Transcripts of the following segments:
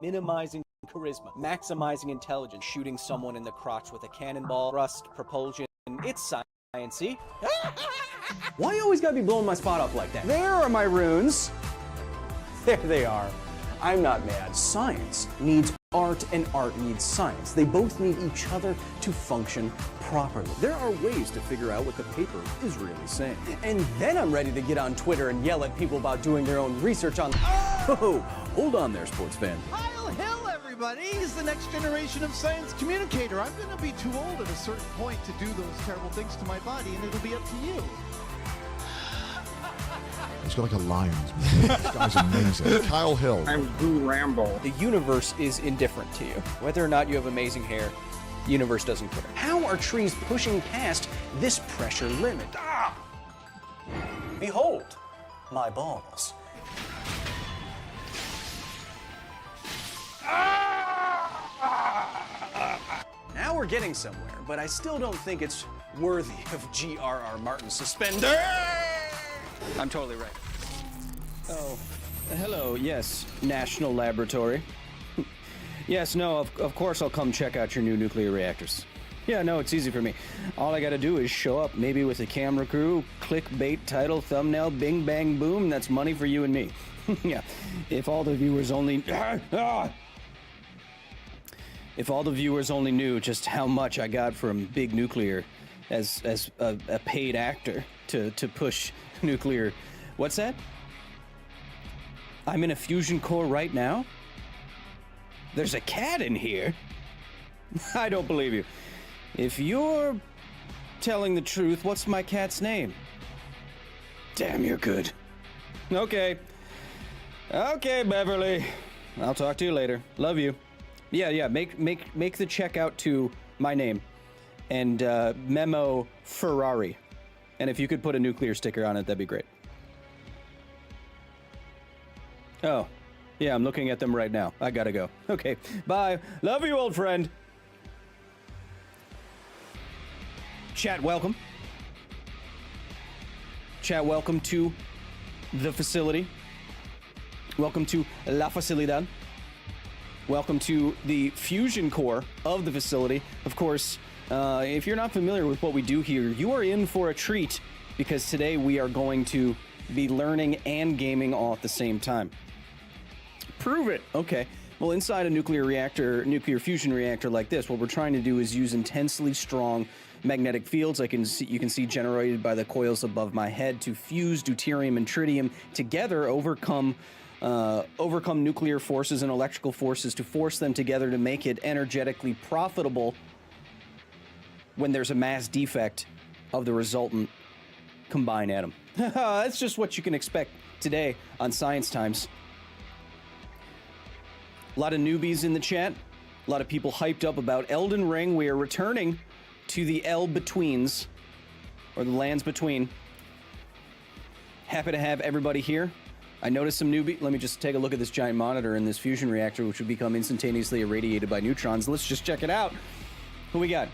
minimizing charisma, maximizing intelligence, shooting someone in the crotch with a cannonball, thrust, propulsion. It's science-y. Why you always gotta be blowing my spot up like that? There are my runes. There they are. I'm not mad. Science needs art and art needs science. They both need each other to function properly. There are ways to figure out what the paper is really saying. And then I'm ready to get on Twitter and yell at people about doing their own research on... Oh, hold on there, sports fan. Kyle Hill, everybody! He's the next generation of science communicator. I'm gonna be too old at a certain point to do those terrible things to my body, and it'll be up to you. He's got like a lion's mane. This guy's amazing. Kyle Hill. I'm Boo Rambo. The universe is indifferent to you. Whether or not you have amazing hair, the universe doesn't care. How are trees pushing past this pressure limit? Ah! Behold, my balls. Now we're getting somewhere, but I still don't think it's worthy of G.R.R. Martin's suspender. I'm totally right. Oh, hello, yes, National Laboratory. Yes, no, of course I'll come check out your new nuclear reactors. Yeah, no, it's easy for me. All I gotta do is show up, maybe with a camera crew, clickbait, title, thumbnail, bing, bang, boom, that's money for you and me. Yeah, if all the viewers only... If all the viewers only knew just how much I got from Big Nuclear as a paid actor to push nuclear... What's that? I'm in a fusion core right now? There's a cat in here? I don't believe you. If you're telling the truth, what's my cat's name? Damn, you're good. Okay. Okay, Beverly. I'll talk to you later. Love you. Yeah, make the check out to my name. And memo Ferrari. And if you could put a nuclear sticker on it, that'd be great. Oh, yeah, I'm looking at them right now. I gotta go. Okay, bye. Love you, old friend. Chat, welcome. Chat, welcome to the facility. Welcome to La Facilidad. Welcome to the fusion core of the facility. Of course, if you're not familiar with what we do here, you are in for a treat because today we are going to be learning and gaming all at the same time. Prove it. Okay. Well, inside a nuclear fusion reactor like this, what we're trying to do is use intensely strong magnetic fields you can see generated by the coils above my head to fuse deuterium and tritium together, overcome nuclear forces and electrical forces to force them together to make it energetically profitable when there's a mass defect of the resultant combined atom. That's just what you can expect today on Science Times. A lot of newbies in the chat. A lot of people hyped up about Elden Ring. We are returning to the El-Betweens, or the lands between. Happy to have everybody here. I noticed some newbies. Let me just take a look at this giant monitor in this fusion reactor, which would become instantaneously irradiated by neutrons. Let's just check it out. Who we got?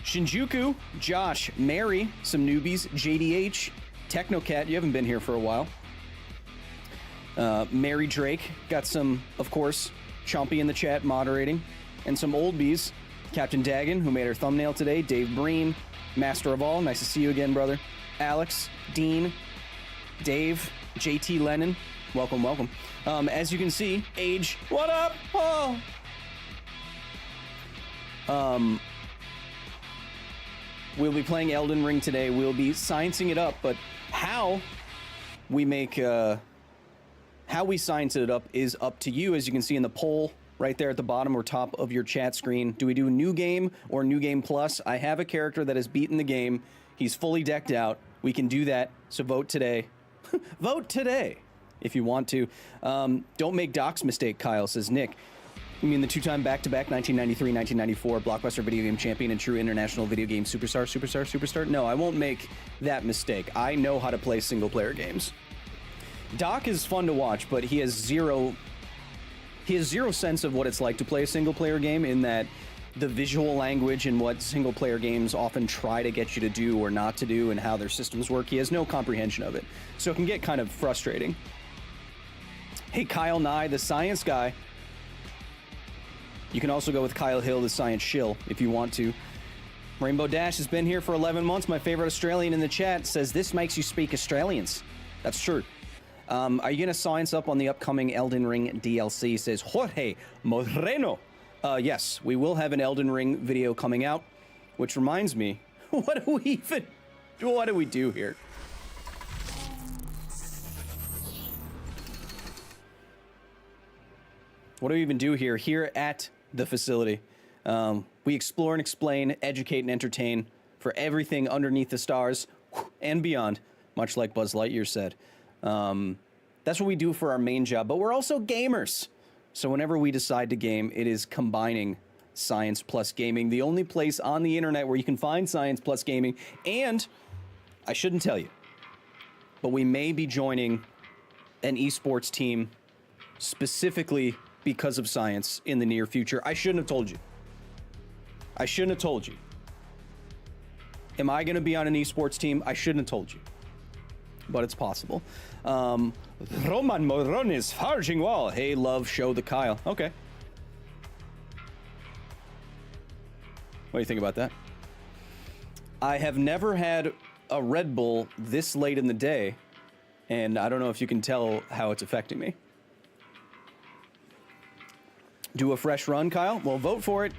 Shinjuku, Josh, Mary, some newbies, JDH, Technocat, you haven't been here for a while. Mary Drake, got some, of course, Chompy in the chat moderating, and some old bees. Captain Dagan, who made our thumbnail today, Dave Breen, Master of All, nice to see you again, brother. Alex, Dean, Dave, JT Lennon, welcome, welcome. As you can see, Age, what up? Oh. We'll be playing Elden Ring today. We'll be sciencing it up, but how we science it up is up to you. As you can see in the poll right there at the bottom or top of your chat screen. Do we do New Game or New Game Plus? I have a character that has beaten the game. He's fully decked out. We can do that, so vote today. Vote today if you want to. Don't make Doc's mistake, Kyle, says Nick. You mean the two-time back-to-back 1993-1994 blockbuster video game champion and true international video game superstar? No, I won't make that mistake. I know how to play single-player games. Doc is fun to watch, but he has zero sense of what it's like to play a single-player game, in that the visual language and what single-player games often try to get you to do or not to do and how their systems work. He has no comprehension of it, so it can get kind of frustrating. Hey, Kyle Nye, the science guy. You can also go with Kyle Hill, the science shill, if you want to. Rainbow Dash has been here for 11 months. My favorite Australian in the chat says, this makes you speak Australians. That's true. Are you going to science up on the upcoming Elden Ring DLC, says Jorge Moreno. Yes, we will have an Elden Ring video coming out, which reminds me, what do we do here? What do we even do here at the facility? We explore and explain, educate and entertain for everything underneath the stars and beyond, much like Buzz Lightyear said. That's what we do for our main job, but we're also gamers. So whenever we decide to game, it is combining science plus gaming, the only place on the internet where you can find science plus gaming. And I shouldn't tell you, but we may be joining an esports team specifically because of science in the near future. I shouldn't have told you. I shouldn't have told you. Am I going to be on an esports team? I shouldn't have told you. But it's possible. Roman Morones, Farging Wall. Hey, love, show the Kyle. Okay. What do you think about that? I have never had a Red Bull this late in the day, and I don't know if you can tell how it's affecting me. Do a fresh run, Kyle? Well, vote for it.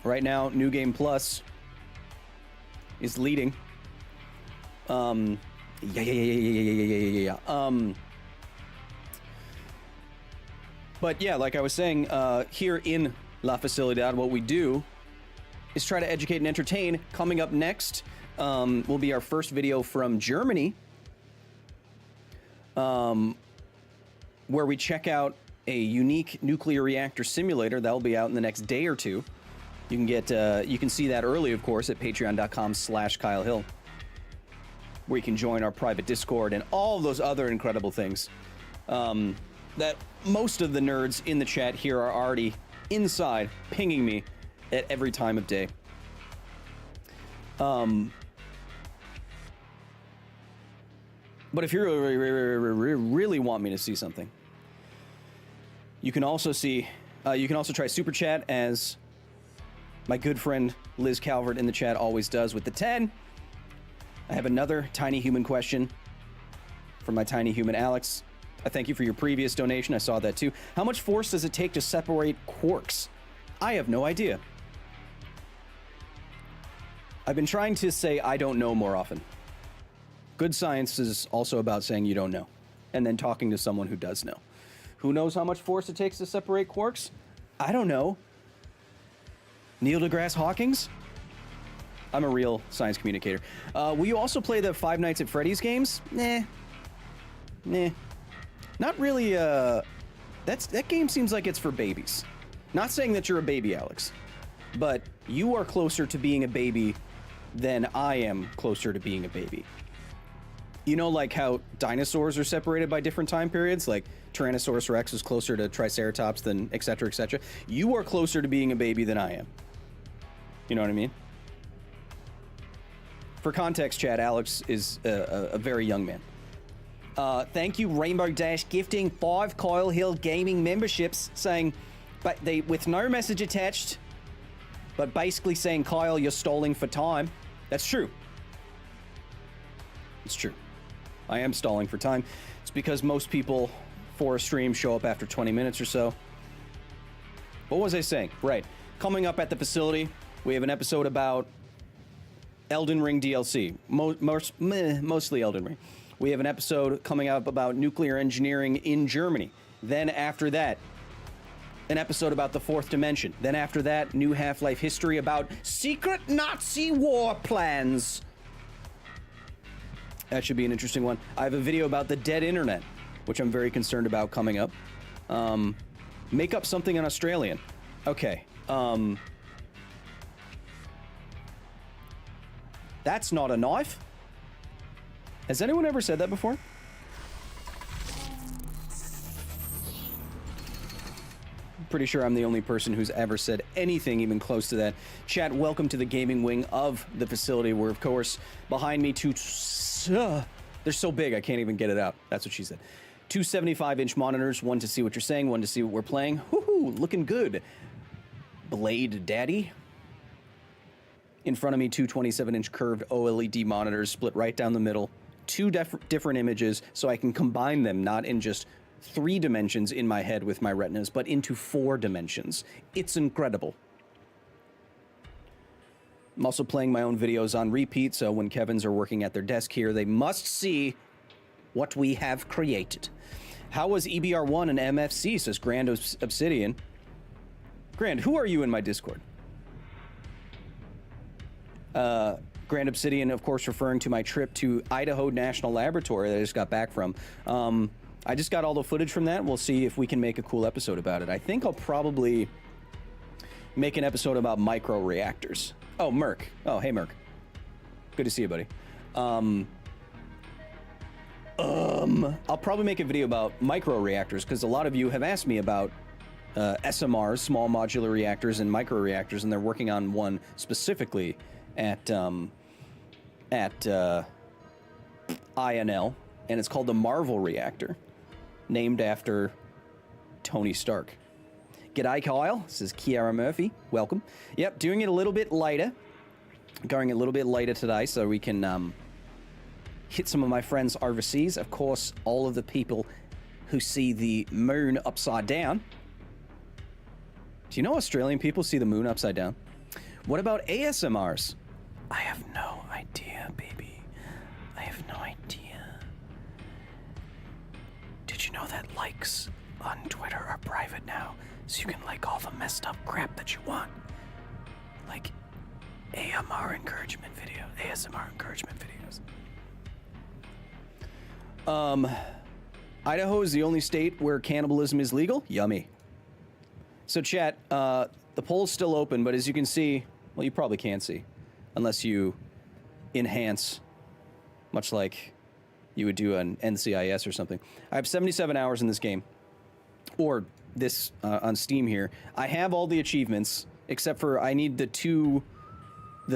Right now, New Game Plus is leading. Yeah. But yeah, like I was saying, here in La Facilidad, what we do is try to educate and entertain. Coming up next will be our first video from Germany, where we check out a unique nuclear reactor simulator that'll be out in the next day or two. You can get, you can see that early, of course, at patreon.com/Kyle Hill, where you can join our private Discord and all of those other incredible things that most of the nerds in the chat here are already inside, pinging me at every time of day. But if you really want me to see something, you can also see, you can also try Super Chat, as my good friend Liz Calvert in the chat always does with the 10. I have another tiny human question from my tiny human Alex. I thank you for your previous donation. I saw that too. How much force does it take to separate quarks? I have no idea. I've been trying to say I don't know more often. Good science is also about saying you don't know, and then talking to someone who does know. Who knows how much force it takes to separate quarks? I don't know. Neil deGrasse Hawkins? I'm a real science communicator. Will you also play the Five Nights at Freddy's games? Nah. Not really, that game seems like it's for babies. Not saying that you're a baby, Alex, but you are closer to being a baby than I am closer to being a baby. You know, like how dinosaurs are separated by different time periods? Like Tyrannosaurus Rex is closer to Triceratops than et cetera, et cetera. You are closer to being a baby than I am. You know what I mean? For context, chat, Alex is a very young man. Thank you, Rainbow Dash, gifting 5 Kyle Hill gaming memberships, saying, but they with no message attached, but basically saying, Kyle, you're stalling for time. That's true. It's true. I am stalling for time. It's because most people for a stream show up after 20 minutes or so. What was I saying? Right. Coming up at the facility, we have an episode about Elden Ring DLC. Mostly Elden Ring. We have an episode coming up about nuclear engineering in Germany. Then after that, an episode about the fourth dimension. Then after that, new Half-Life history about secret Nazi war plans. That should be an interesting one. I have a video about the dead internet, which I'm very concerned about, coming up. Make up something in Australian. Okay. That's not a knife? Has anyone ever said that before? I'm pretty sure I'm the only person who's ever said anything even close to that. Chat, welcome to the gaming wing of the facility, where, of course, behind me, they're so big I can't even get it out. That's what she said. Two 75-inch monitors, one to see what you're saying, one to see what we're playing. Woohoo, looking good. Blade Daddy. In front of me, two 27-inch curved OLED monitors split right down the middle. Two different images, so I can combine them, not in just 3 dimensions in my head with my retinas, but into 4 dimensions. It's incredible. I'm also playing my own videos on repeat, so when Kevins are working at their desk here, they must see what we have created. How was EBR1 and MFC, says Grand Obsidian. Grand, who are you in my Discord? Grand Obsidian, of course, referring to my trip to Idaho National Laboratory that I just got back from. I just got all the footage from that. We'll see if we can make a cool episode about it. I think I'll probably make an episode about micro reactors. Oh, Merc. Oh, hey, Merc. Good to see you, buddy. I'll probably make a video about micro reactors because a lot of you have asked me about SMRs, small modular reactors, and micro reactors, and they're working on one specifically at INL, and it's called the Marvel Reactor, named after Tony Stark. G'day, Kyle, says Kiara Murphy. Welcome. Yep, doing it a little bit later. Going a little bit later today so we can hit some of my friends overseas. Of course, all of the people who see the moon upside down. Do you know Australian people see the moon upside down? What about ASMRs? I have no idea, baby. I have no idea. Did you know that likes on Twitter are private now? So you can like all the messed up crap that you want. Like ASMR encouragement videos. Idaho is the only state where cannibalism is legal? Yummy. So chat, the poll's still open, but as you can see, well, you probably can't see, unless you enhance, much like you would do an NCIS or something. I have 77 hours in this game, or this on Steam here. I have all the achievements, except for I need the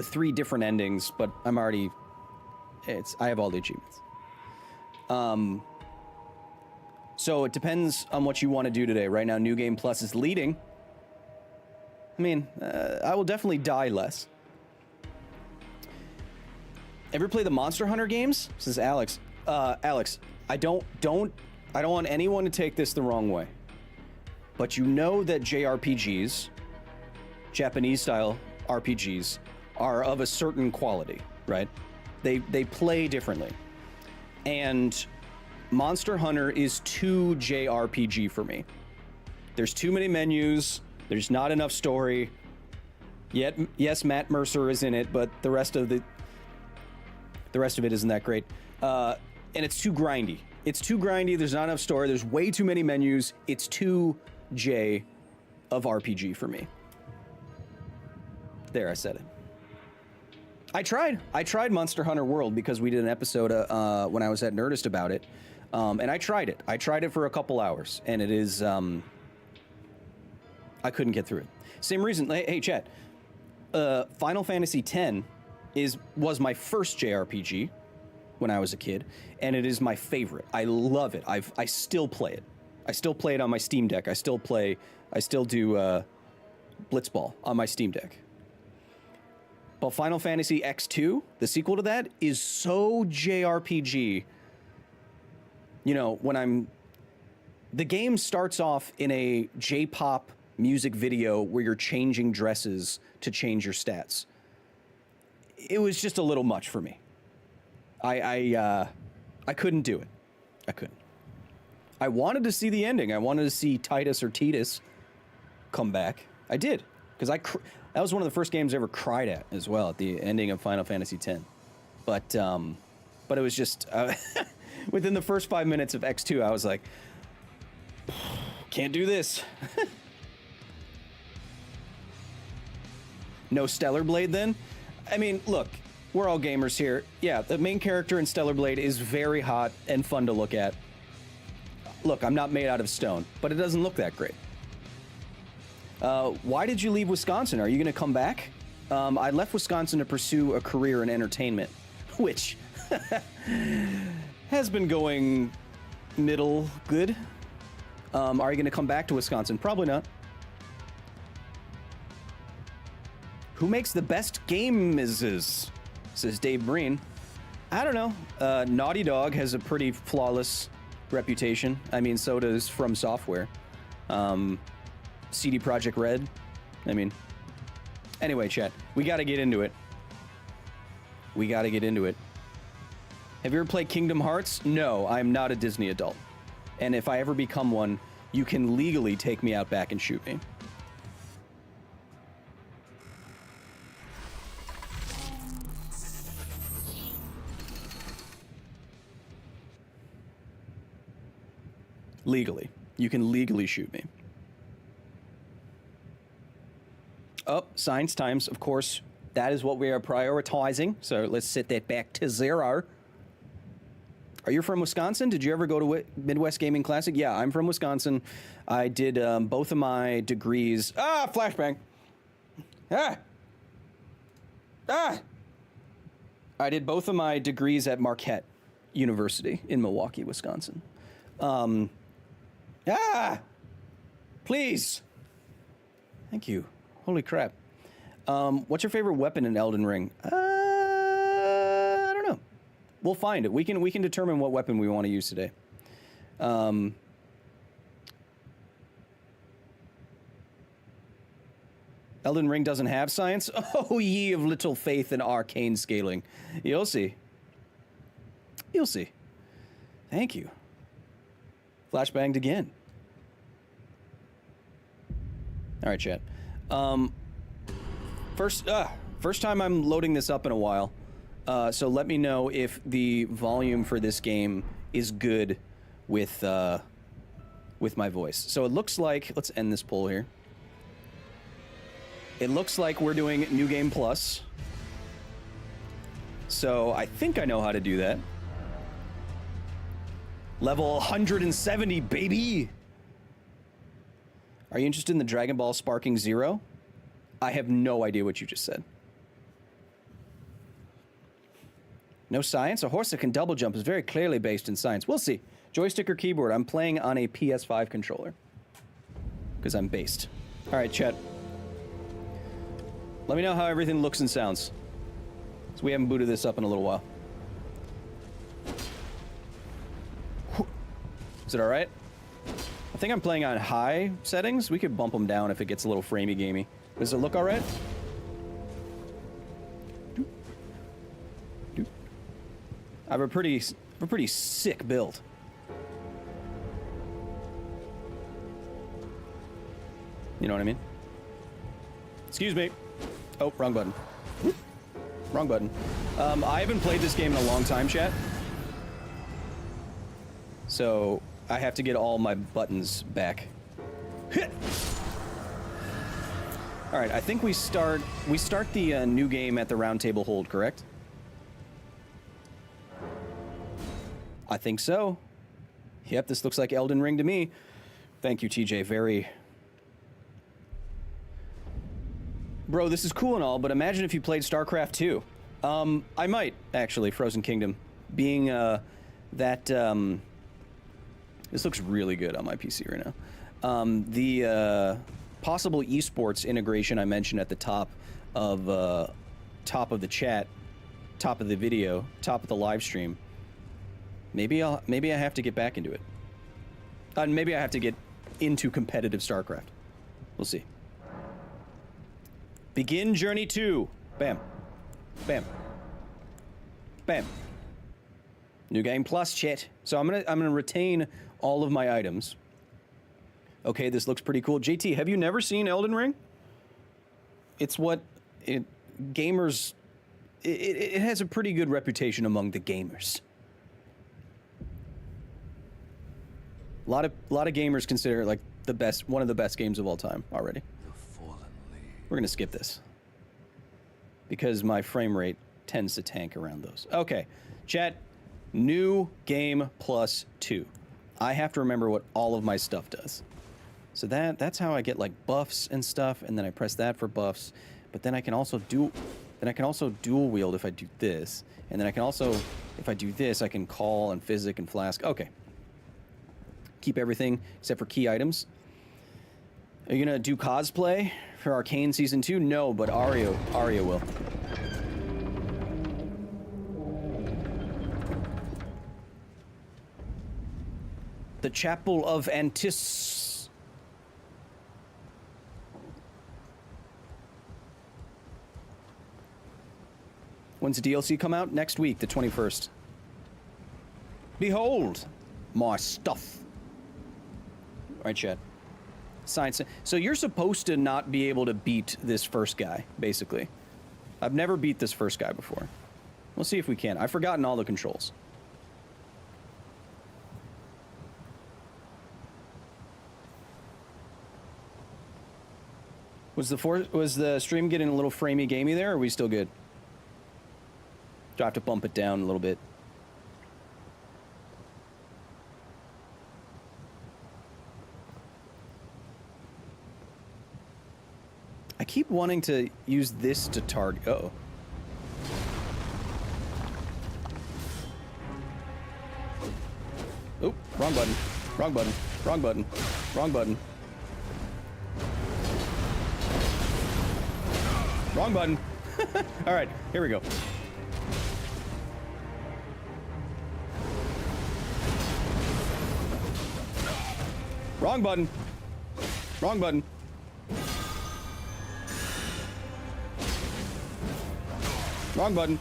3 different endings, but I have all the achievements. So it depends on what you want to do today. Right now, New Game Plus is leading. I mean, I will definitely die less. Ever play the Monster Hunter games? Says Alex. Alex, I don't want anyone to take this the wrong way. But you know that JRPGs, Japanese-style RPGs, are of a certain quality, right? They play differently. And Monster Hunter is too JRPG for me. There's too many menus. There's not enough story. Yet, yes, Matt Mercer is in it, but the rest of it isn't that great. And it's too grindy. There's not enough story. There's way too many menus. It's too J of RPG for me. There, I said it. I tried Monster Hunter World because we did an episode when I was at Nerdist about it. And I tried it. I tried it for a couple hours, and it is, I couldn't get through it. Same reason, hey chat, Final Fantasy X was my first JRPG when I was a kid, and it is my favorite. I love it. I still play it. I still play it on my Steam Deck. I still do Blitzball on my Steam Deck. But Final Fantasy X2, the sequel to that, is so JRPG. You know, the game starts off in a J-pop music video where you're changing dresses to change your stats. It was just a little much for me. I couldn't do it. I couldn't. I wanted to see the ending. I wanted to see Titus or Titus come back. I did, because that was one of the first games I ever cried at as well, at the ending of Final Fantasy X. But it was just within the first 5 minutes of X2, I was like, can't do this. No Stellar Blade then? I mean, look, we're all gamers here. Yeah, the main character in Stellar Blade is very hot and fun to look at. Look, I'm not made out of stone, but it doesn't look that great. Why did you leave Wisconsin? Are you going to come back? I left Wisconsin to pursue a career in entertainment, which has been going middle good. Are you going to come back to Wisconsin? Probably not. Who makes the best games? Says Dave Breen. I don't know. Naughty Dog has a pretty flawless reputation. I mean, so does From Software. CD Projekt Red. I mean, anyway, chat. We got to get into it. We got to get into it. Have you ever played Kingdom Hearts? No, I'm not a Disney adult. And if I ever become one, you can legally take me out back and shoot me. Legally. You can legally shoot me. Oh, science times, of course. That is what we are prioritizing. So let's set that back to 0. Are you from Wisconsin? Did you ever go to Midwest Gaming Classic? Yeah, I'm from Wisconsin. I did both of my degrees. Ah, flashbang. Ah. Ah. I did both of my degrees at Marquette University in Milwaukee, Wisconsin. Please. Thank you. Holy crap. What's your favorite weapon in Elden Ring? I don't know. We'll find it. We can determine what weapon we want to use today. Elden Ring doesn't have science? Oh, ye of little faith in arcane scaling. You'll see. You'll see. Thank you. Flashbanged again. All right, chat. First time I'm loading this up in a while. So let me know if the volume for this game is good with my voice. So it looks like, let's end this poll here. It looks like we're doing New Game Plus. So I think I know how to do that. Level 170, baby! Are you interested in the Dragon Ball Sparking Zero? I have no idea what you just said. No science? A horse that can double jump is very clearly based in science. We'll see. Joystick or keyboard? I'm playing on a PS5 controller. Because I'm based. Alright, chat. Let me know how everything looks and sounds. So we haven't booted this up in a little while. Is it alright? I think I'm playing on high settings. We could bump them down if it gets a little framey gamey. Does it look alright? I have a pretty sick build. You know what I mean? Excuse me. Oh, wrong button. Wrong button. I haven't played this game in a long time, chat. So I have to get all my buttons back. All right, I think we start the new game at the round table hold, correct? I think so. Yep, this looks like Elden Ring to me. Thank you, TJ. Very... Bro, this is cool and all, but imagine if you played StarCraft 2. I might, actually, Frozen Kingdom. Being that... This looks really good on my PC right now. The possible esports integration I mentioned at the top of the chat, top of the video, top of the live stream. Maybe I have to get back into it. Maybe I have to get into competitive StarCraft. We'll see. Begin Journey 2. Bam. Bam. Bam. New Game Plus, chat. So I'm gonna retain all of my items. Okay, this looks pretty cool. JT, have you never seen Elden Ring? It's what gamers. It has a pretty good reputation among the gamers. A lot of gamers consider it like the best, one of the best games of all time already. We're gonna skip this because my frame rate tends to tank around those. Okay, chat. New Game Plus 2. I have to remember what all of my stuff does. So that's how I get like buffs and stuff, and then I press that for buffs. But then I can also dual wield if I do this, and then I can also, if I do this, I can call and physic and flask. Okay. keep everything except for key items. Are you gonna do cosplay for Arcane Season 2? No, but Aria will. The Chapel of Antis. When's the DLC come out? Next week, the 21st. Behold, my stuff. All right, chat. Science. So you're supposed to not be able to beat this first guy, basically. I've never beat this first guy before. We'll see if we can. I've forgotten all the controls. Was the stream getting a little framey gamey there, or are we still good? Do I have to bump it down a little bit? I keep wanting to use this to target. Uh-oh. Oop, wrong button. Wrong button. Wrong button. Wrong button. Wrong button. All right, here we go. Wrong button. Wrong button. Wrong button.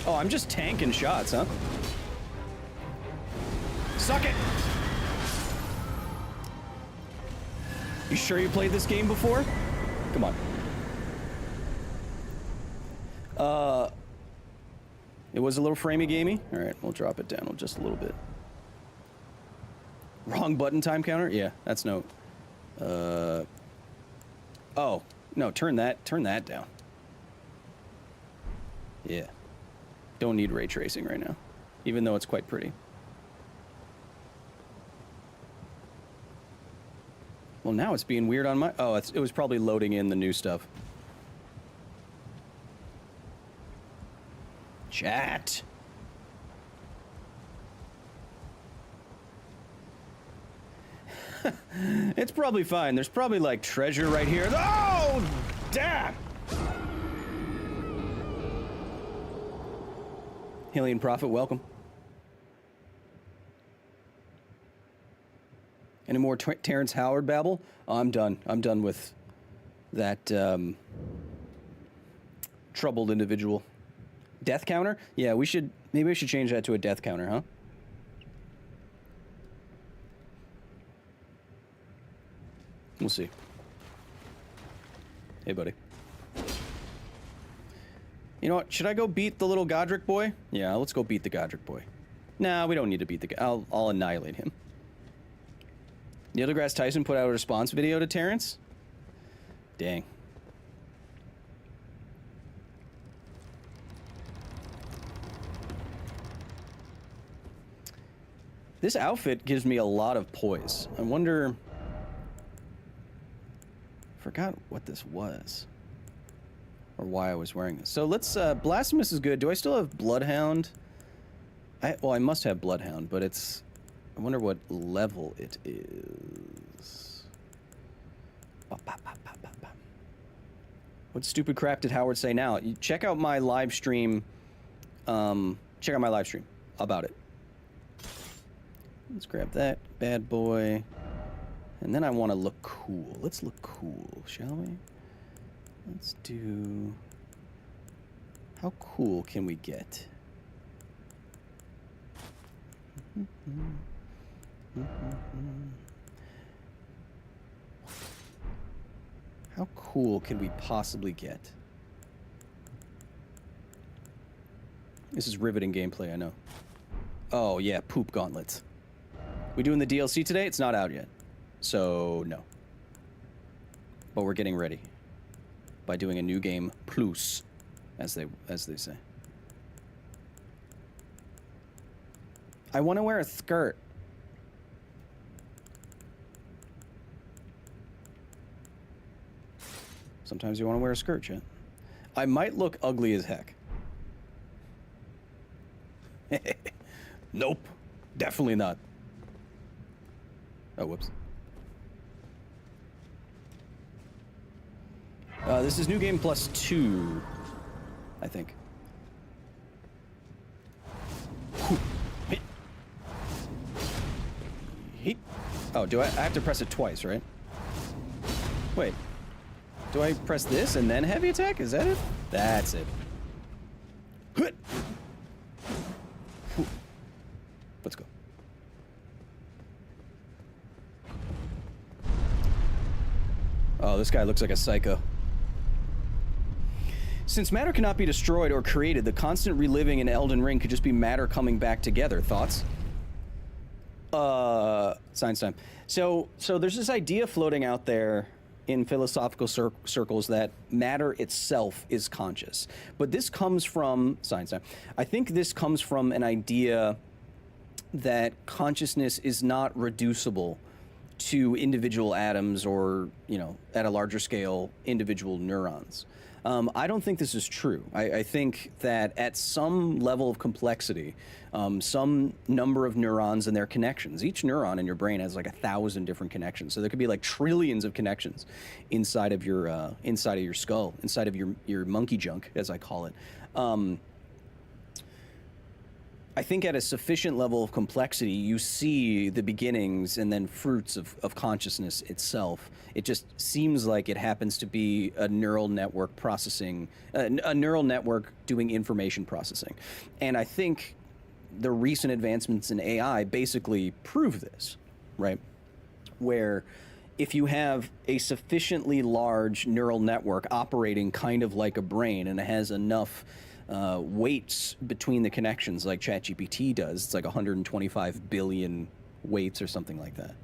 Oh, I'm just tanking shots, huh? Suck it! You sure you played this game before? Come on. It was a little framey gamey. All right, we'll drop it down just a little bit. Wrong button time counter? Yeah, that's no. Oh, no, turn that down. Yeah. Don't need ray tracing right now, even though it's quite pretty. Well, now it's being weird on my... Oh, it was probably loading in the new stuff. Chat. It's probably fine. There's probably, like, treasure right here. Oh, damn! Alien Prophet, welcome. Any more Terrence Howard babble? Oh, I'm done. I'm done with that troubled individual. Death counter? Yeah, maybe we should change that to a death counter, huh? We'll see. Hey, buddy. You know what? Should I go beat the little Godric boy? Yeah, let's go beat the Godric boy. Nah, we don't need to beat the guy. I'll annihilate him. Neil deGrasse Tyson put out a response video to Terrence? Dang. This outfit gives me a lot of poise. I wonder... Forgot what this was. Or why I was wearing this. So let's... Blasphemous is good. Do I still have Bloodhound? Well, I must have Bloodhound, but it's... I wonder what level it is. What stupid crap did Howard say now? You check out my live stream. Check out my live stream about it. Let's grab that bad boy. And then I want to look cool. Let's look cool, shall we? Let's do... How cool can we get? How cool can we possibly get? This is riveting gameplay, I know. Oh, yeah, poop gauntlets. We doing the DLC today? It's not out yet. So, no. But we're getting ready. By doing a new game plus, as they say. I want to wear a skirt. Sometimes you want to wear a skirt, chat. I might look ugly as heck. Nope. Definitely not. Oh, whoops. This is new game +2, I think. Hey. Hey. Oh, do I have to press it twice, right? Wait. Do I press this and then heavy attack? Is that it? That's it. Let's go. Oh, this guy looks like a psycho. Since matter cannot be destroyed or created, the constant reliving in Elden Ring could just be matter coming back together. Thoughts? Science time. So there's this idea floating out there in philosophical circles that matter itself is conscious. But this comes from science time. I think this comes from an idea that consciousness is not reducible to individual atoms or, you know, at a larger scale, individual neurons. I don't think this is true. I think that at some level of complexity, some number of neurons and their connections, each neuron in your brain has like 1,000 different connections. So there could be like trillions of connections inside of your skull, inside of your monkey junk, as I call it. I think at a sufficient level of complexity, you see the beginnings and then fruits of consciousness itself. It just seems like it happens to be a neural network processing, a neural network doing information processing. And I think the recent advancements in AI basically prove this, right? Where if you have a sufficiently large neural network operating kind of like a brain and it has enough weights between the connections like ChatGPT does. It's like 125 billion weights or something like that.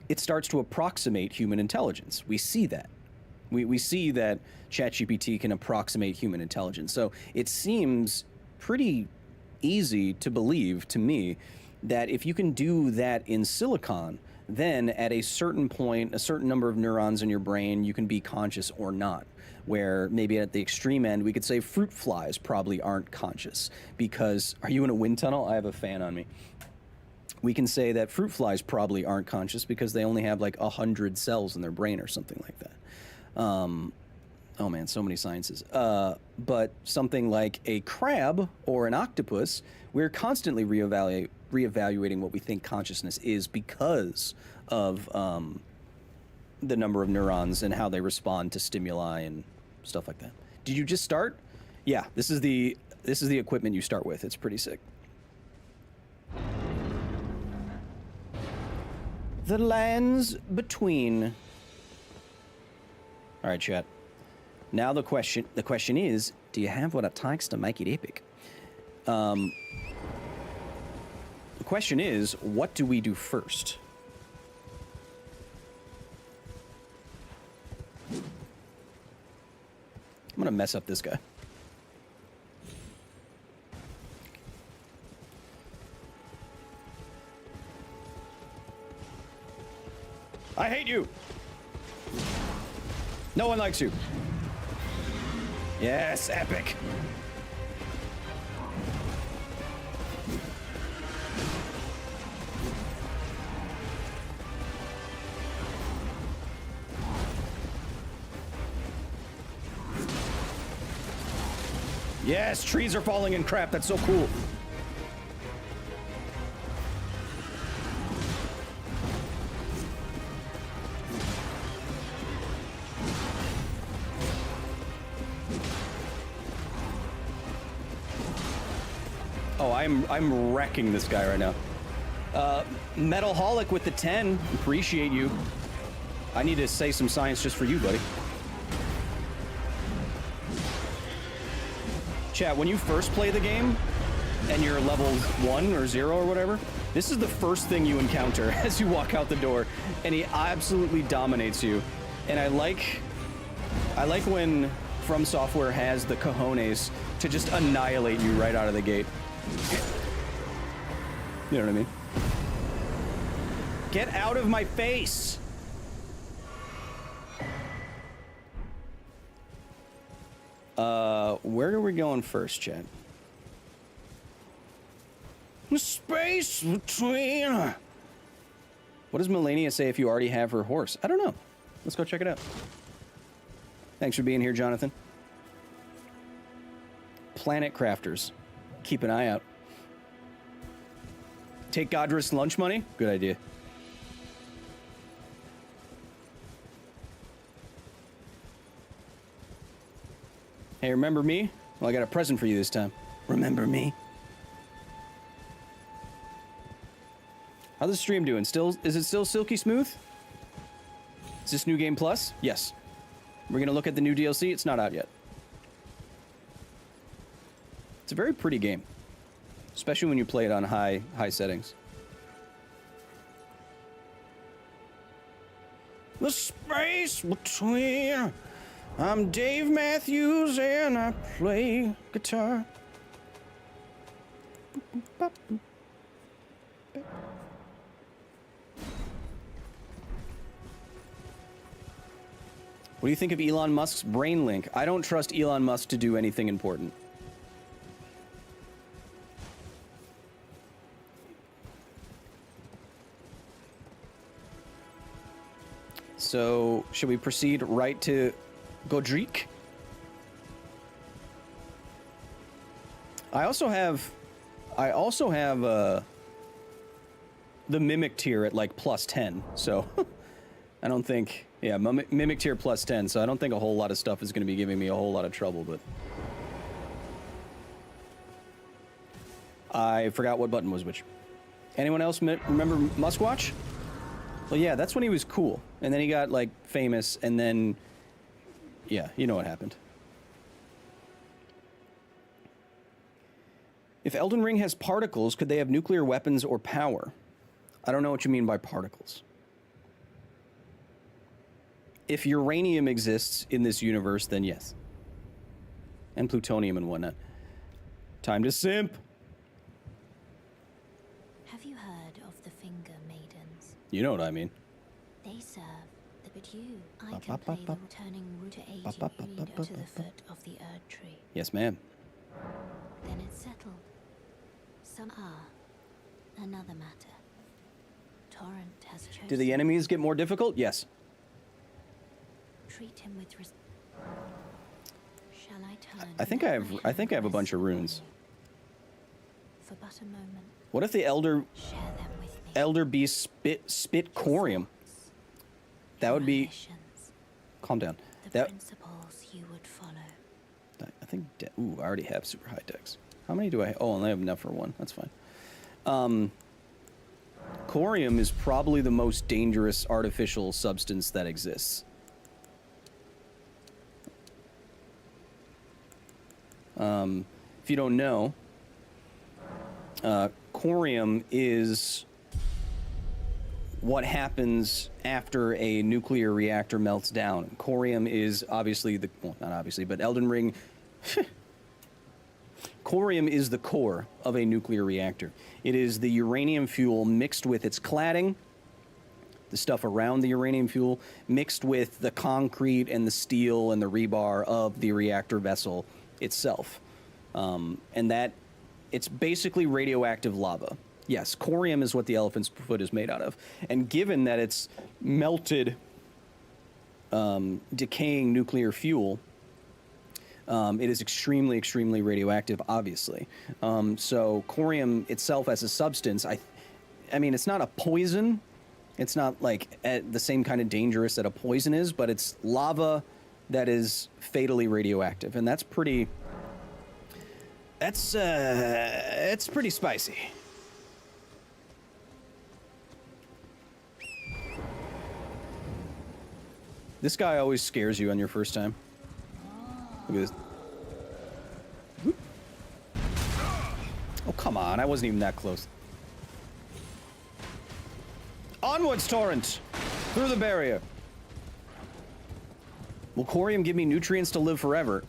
It starts to approximate human intelligence. We see that. We see that ChatGPT can approximate human intelligence. So it seems pretty easy to believe to me that if you can do that in silicon, then at a certain point, a certain number of neurons in your brain, you can be conscious or not. Where maybe at the extreme end, we could say fruit flies probably aren't conscious because, are you in a wind tunnel? I have a fan on me. We can say that fruit flies probably aren't conscious because they only have like 100 cells in their brain or something like that. Oh man, so many sciences. But something like a crab or an octopus, we're constantly reevaluating what we think consciousness is because of the number of neurons and how they respond to stimuli and stuff like that. Did you just start? Yeah, this is the equipment you start with. It's pretty sick. The lands between. All right, chat. Now the question is, do you have what it takes to make it epic? The question is, what do we do first? I'm gonna mess up this guy. I hate you. No one likes you. Yes, epic. Yes, trees are falling and crap. That's so cool. Oh, I'm wrecking this guy right now. Metalholic with the 10. Appreciate you. I need to say some science just for you, buddy. Chat, when you first play the game and you're level 1 or 0 or whatever, this is the first thing you encounter as you walk out the door, and he absolutely dominates you. And I like when From Software has the cojones to just annihilate you right out of the gate. You know what I mean? Get out of my face! Where are we going first, chat? The space between. What does Melania say if you already have her horse? I don't know. Let's go check it out. Thanks for being here, Jonathan. Planet Crafters. Keep an eye out. Take Godrick's lunch money? Good idea. Hey, remember me? Well, I got a present for you this time. Remember me? How's the stream doing? Is it still silky smooth? Is this New Game Plus? Yes. We're gonna look at the new DLC. It's not out yet. It's a very pretty game, especially when you play it on high settings. The space between. I'm Dave Matthews and I play guitar. What do you think of Elon Musk's brain link? I don't trust Elon Musk to do anything important. So, should we proceed right to Godrick? I also have the Mimic tier at like plus 10, so I don't think, yeah, Mimic tier plus 10, so I don't think a whole lot of stuff is going to be giving me a whole lot of trouble, but I forgot what button was which. Anyone else remember Muskwatch? Well, yeah, that's when he was cool, and then he got like famous, and then, yeah, you know what happened. If Elden Ring has particles, could they have nuclear weapons or power? I don't know what you mean by particles. If uranium exists in this universe, then yes. And plutonium and whatnot. Time to simp! Have you heard of the Finger Maidens? You know what I mean. They serve but you. I can play the returning route to aid you lead her to the foot of the Erdtree. Yes, ma'am. Then it's settled. Some are. Another matter. Torrent has chosen. Do the enemies get more difficult? Yes. Treat him with Shall I turn? I think I have a bunch of runes. For but a moment. What if the Elder Share them with me. Elder Beast spit corium? That would be. Calm down. The principles you would follow. I think. Ooh, I already have super high techs. How many do I? Oh, I only have enough for one. That's fine. Corium is probably the most dangerous artificial substance that exists. If you don't know, corium is what happens after a nuclear reactor melts down. Corium is obviously the, well, not obviously, but Elden Ring, corium is the core of a nuclear reactor. It is the uranium fuel mixed with its cladding, the stuff around the uranium fuel, mixed with the concrete and the steel and the rebar of the reactor vessel itself. And that, it's basically radioactive lava. Yes, corium is what the elephant's foot is made out of. And given that it's melted, decaying nuclear fuel, it is extremely, extremely radioactive, obviously. So corium itself as a substance, I mean, it's not a poison. It's not like the same kind of dangerous that a poison is, but it's lava that is fatally radioactive. And that's pretty... it's pretty spicy. This guy always scares you on your first time. Look at this. Whoop. Oh, come on. I wasn't even that close. Onwards, Torrent! Through the barrier. Will corium give me nutrients to live forever?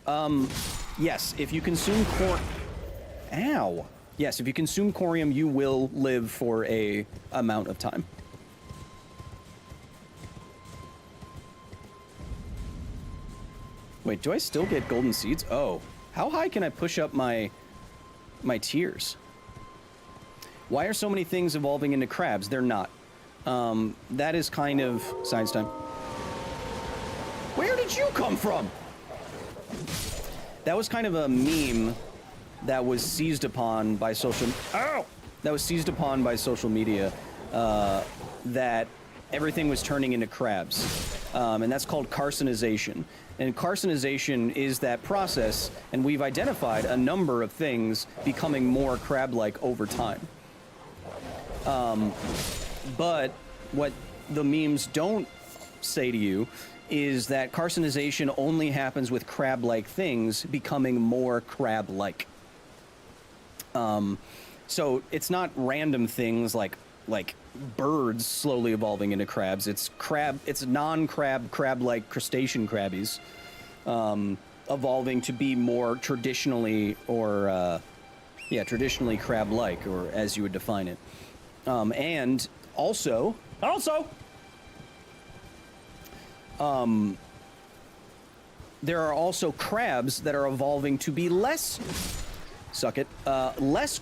Yes. If you consume Ow. Yes, if you consume corium, you will live for a amount of time. Wait, do I still get golden seeds? Oh, how high can I push up my tiers? Why are so many things evolving into crabs? They're not. That is kind of science time. Where did you come from? That was kind of a meme that was seized upon by social. Ow! That was seized upon by social media. That everything was turning into crabs, and that's called carcinization. And carcinization is that process, and we've identified a number of things becoming more crab-like over time. But what the memes don't say to you is that carcinization only happens with crab-like things becoming more crab-like. So it's not random things like birds slowly evolving into crabs. It's non-crab, crab-like crustacean crabbies evolving to be more traditionally traditionally crab-like, or as you would define it. And also, there are also crabs that are evolving to be less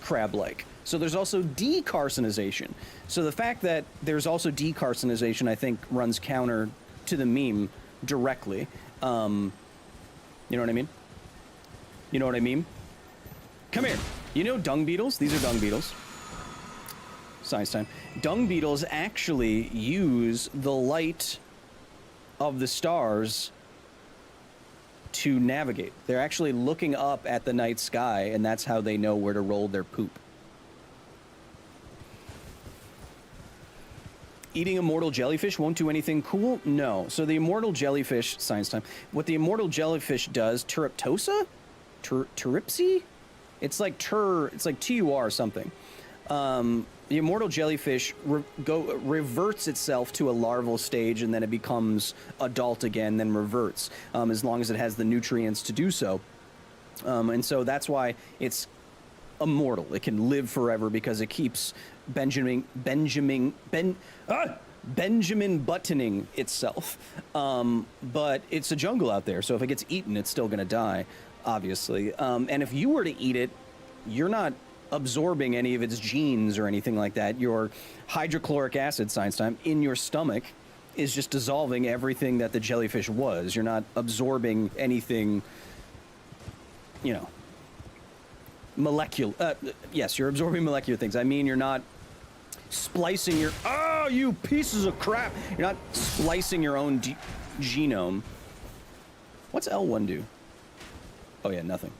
crab-like. So there's also decarcinization. So the fact that there's also decarcinization, I think, runs counter to the meme directly. You know what I mean? You know what I mean? Come here. You know dung beetles? These are dung beetles. Science time. Dung beetles actually use the light of the stars to navigate. They're actually looking up at the night sky, and that's how they know where to roll their poop. Eating immortal jellyfish won't do anything cool? No. So the immortal jellyfish, science time, what the immortal jellyfish does, Turiptosa? Turipsy? It's like TUR something. The immortal jellyfish reverts itself to a larval stage, and then it becomes adult again, then reverts, as long as it has the nutrients to do so. And so that's why it's immortal. It can live forever because it keeps Benjamin buttoning itself. But it's a jungle out there, so if it gets eaten, it's still going to die, obviously. And if you were to eat it, you're not absorbing any of its genes or anything like that. Your hydrochloric acid, science time, in your stomach is just dissolving everything that the jellyfish was. You're not absorbing anything, molecular. Yes, you're absorbing molecular things. I mean, you're not splicing your... Oh, you pieces of crap! You're not splicing your own genome. What's L1 do? Oh, yeah, nothing.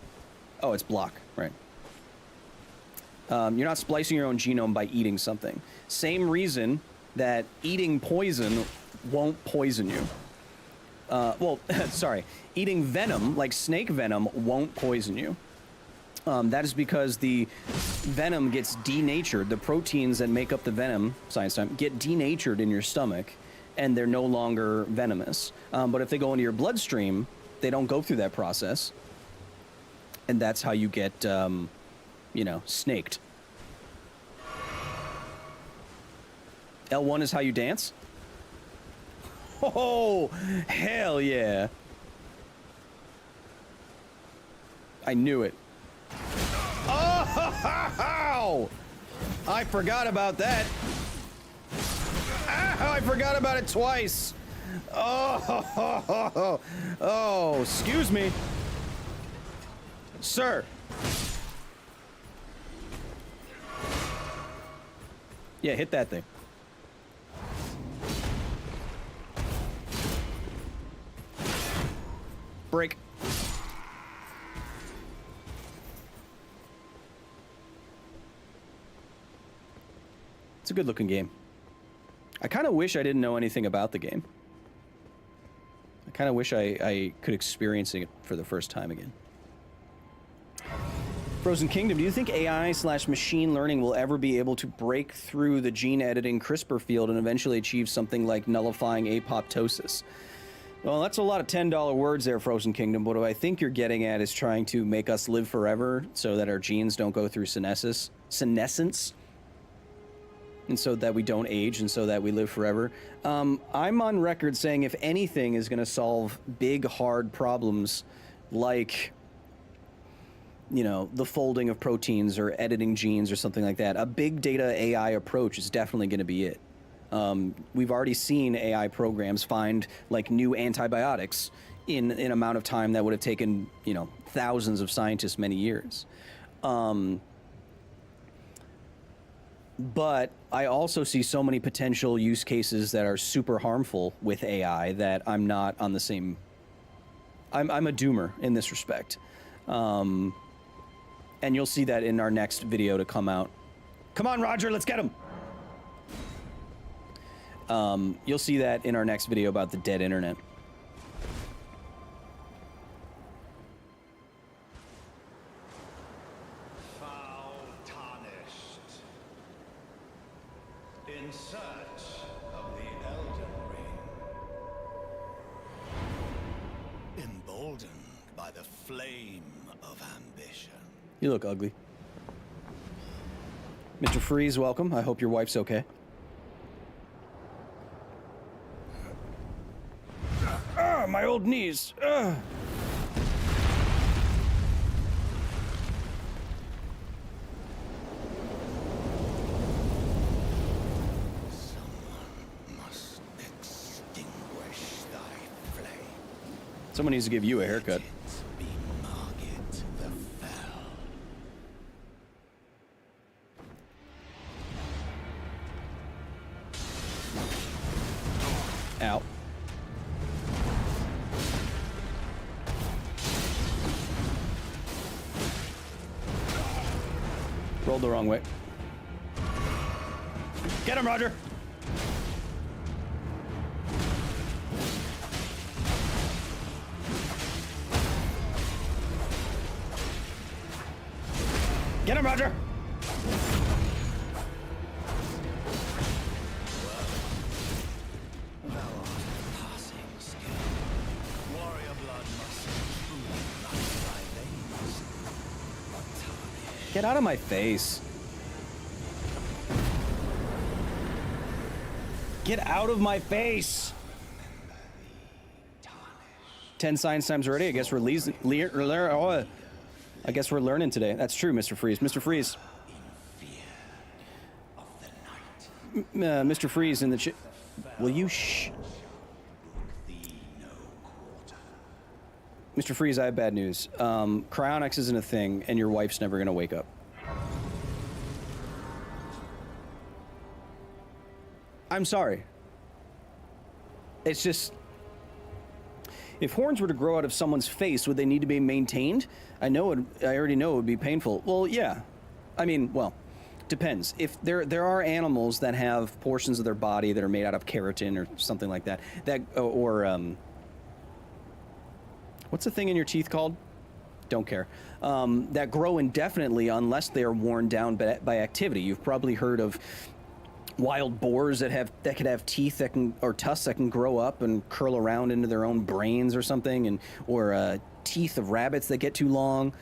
Oh, it's block, right. You're not splicing your own genome by eating something. Same reason that eating poison won't poison you. Eating venom, like snake venom, won't poison you. That is because the venom gets denatured. The proteins that make up the venom, science time, get denatured in your stomach, and they're no longer venomous. But if they go into your bloodstream, they don't go through that process. And that's how you get... snaked. L1 is how you dance? Oh, hell yeah. I knew it. Oh, I forgot about that. I forgot about it twice. Oh, excuse me. Sir. Yeah, hit that thing. Break. It's a good looking game. I kind of wish I didn't know anything about the game. I kind of wish I could experience it for the first time again. Frozen Kingdom, do you think AI/machine learning will ever be able to break through the gene editing CRISPR field and eventually achieve something like nullifying apoptosis? Well, that's a lot of $10 words there, Frozen Kingdom. What I think you're getting at is trying to make us live forever so that our genes don't go through senescence. and so that we don't age, and so that we live forever. I'm on record saying if anything is going to solve big, hard problems like, you know, the folding of proteins or editing genes or something like that, a big data AI approach is definitely going to be it. We've already seen AI programs find like new antibiotics in an amount of time that would have taken, you know, thousands of scientists many years. But I also see so many potential use cases that are super harmful with AI that I'm not on the same. I'm a doomer in this respect. And you'll see that in our next video to come out. Come on, Roger, let's get him. You'll see that in our next video about the dead internet. Foul tarnished. In search of the Elden Ring. Emboldened by the flame of ambition. You look ugly. Mr. Freeze, welcome. I hope your wife's okay. Ah, my old knees. Ugh. Someone needs to give you a haircut. Ow. Rolled the wrong way. Get him, Roger! Get him, Roger! Get out of my face. Get out of my face! 10 science times already. I guess we're I guess we're learning today. That's true, Mr. Freeze. Mr. Freeze. Mr. Freeze in the chat. Will you shh? Mr. Freeze, I have bad news. Cryonics isn't a thing, and your wife's never gonna wake up. I'm sorry. It's just... If horns were to grow out of someone's face, would they need to be maintained? I already know it would be painful. Well, yeah. I mean, well, depends. If there are animals that have portions of their body that are made out of keratin or something like that, what's the thing in your teeth called? Don't care. That grow indefinitely unless they are worn down by activity. You've probably heard of wild boars that could have teeth or tusks that can grow up and curl around into their own brains or something, or teeth of rabbits that get too long.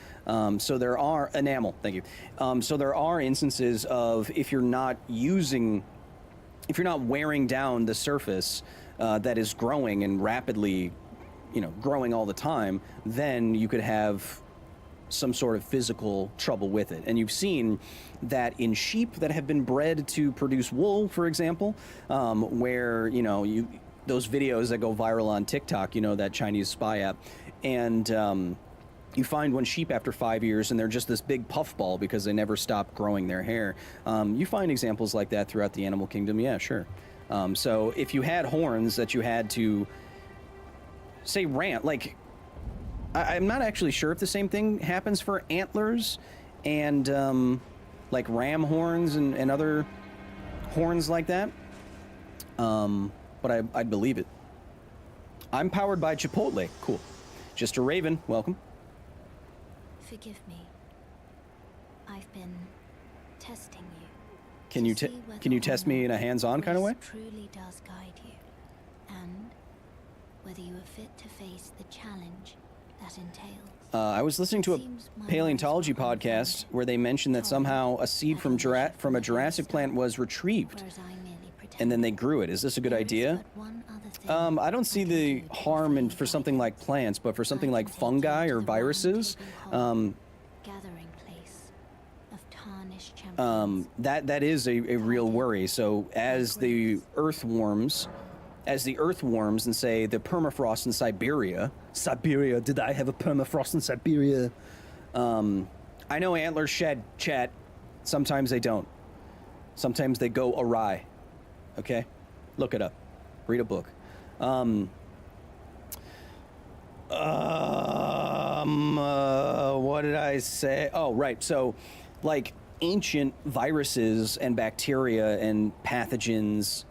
So there are enamel. Thank you. So there are instances of if you're not wearing down the surface that is growing and rapidly, growing all the time, then you could have some sort of physical trouble with it. And you've seen that in sheep that have been bred to produce wool, for example, where, those videos that go viral on TikTok, that Chinese spy app, and you find one sheep after 5 years and they're just this big puffball because they never stop growing their hair. You find examples like that throughout the animal kingdom. Yeah, sure. So if you had horns that you had to, say, I'm not actually sure if the same thing happens for antlers and like ram horns and other horns like that. But I'd believe it. I'm powered by Chipotle. Cool. Just a Raven. Welcome. Forgive me. I've been testing you. Can you test me in a hands-on kind of way? Truly does guide you, and whether you are fit to face the challenge that entails. I was listening to a Seems my paleontology minds were podcast where they mentioned that somehow a seed from a Jurassic plant was retrieved, Whereas I merely pretend. and then they grew it. Is this a good There is idea? but one other thing I don't see can the do to harm in free for something my like thoughts. plants, but for something I like can take fungi you to or the viruses, round table hall, gathering place of tarnished champions. that is a real worry. So as the earth warms, and say the permafrost in Siberia, did I have a permafrost in Siberia? I know antlers shed, chat. Sometimes they don't. Sometimes they go awry. Okay? Look it up. Read a book. What did I say? Oh, right. So, like, ancient viruses and bacteria and pathogens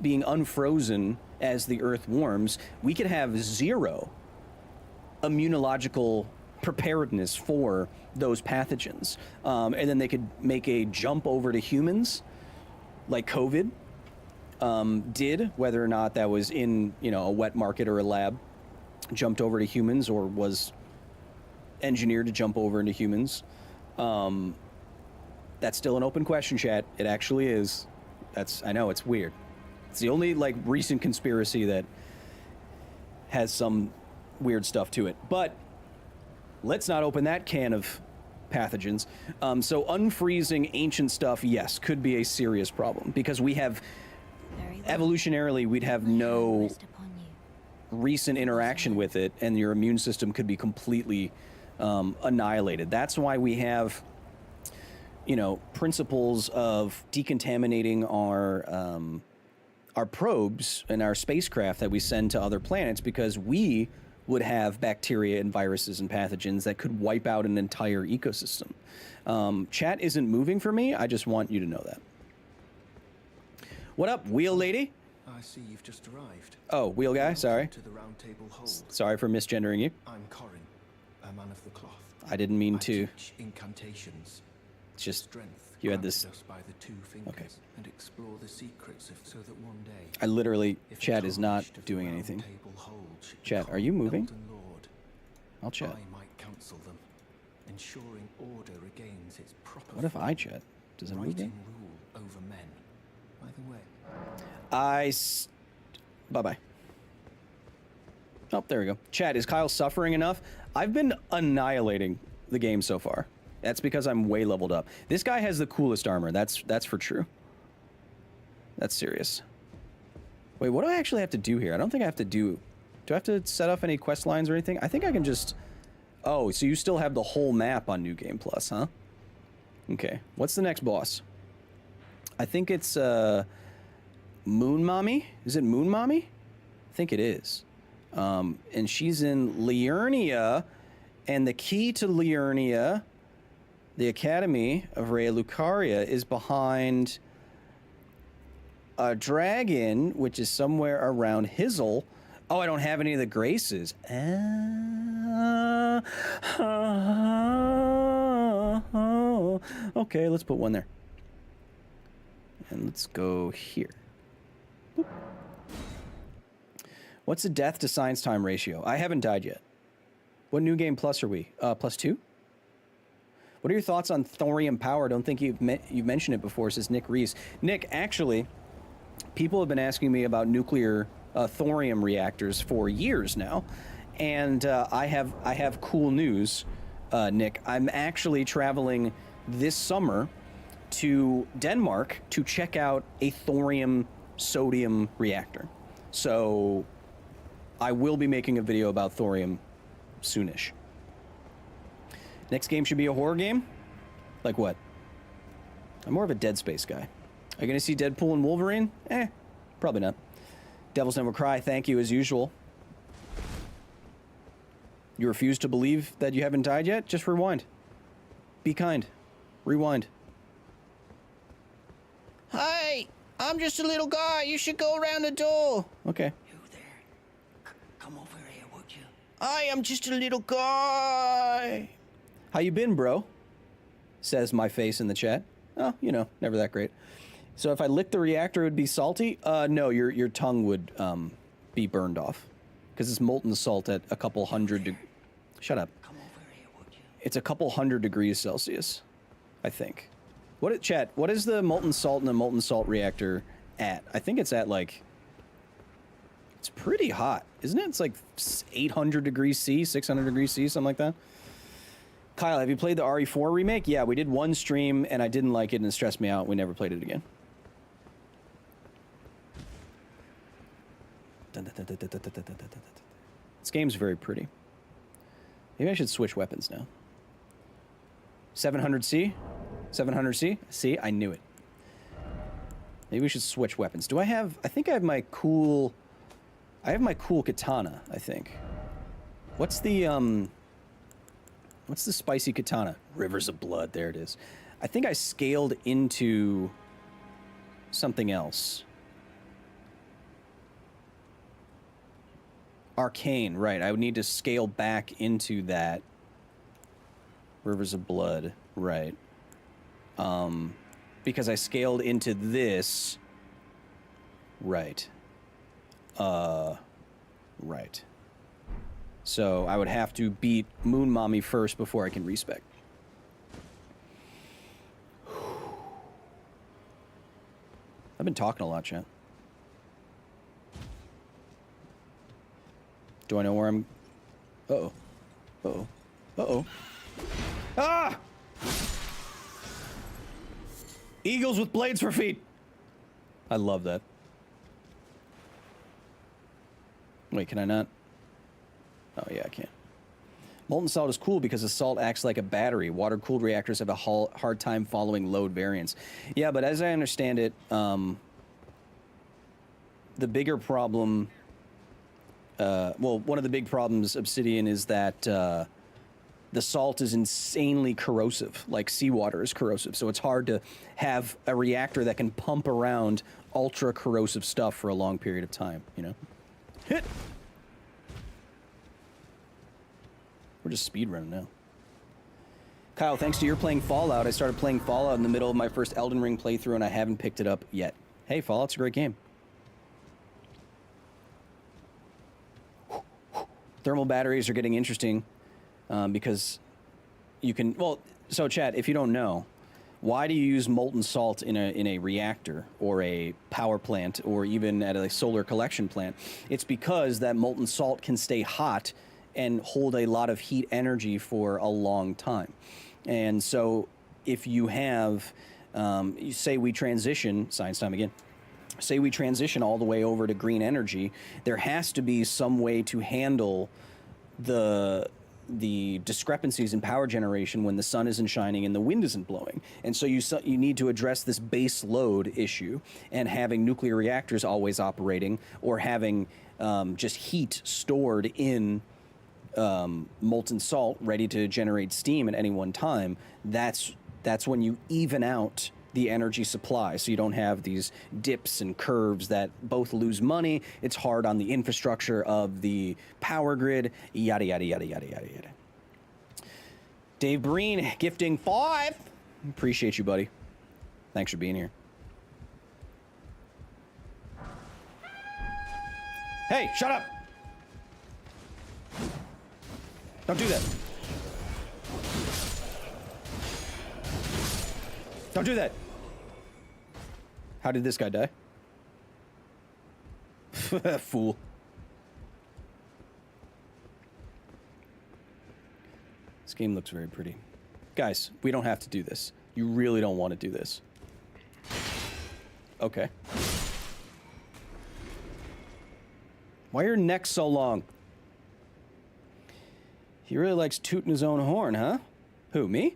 being unfrozen as the earth warms, we could have zero immunological preparedness for those pathogens. And then they could make a jump over to humans, like COVID did, whether or not that was in, a wet market or a lab, jumped over to humans or was engineered to jump over into humans. That's still an open question, chat. It actually is. I know, it's weird. It's the only, recent conspiracy that has some weird stuff to it. But let's not open that can of pathogens. So unfreezing ancient stuff, yes, could be a serious problem because we have, Very well. evolutionarily, we'd have My hand no rests upon you. recent interaction with it, and your immune system could be completely annihilated. That's why we have, principles of decontaminating our probes and our spacecraft that we send to other planets, because we would have bacteria and viruses and pathogens that could wipe out an entire ecosystem. Chat isn't moving for me. I just want you to know that. What up, wheel lady? I see you've just arrived. Oh, wheel guy, sorry. To the round table hold. Sorry for misgendering you. I'm Corin, a man of the cloth. I didn't mean I to. teach incantations. It's just, Strength you had granted this. us by the two fingers, and explore the secrets so that one day, I literally, if chat is not tarnished of the doing round anything. table hold should Chat, become are you moving? Elden Lord, I'll chat. I might counsel them, ensuring order regains its proper What if I form, chat? Does it move righting then? rule over men. By the way, Bye-bye. Oh, there we go. Chat, is Kyle suffering enough? I've been annihilating the game so far. That's because I'm way leveled up. This guy has the coolest armor. That's for true. That's serious. Wait, what do I actually have to do here? I don't think I have to do I have to set off any quest lines or anything? I think I can just... Oh, so you still have the whole map on New Game Plus, huh? Okay. What's the next boss? I think it's, Moon Mommy? Is it Moon Mommy? I think it is. And she's in Liurnia, and the key to Liurnia, the Academy of Rhea Lucaria, is behind a dragon, which is somewhere around Hizzle. Oh, I don't have any of the graces. Okay, let's put one there. And let's go here. Boop. What's the death to science time ratio? I haven't died yet. What New Game Plus are we? +2? What are your thoughts on thorium power? Don't think you've mentioned it before, says Nick Reese. Nick, actually, people have been asking me about nuclear thorium reactors for years now, and I have cool news, Nick. I'm actually traveling this summer to Denmark to check out a thorium sodium reactor. So I will be making a video about thorium soonish. Next game should be a horror game? Like what? I'm more of a Dead Space guy. Are you gonna see Deadpool and Wolverine? Probably not. Devils Never Cry, thank you as usual. You refuse to believe that you haven't died yet? Just rewind. Be kind. Rewind. Hi! I'm just a little guy. You should go around the door. Okay. You there? Come over here, would you? I am just a little guy. How you been, bro? Says my face in the chat. Oh, never that great. So if I licked the reactor, it would be salty? No, your tongue would be burned off. because it's molten salt at a couple hundred. Shut up. Come over here, would you? It's a couple hundred degrees Celsius, I think. Chat, what is the molten salt in a molten salt reactor at? I think it's at like, it's pretty hot, isn't it? It's like 800 degrees C, 600 degrees C, something like that. Kyle, have you played the RE4 remake? Yeah, we did one stream and I didn't like it and it stressed me out. We never played it again. This game's very pretty. Maybe I should switch weapons now. 700C? 700C? See, I knew it. Maybe we should switch weapons. Do I have... I think I have my cool... I have my cool katana, I think. What's the spicy katana? Rivers of Blood. There it is. I think I scaled into something else. Arcane, right. I would need to scale back into that. Rivers of Blood, right. Because I scaled into this. Right. Right. So I would have to beat Moon Mommy first before I can respec. I've been talking a lot, chat. Do I know where I'm... Uh-oh. Uh-oh. Uh-oh. Ah! Eagles with blades for feet. I love that. Wait, can I not? Oh, yeah, I can. Molten salt is cool because the salt acts like a battery. Water-cooled reactors have a hard time following load variance. Yeah, but as I understand it, the bigger problem... well, one of the big problems, Obsidian, is that the salt is insanely corrosive, like seawater is corrosive. So it's hard to have a reactor that can pump around ultra-corrosive stuff for a long period of time, you know? Hit! We're just speedrunning now. Kyle, thanks to your playing Fallout, I started playing Fallout in the middle of my first Elden Ring playthrough, and I haven't picked it up yet. Hey, Fallout's a great game. Thermal batteries are getting interesting because you can... Well, so chat, if you don't know, why do you use molten salt in a reactor or a power plant or even at a solar collection plant? It's because that molten salt can stay hot and hold a lot of heat energy for a long time. And so if you have, you say we transition, science time again, say we transition all the way over to green energy, there has to be some way to handle the discrepancies in power generation when the sun isn't shining and the wind isn't blowing. And so you need to address this base load issue, and having nuclear reactors always operating or having just heat stored in molten salt ready to generate steam at any one time. That's when you even out the energy supply, so you don't have these dips and curves that both lose money. It's hard on the infrastructure of the power grid, yada, yada, yada, yada, yada, yada. Dave Breen gifting 5. Appreciate you, buddy. Thanks for being here. Hey, shut up! Don't do that. Don't do that. How did this guy die? Fool. This game looks very pretty. Guys, we don't have to do this. You really don't want to do this. Okay. Why are your necks so long? He really likes tooting his own horn, huh? Who, me?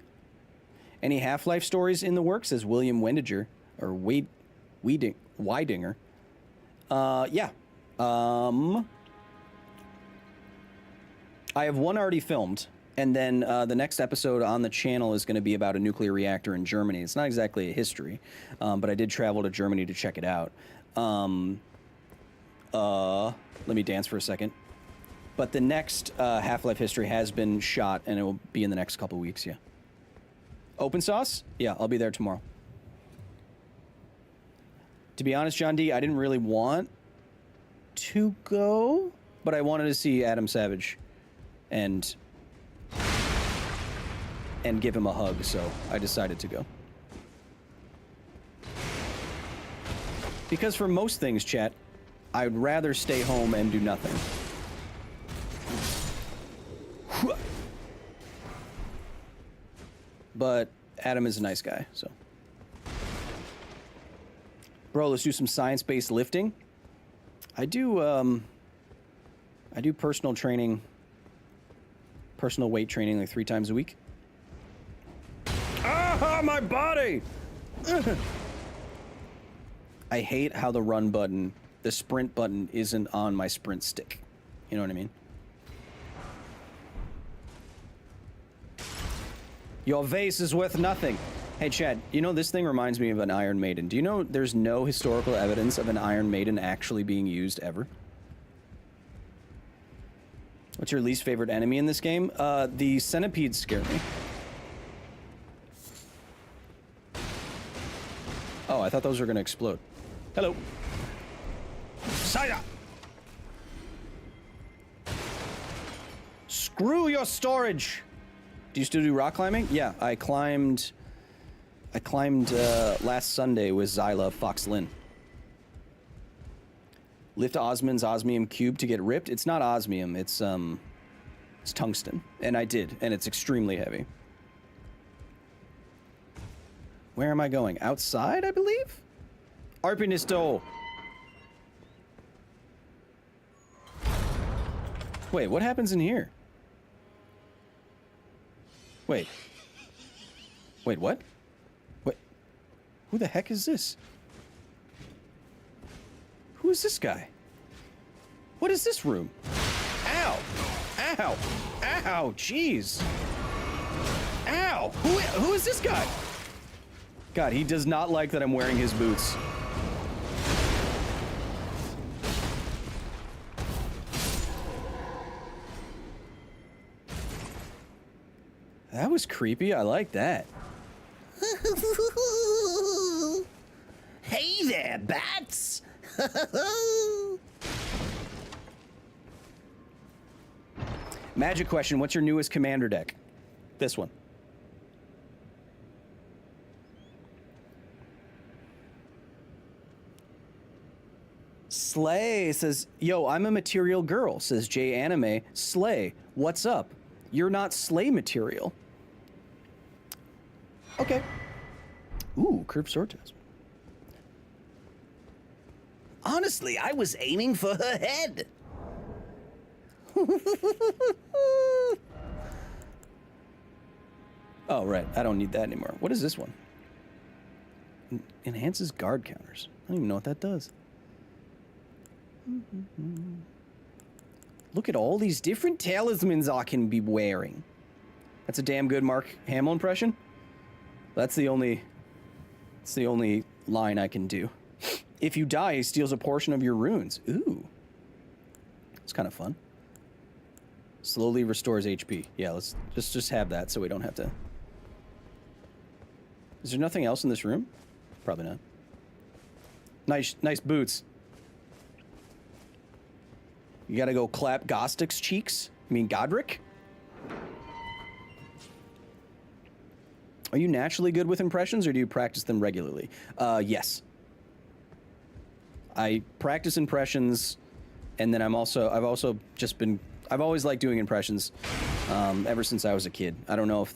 Any Half-Life stories in the works? Says William Wendinger, or Weidinger. Yeah. I have one already filmed, and then the next episode on the channel is going to be about a nuclear reactor in Germany. It's not exactly a history, but I did travel to Germany to check it out. Let me dance for a second. But the next Half-Life history has been shot, and it will be in the next couple weeks, yeah. Open sauce? Yeah, I'll be there tomorrow. To be honest, John D., I didn't really want to go, but I wanted to see Adam Savage and give him a hug, so I decided to go. Because for most things, chat, I'd rather stay home and do nothing. But Adam is a nice guy, so. Bro, let's do some science-based lifting. I do personal training, personal weight training like 3 times a week. Ah, my body! I hate how the run button, the sprint button, isn't on my sprint stick. You know what I mean? Your vase is worth nothing. Hey, Chad, you know, this thing reminds me of an Iron Maiden. Do you know there's no historical evidence of an Iron Maiden actually being used ever? What's your least favorite enemy in this game? The centipedes scare me. Oh, I thought those were going to explode. Hello. Saya! Screw your storage! Do you still do rock climbing? Yeah, I climbed last Sunday with Zyla Fox Lynn. Lift Osmond's osmium cube to get ripped. It's not osmium, it's tungsten. And I did, and it's extremely heavy. Where am I going? Outside, I believe? Arpinisto. Wait, what happens in here? Wait. Wait, what? What? Who the heck is this? Who is this guy? What is this room? Ow! Ow! Ow! Jeez! Ow! Who is this guy? God, he does not like that I'm wearing his boots. That was creepy. I like that. Hey there, bats! Magic question, what's your newest commander deck? This one. Slay says, yo, I'm a material girl, says J Anime. Slay, what's up? You're not slay material. Okay. Ooh, curved sword test. Honestly, I was aiming for her head. Oh, right. I don't need that anymore. What is this one? Enhances guard counters. I don't even know what that does. Look at all these different talismans I can be wearing. That's a damn good Mark Hamill impression. That's the only line I can do. If you die, he steals a portion of your runes. Ooh. It's kind of fun. Slowly restores HP. Yeah, let's just have that so we don't have to. Is there nothing else in this room? Probably not. Nice boots. You gotta go clap Gostik's cheeks? You mean Godric? Are you naturally good with impressions, or do you practice them regularly? Yes. I practice impressions, and then I've always liked doing impressions ever since I was a kid. I don't know if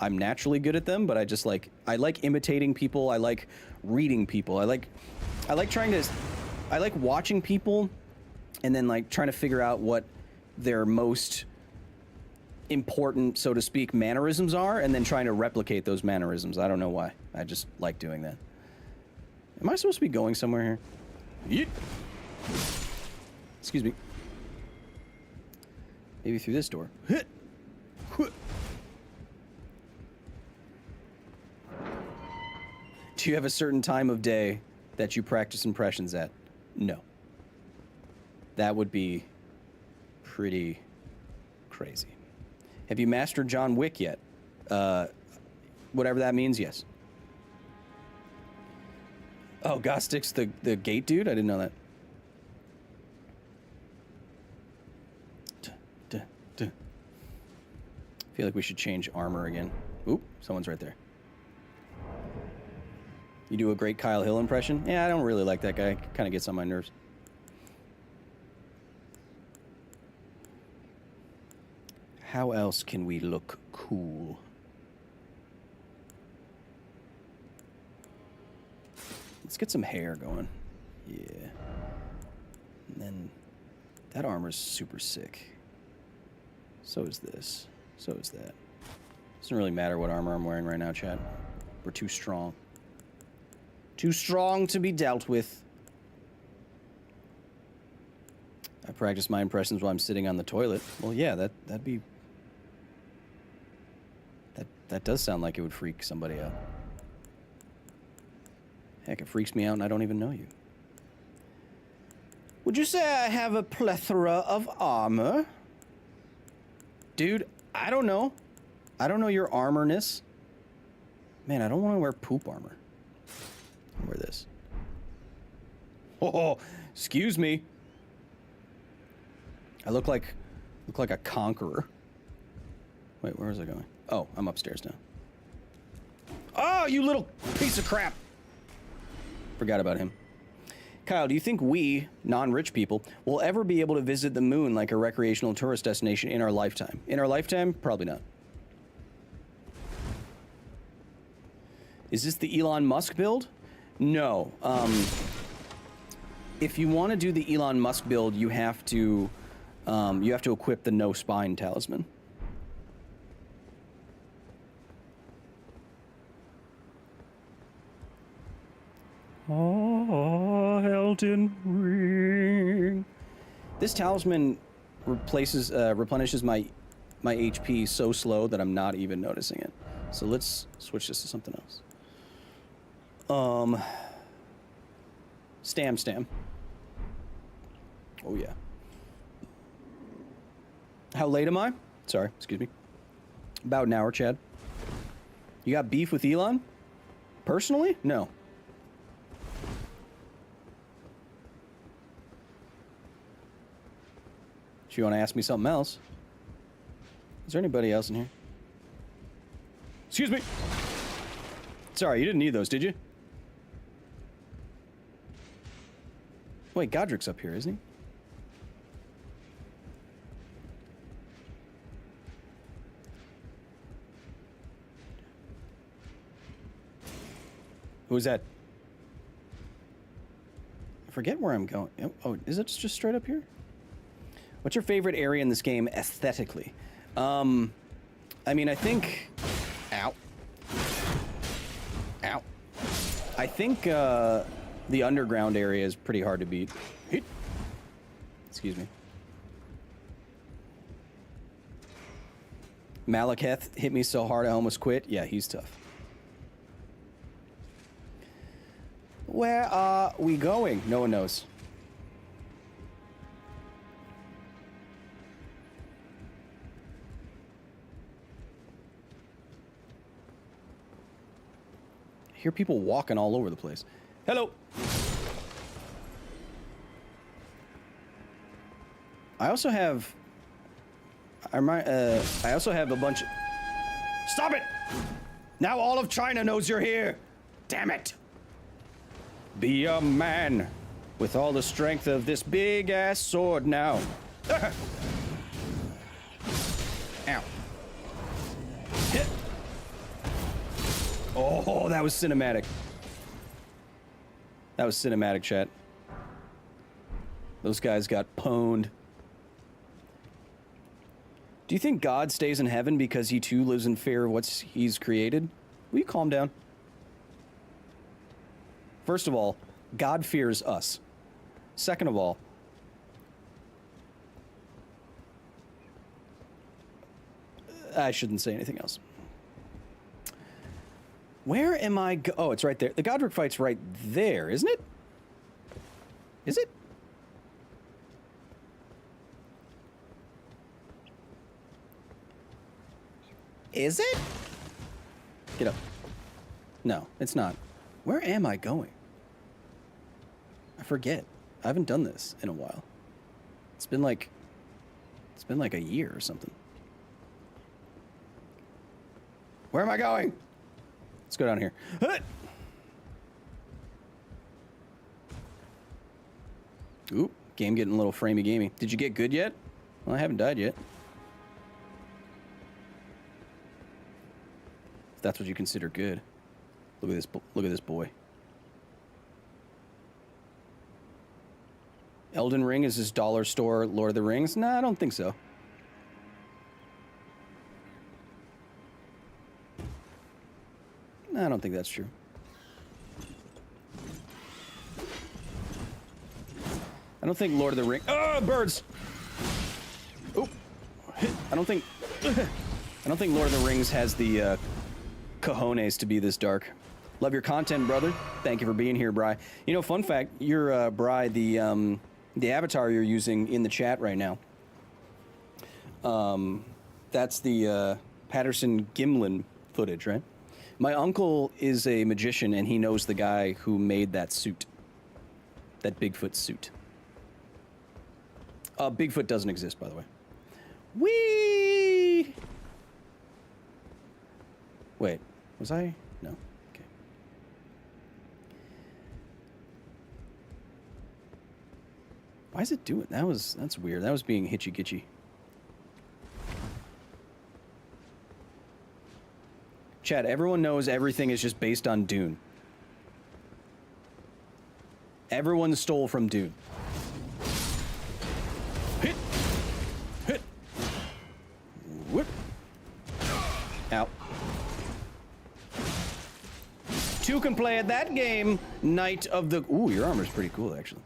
I'm naturally good at them, but I like imitating people. I like reading people. I like watching people and then like trying to figure out what their most important, so to speak, mannerisms are, and then trying to replicate those mannerisms. I don't know why. I just like doing that. Am I supposed to be going somewhere here? Yeet. Excuse me. Maybe through this door. Hit. Do you have a certain time of day that you practice impressions at? No. That would be pretty crazy. Have you mastered John Wick yet? Whatever that means, yes. Oh, Gostik's the gate dude? I didn't know that. feel like we should change armor again. Oop, someone's right there. You do a great Kyle Hill impression? Yeah, I don't really like that guy. Kind of gets on my nerves. How else can we look cool? Let's get some hair going. Yeah. And then that armor's super sick. So is this. So is that. Doesn't really matter what armor I'm wearing right now, chat. We're too strong. Too strong to be dealt with. I practice my impressions while I'm sitting on the toilet. Well, yeah, that'd be... That does sound like it would freak somebody out. Heck, it freaks me out and I don't even know you. Would you say I have a plethora of armor? Dude, I don't know. I don't know your armorness. Man, I don't want to wear poop armor. I'll wear this. Oh, excuse me. I look like a conqueror. Wait, where was I going? Oh, I'm upstairs now. Oh, you little piece of crap. Forgot about him. Kyle, do you think we, non-rich people, will ever be able to visit the moon like a recreational tourist destination in our lifetime? In our lifetime? Probably not. Is this the Elon Musk build? No. If you want to do the Elon Musk build, you have to equip the no spine talisman. Oh, Elden Ring. This talisman replenishes my HP so slow that I'm not even noticing it. So let's switch this to something else. Stam. Oh yeah. How late am I? Sorry, excuse me. About an hour, Chad. You got beef with Elon? Personally? No. If you want to ask me something else. Is there anybody else in here? Excuse me. Sorry, you didn't need those, did you? Wait, Godric's up here, isn't he? Who is that? I forget where I'm going. Oh, is it just straight up here? What's your favorite area in this game aesthetically? I mean, I think... Ow. Ow. I think, the underground area is pretty hard to beat. Excuse me. Malekith hit me so hard I almost quit. Yeah, he's tough. Where are we going? No one knows. I hear people walking all over the place. Hello. I also have a bunch of... Stop it! Now all of China knows you're here. Damn it. Be a man with all the strength of this big ass sword now. Ow. Hit. Oh, that was cinematic. That was cinematic, chat. Those guys got pwned. Do you think God stays in heaven because he too lives in fear of what he's created? Will you calm down? First of all, God fears us. Second of all, I shouldn't say anything else. Where am I oh, it's right there. The Godric fight's right there, isn't it? Is it? Is it? Get up. No, it's not. Where am I going? I forget. I haven't done this in a while. It's been like a year or something. Where am I going? Let's go down here. Ooh, game getting a little framey gamey. Did you get good yet? Well, I haven't died yet. If that's what you consider good. Look at this. Look at this boy. Elden Ring is his dollar store Lord of the Rings? Nah, I don't think so. Nah, I don't think that's true. I don't think Lord of the Rings. Oh, birds! Oh, I don't think Lord of the Rings has the cojones to be this dark. Love your content, brother. Thank you for being here, Bri. You know, fun fact, you're Bri, the avatar you're using in the chat right now. That's the Patterson Gimlin footage, right? My uncle is a magician, and he knows the guy who made that suit. That Bigfoot suit. Bigfoot doesn't exist, by the way. Whee! Wait, was I? No. Okay. Why is it doing? That's weird. That was being hitchy-gitchy. Chad, everyone knows everything is just based on Dune. Everyone stole from Dune. Hit! Hit! Whip! Out. Two can play at that game. Knight of the... Ooh, your armor's pretty cool, actually.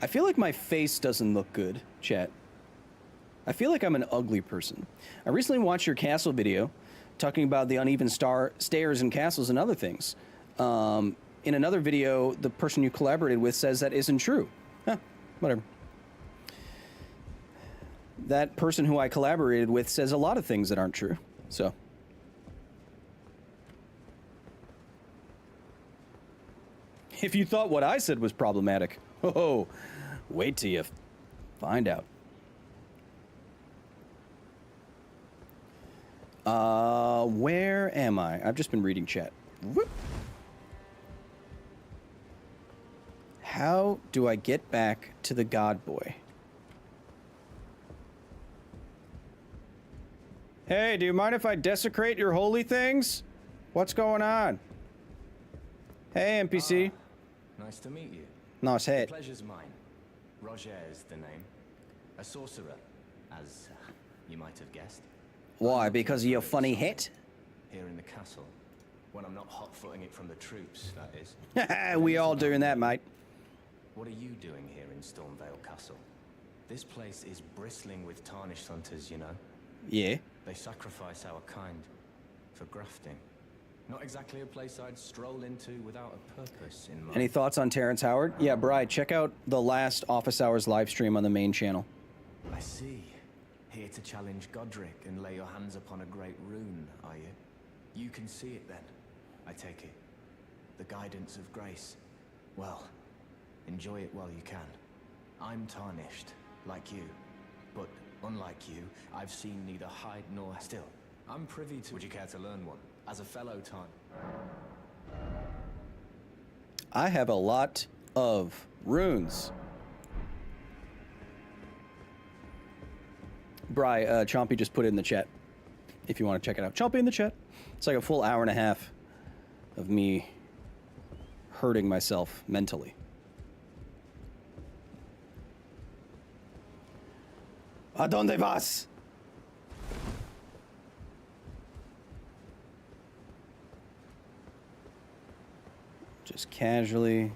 I feel like my face doesn't look good, chat. I feel like I'm an ugly person. I recently watched your castle video talking about the uneven stairs and castles and other things. In another video, the person you collaborated with says that isn't true. Huh, whatever. That person who I collaborated with says a lot of things that aren't true, so. If you thought what I said was problematic, oh, wait till you find out. Where am I? I've just been reading chat. Whoop. How do I get back to the God Boy? Hey, do you mind if I desecrate your holy things? What's going on? Hey, NPC. Nice to meet you. Nice head. The pleasure's mine. Roger is the name. A sorcerer, as you might have guessed. Why? Because of your funny hit? Here in the castle. When I'm not hot-footing it from the troops, that is. We all doing that, mate. What are you doing here in Stormvale Castle? This place is bristling with tarnished hunters, you know. Yeah. They sacrifice our kind for grafting. Not exactly a place I'd stroll into without a purpose in mind. Any thoughts on Terrence Howard? Yeah, Bri, check out the last Office Hours live stream on the main channel. I see. Here to challenge Godric and lay your hands upon a great rune, are you? You can see it then, I take it. The guidance of grace. Well, enjoy it while you can. I'm tarnished, like you. But unlike you, I've seen neither hide nor still. I'm privy to... Would you care to learn one? As a fellow I have a lot of runes. Bri, Chompy just put it in the chat. If you want to check it out. Chompy in the chat. It's like a full hour and a half of me hurting myself mentally. ¿A dónde vas? Just casually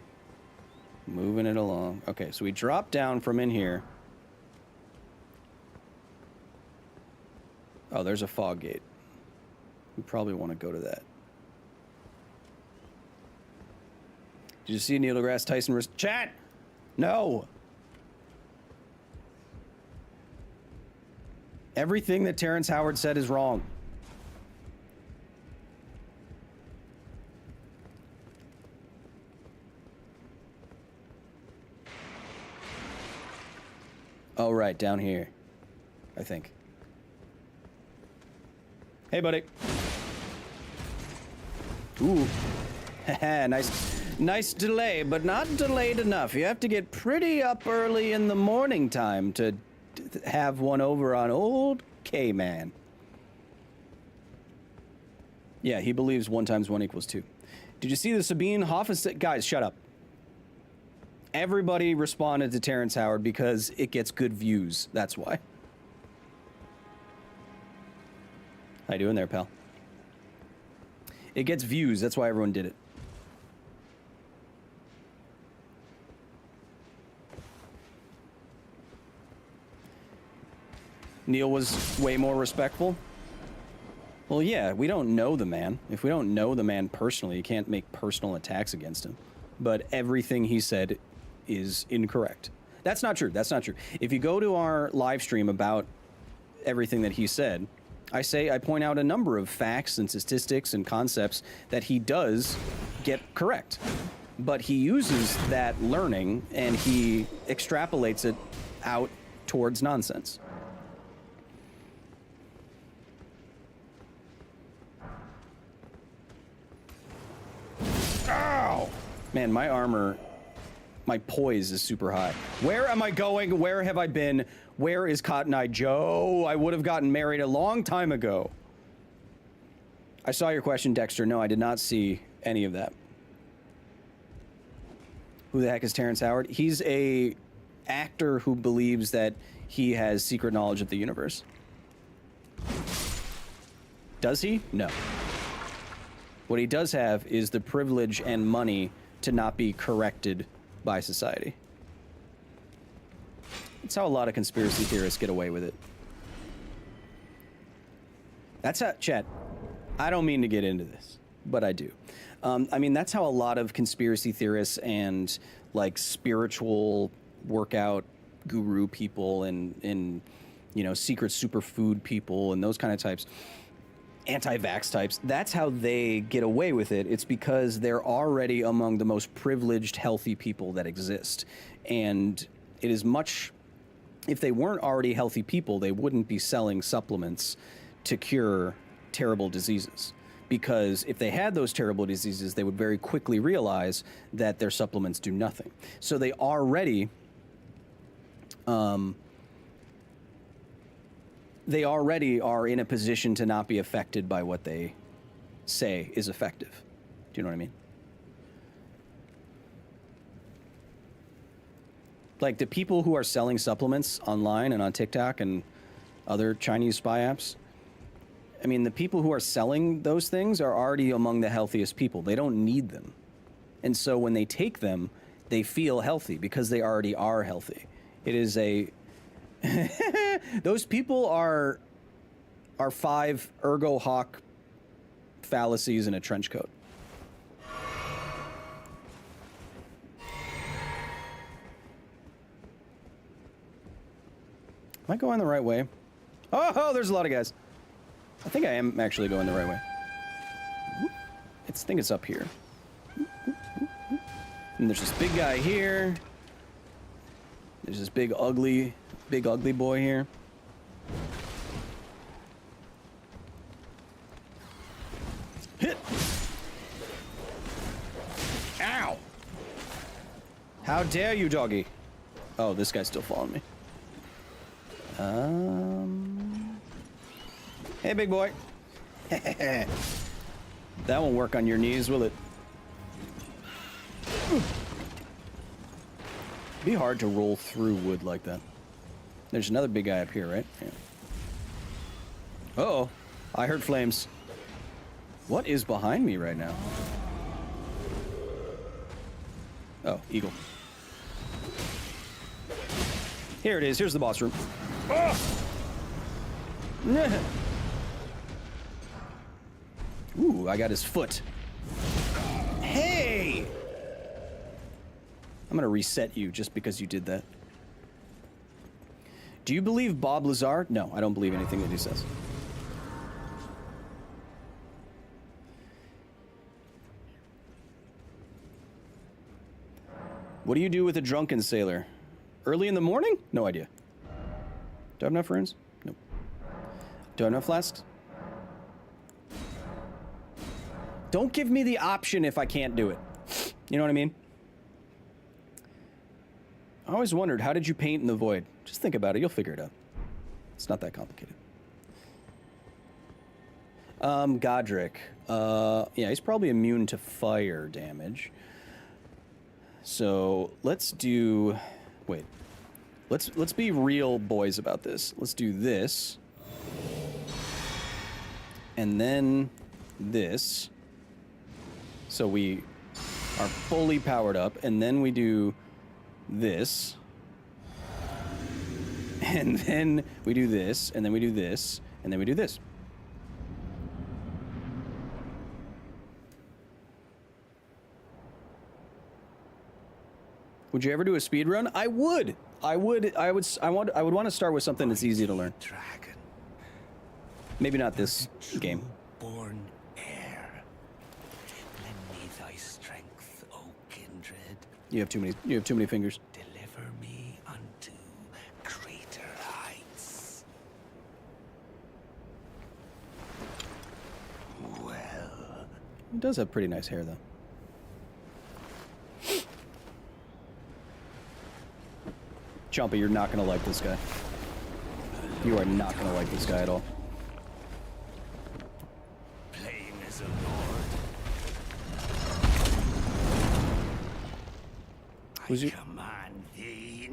moving it along. Okay, so we drop down from in here. Oh, there's a fog gate. We probably want to go to that. Did you see Neil deGrasse Tyson? Chat! No! Everything that Terrence Howard said is wrong. Oh, right, down here. I think. Hey, buddy. Ooh. Haha, nice delay, but not delayed enough. You have to get pretty up early in the morning time to have one over on old K-Man. Yeah, he believes 1 × 1 = 2. Did you see the Sabine Hoffenstein? Guys, shut up. Everybody responded to Terrence Howard because it gets good views. That's why. How you doing there, pal? It gets views. That's why everyone did it. Neil was way more respectful. Well, yeah, we don't know the man. If we don't know the man personally, you can't make personal attacks against him. But everything he said is incorrect. That's not true. That's not true. If you go to our live stream about everything that he said, I point out a number of facts and statistics and concepts that he does get correct. But he uses that learning and he extrapolates it out towards nonsense. Ow! Man, my armor, my poise is super high. Where am I going? Where have I been? Where is Cotton Eye Joe? I would have gotten married a long time ago. I saw your question, Dexter. No, I did not see any of that. Who the heck is Terrence Howard? He's a actor who believes that he has secret knowledge of the universe. Does he? No. What he does have is the privilege and money to not be corrected by society. That's how a lot of conspiracy theorists get away with it. That's how, chat, I don't mean to get into this, but I do. I mean, that's how a lot of conspiracy theorists and like spiritual workout guru people and you know, secret superfood people and those kind of types, anti-vax types, that's how they get away with it. It's because they're already among the most privileged, healthy people that exist. And it is much, if they weren't already healthy people, they wouldn't be selling supplements to cure terrible diseases. Because if they had those terrible diseases, they would very quickly realize that their supplements do nothing. So they already, are in a position to not be affected by what they say is effective. Do you know what I mean? Like the people who are selling supplements online and on TikTok and other Chinese spy apps, I mean, the people who are selling those things are already among the healthiest people. They don't need them. And so when they take them, they feel healthy because they already are healthy. It is a... Those people are 5 ergo hawk fallacies in a trench coat. Am I going the right way? Oh, there's a lot of guys. I think I am actually going the right way. I think it's up here. And there's this big guy here. There's this big ugly boy here. Hit! Ow! How dare you, doggy? Oh, this guy's still following me. Hey, big boy. That won't work on your knees, will it? Be hard to roll through wood like that. There's another big guy up here, right? Yeah. Uh-oh. I heard flames. What is behind me right now? Oh, eagle. Here it is. Here's the boss room. Oh! Ooh, I got his foot. Hey! I'm gonna reset you just because you did that. Do you believe Bob Lazar? No, I don't believe anything that he says. What do you do with a drunken sailor? Early in the morning? No idea. Do I have enough runes? Nope. Do I have enough flasks? Don't give me the option if I can't do it. You know what I mean? I always wondered, how did you paint in the void? Just think about it. You'll figure it out. It's not that complicated. Godric. Yeah, he's probably immune to fire damage. So let's do... Wait. Let's be real boys about this. Let's do this. And then this. So we are fully powered up. And then we do this. And then we do this. And then we do this. And then we do this. Would you ever do a speed run? I would. I would want to start with something that's easy to learn. Dragon. Maybe not this game. Born heir. Lend me thy strength, O kindred. You have too many fingers. Deliver me unto greater heights. Well. He does have pretty nice hair though. Chompy, you're not gonna like this guy. You are not gonna like this guy at all. Plain as a lord. Command thee.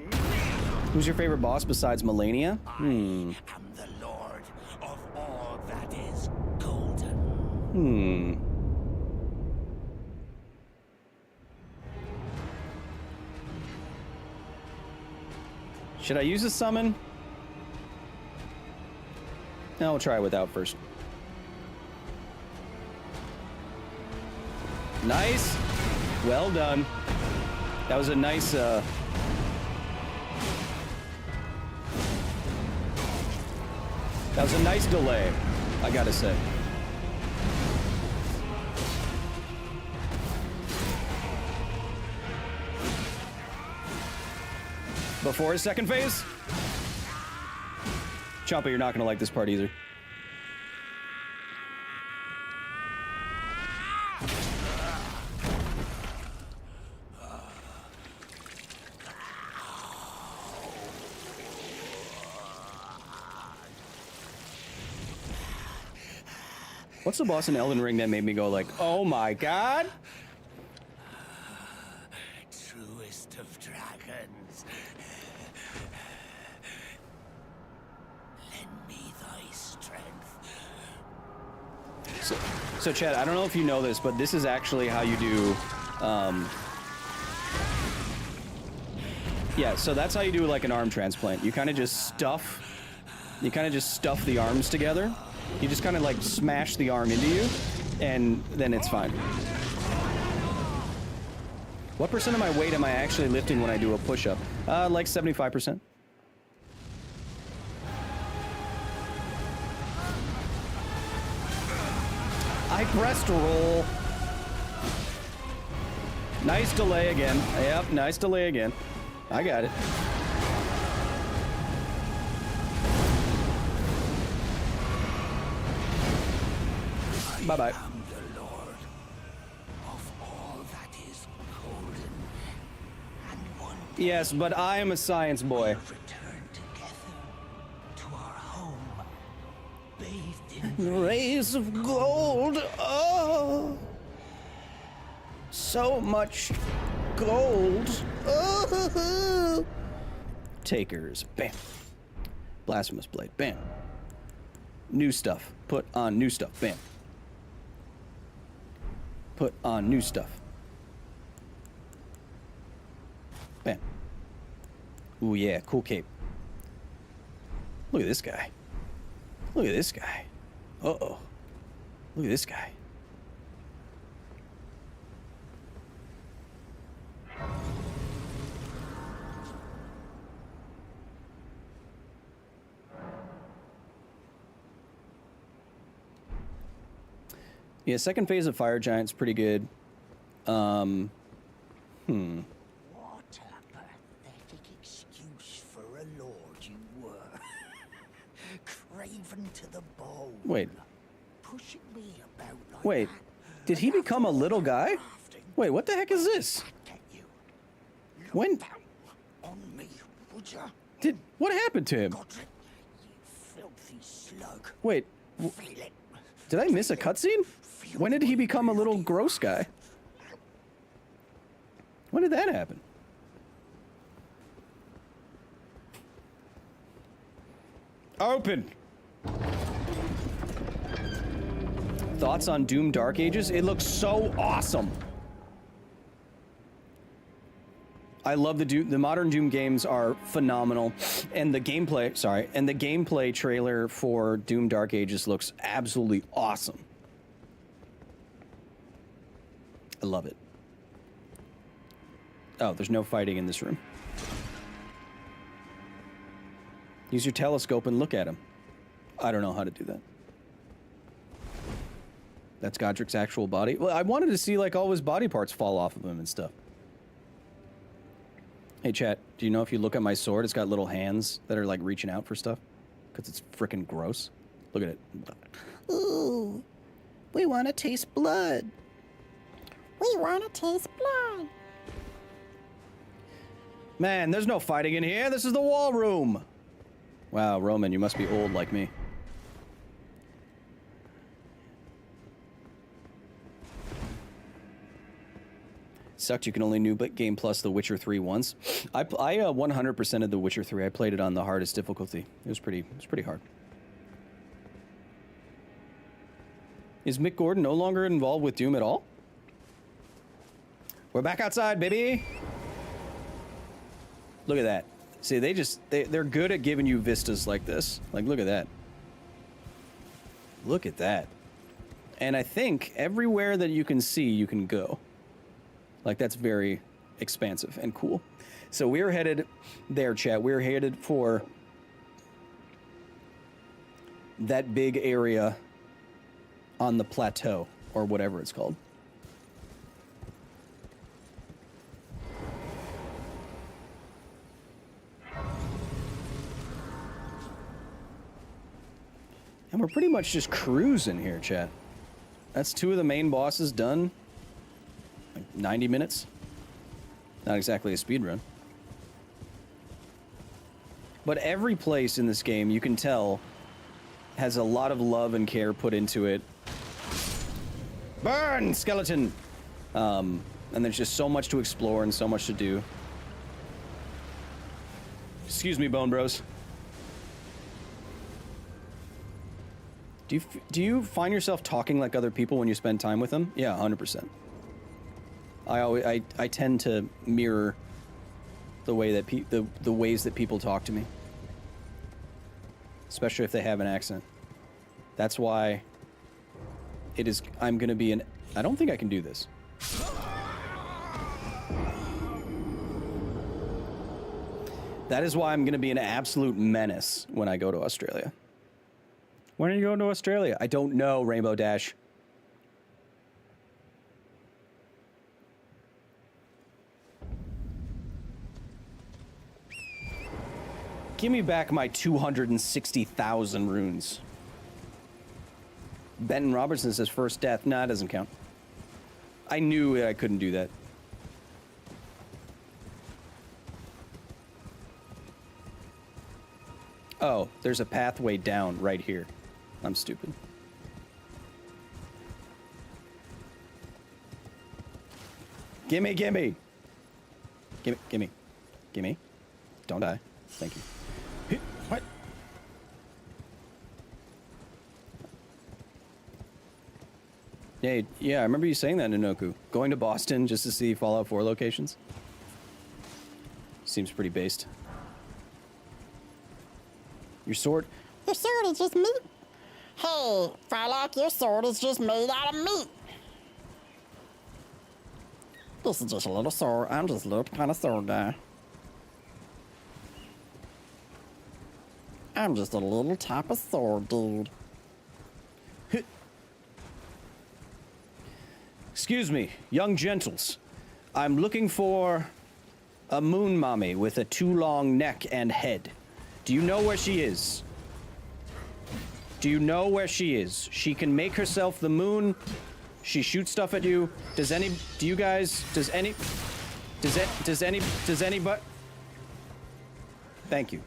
Who's your favorite boss besides Melania? I am the lord of all that is golden. Should I use a summon? No, we'll try it without first. Nice. Well done. That was a nice, that was a nice delay, I gotta say. Before his second phase? Chompy, you're not gonna like this part either. What's the boss in Elden Ring that made me go like, oh my god? Truest of dragons. Lend me thy strength. So Chad, I don't know if you know this, but this is actually how you do, yeah, so that's how you do like an arm transplant. You kind of just stuff the arms together. You just kind of like smash the arm into you, and then it's fine. What percent of my weight am I actually lifting when I do a push-up? Like 75%. I pressed roll. Nice delay again. Yep, nice delay again. I got it. Bye-bye. I am the lord of all that is golden, and one day Yes, but I am a science boy. return together to our home, bathed in Rays of gold. Oh, so much gold. Oh. Takers. Bam. Blasphemous blade. Bam. New stuff. Put on new stuff. Bam. Put on new stuff. Bam. Ooh, yeah. Cool cape. Look at this guy. Look at this guy. Uh-oh. Look at this guy. Yeah, second phase of Fire Giant's pretty good. What a pathetic excuse for a lord you were. craven to the bone. Wait. Pushing me about like Wait. that. Did he become a little guy? Wait, what the heck is this? Get you. Look When? down on me, would ya? What happened to him? Godric, you filthy slug. Wait, Feel it. did I miss a cutscene? When did he become a little gross guy? When did that happen? Open! Thoughts on Doom Dark Ages? It looks so awesome! I love the modern Doom games are phenomenal, and the gameplay trailer for Doom Dark Ages looks absolutely awesome. I love it. Oh, there's no fighting in this room. Use your telescope and look at him. I don't know how to do that. That's Godric's actual body. Well, I wanted to see like all his body parts fall off of him and stuff. Hey chat, do you know if you look at my sword, it's got little hands that are like reaching out for stuff? Because it's freaking gross. Look at it. Ooh, we want to taste blood. We want to taste blood. Man, there's no fighting in here. This is the wall room. Wow, Roman, you must be old like me. Sucked you can only New Game Plus The Witcher 3 once. I 100%ed The Witcher 3. I played it on the hardest difficulty. It was pretty hard. Is Mick Gordon no longer involved with Doom at all? We're back outside, baby. Look at that. See, they're good at giving you vistas like this. Like, look at that. Look at that. And I think everywhere that you can see, you can go. Like, that's very expansive and cool. So we're headed there, chat. We're headed for that big area on the plateau, or whatever it's called. And we're pretty much just cruising here, chat. That's 2 of the main bosses done. Like 90 minutes. Not exactly a speed run. But every place in this game, you can tell, has a lot of love and care put into it. Burn, skeleton! And there's just so much to explore and so much to do. Excuse me, Bone Bros. Do you find yourself talking like other people when you spend time with them? Yeah, 100%. I tend to mirror the way that the ways that people talk to me, especially if they have an accent. That's why I'm gonna be an. I don't think I can do this. That is why I'm gonna be an absolute menace when I go to Australia. When are you going to Australia? I don't know, Rainbow Dash. Give me back my 260,000 runes. Benton Robertson says first death. Nah, it doesn't count. I knew I couldn't do that. Oh, there's a pathway down right here. I'm stupid. Gimme, gimme. Gimme, gimme. Gimme. Don't die. Thank you. What? Yeah, I remember you saying that, Nanoku. Going to Boston just to see Fallout 4 locations? Seems pretty based. Your sword? Your sword is just meat. Hey, Frylock, your sword is just made out of meat. This is just a little sword. I'm just a little kind of sword guy. I'm just a little type of sword dude. Excuse me, young gentles. I'm looking for a moon mommy with a too long neck and head. Do you know where she is? Do you know where she is? She can make herself the moon. She shoots stuff at you. Does anybody... Thank you.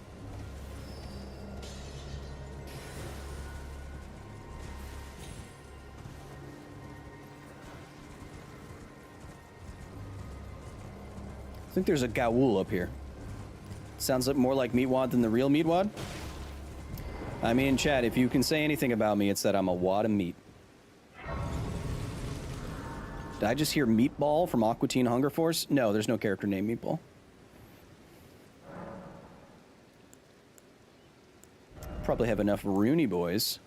I think there's a Gaul up here. Sounds like more like Meatwad than the real Meatwad. I mean, chat, if you can say anything about me, it's that I'm a wad of meat. Did I just hear Meatball from Aqua Teen Hunger Force? No, there's no character named Meatball. Probably have enough Rooney boys.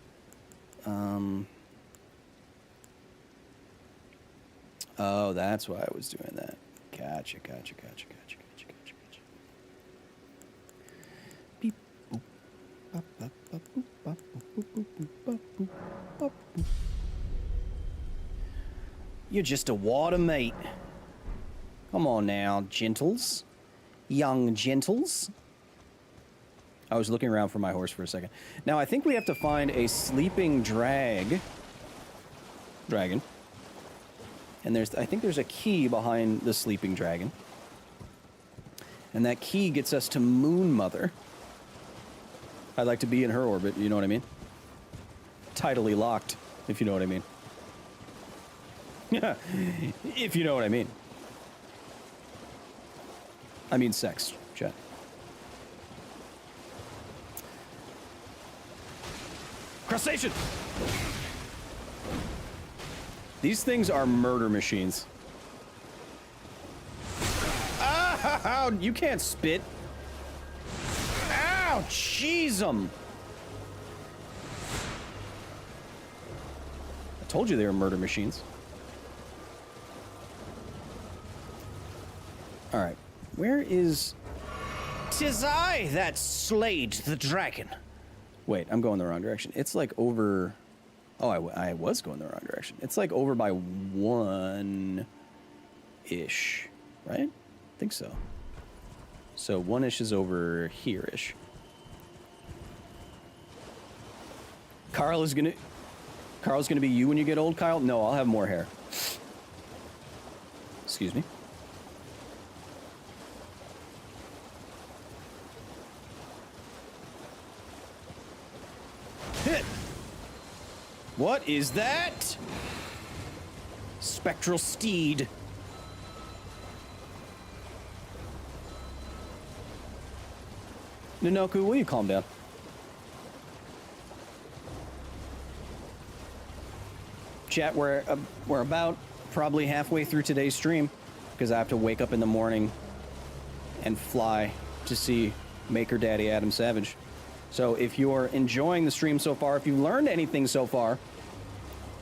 Oh, that's why I was doing that. Gotcha. Beep, boop, bop, bop, bop, boop, bop, boop, boop, boop, boop, bop, boop, bop, boop. You're just a wad of meat. Come on now, gentles. Young gentles. I was looking around for my horse for a second. Now, I think we have to find a sleeping dragon. And I think there's a key behind the sleeping dragon. And that key gets us to Moon Mother. I'd like to be in her orbit, you know what I mean? Tidally locked, if you know what I mean. Yeah, if you know what I mean. I mean sex, chat. Crustacean! These things are murder machines. Ow! You can't spit. Ow! Jeez 'em! I told you they were murder machines. Alright. Where is... 'Tis I that slayed the dragon. Wait, I'm going the wrong direction. It's like over... Oh, I was going the wrong direction. It's like over by 1-ish, right? I think so. So 1-ish is over here-ish. Carl's gonna be you when you get old, Kyle? No, I'll have more hair. Excuse me. Hit! What is that? Spectral steed. Nanoku, will you calm down? Chat, we're about probably halfway through today's stream because I have to wake up in the morning and fly to see Maker Daddy Adam Savage. So if you're enjoying the stream so far, if you learned anything so far,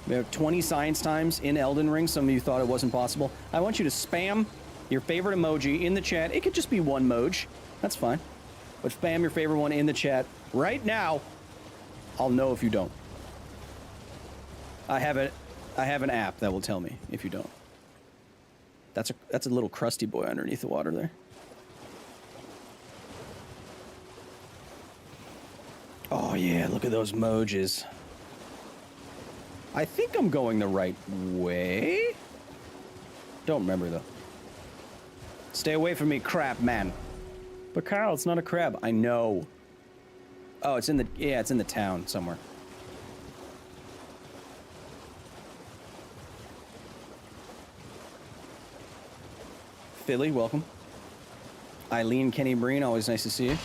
we have 20 science times in Elden Ring. Some of you thought it wasn't possible. I want you to spam your favorite emoji in the chat. It could just be one moj. That's fine. But spam your favorite one in the chat right now. I'll know if you don't. I have an app that will tell me if you don't. That's a little crusty boy underneath the water there. Oh yeah, look at those mojis. I think I'm going the right way. Don't remember though. Stay away from me, crab man. But Kyle, it's not a crab. I know. Oh, it's in the town somewhere. Philly, welcome. Eileen, Kenny Breen, always nice to see you.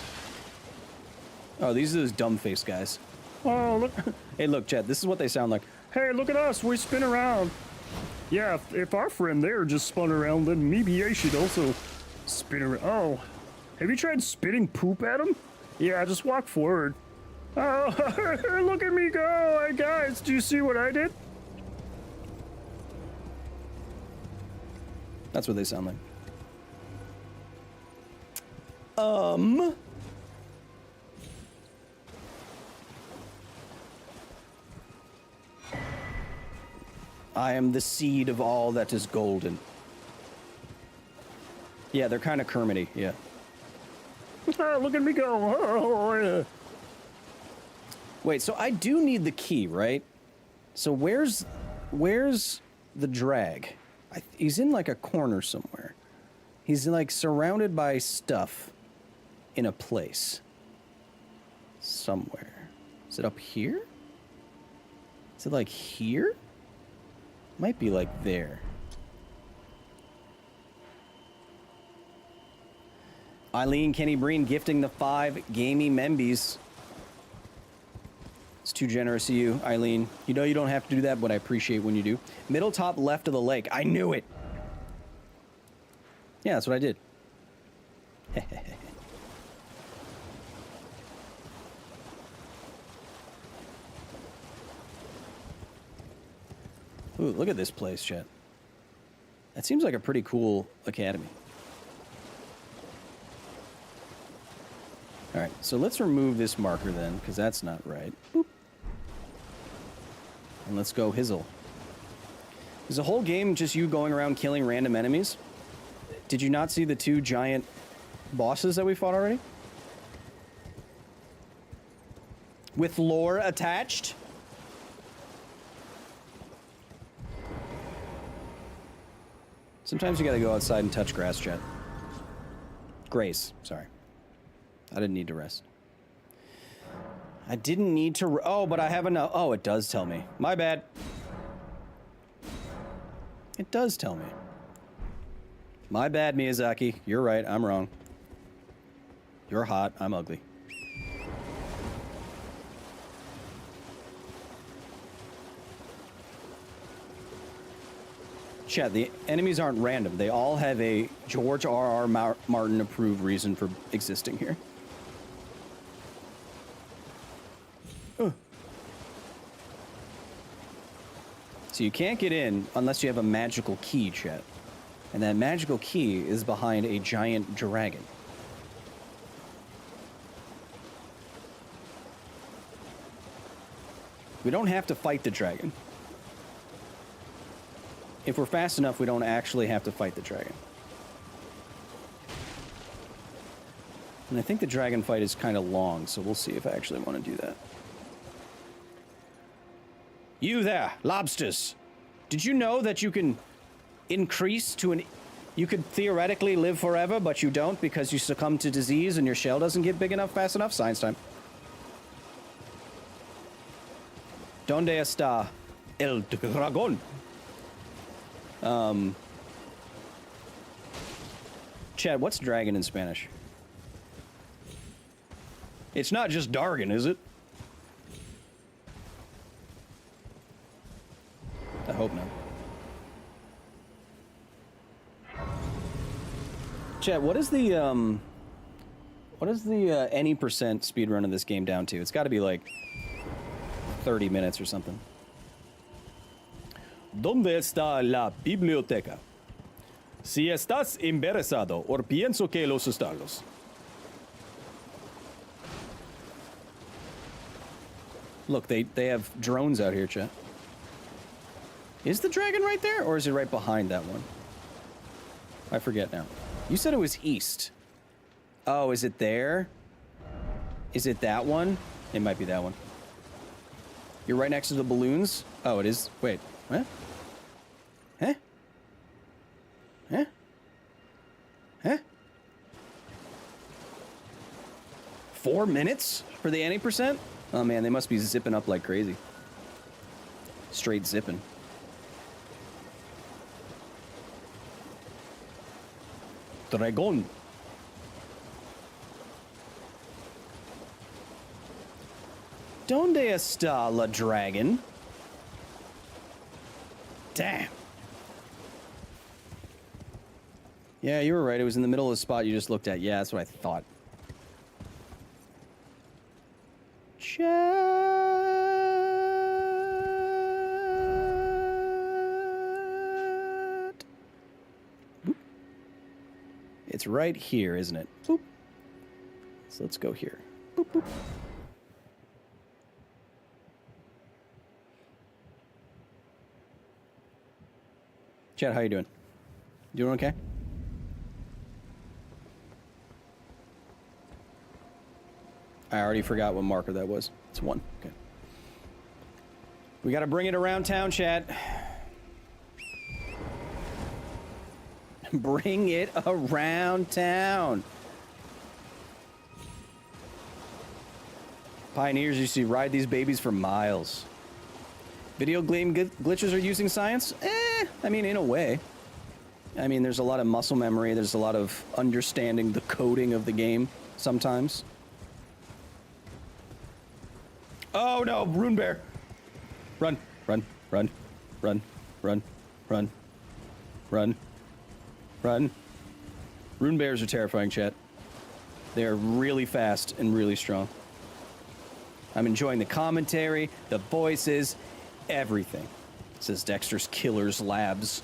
Oh, these are those dumb-faced guys. Oh, look. Hey, look, Chad, this is what they sound like. Hey, look at us, we spin around. Yeah, if our friend there just spun around, then maybe I should also spin around. Oh, have you tried spitting poop at him? Yeah, just walk forward. Oh, look at me go. Hey, guys, do you see what I did? That's what they sound like. I am the seed of all that is golden. Yeah, they're kind of Kermity, yeah. Look at me go. Oh, yeah. Wait, so I do need the key, right? So where's the drag? He's in like a corner somewhere. He's like surrounded by stuff in a place. Somewhere. Is it up here? Is it like here? Might be like there. Eileen Kenny Breen gifting the 5 gamey membies. It's too generous of you, Eileen. You know you don't have to do that, but I appreciate when you do. Middle top left of the lake. I knew it. Yeah, that's what I did. Ooh, look at this place, chat. That seems like a pretty cool academy. All right, so let's remove this marker then, because that's not right. Boop. And let's go Hizzle. Is the whole game just you going around killing random enemies? Did you not see the 2 giant bosses that we fought already? With lore attached? Sometimes you gotta go outside and touch grass, chat. Grace, sorry. I didn't need to rest. I didn't need to... Oh, but I have enough... Oh, it does tell me. My bad. It does tell me. My bad, Miyazaki. You're right. I'm wrong. You're hot. I'm ugly. Chat, the enemies aren't random. They all have a George R.R. Martin approved reason for existing here. So you can't get in unless you have a magical key, chat. And that magical key is behind a giant dragon. We don't have to fight the dragon. If we're fast enough, we don't actually have to fight the dragon. And I think the dragon fight is kind of long, so we'll see if I actually want to do that. You there, lobsters. Did you know that you can increase to an... You could theoretically live forever, but you don't because you succumb to disease and your shell doesn't get big enough fast enough? Science time. ¿Dónde está el dragón? Chad, what's dragon in Spanish? It's not just Dargon, is it? I hope not. Chad, what is the any percent speedrun of this game down to? It's got to be like 30 minutes or something. ¿Dónde está la biblioteca? Si estás embarazado, o pienso que los estás. Look, they have drones out here, chat. Is the dragon right there, or is it right behind that one? I forget now. You said it was east. Oh, is it there? Is it that one? It might be that one. You're right next to the balloons? Oh, it is. Wait. Huh? Huh? Huh? Huh? 4 minutes for the any percent? Oh man, they must be zipping up like crazy. Straight zipping. Dragon. ¿Dónde está la dragon? Damn. Yeah, you were right. It was in the middle of the spot you just looked at. Yeah, that's what I thought. Chat. Boop. It's right here, isn't it? Boop. So let's go here. Boop, boop. Chat, how you doing? Doing okay? I already forgot what marker that was. It's 1. Okay. We gotta bring it around town, chat. Bring it around town. Pioneers used to ride these babies for miles. Video game glitches are using science? I mean, in a way. I mean, there's a lot of muscle memory. There's a lot of understanding the coding of the game sometimes. Oh no, Rune Bear. Run, run, run, run, run, run, run, run. Rune Bears are terrifying, chat. They are really fast and really strong. I'm enjoying the commentary, the voices, everything. It says Dexter's Killers Labs.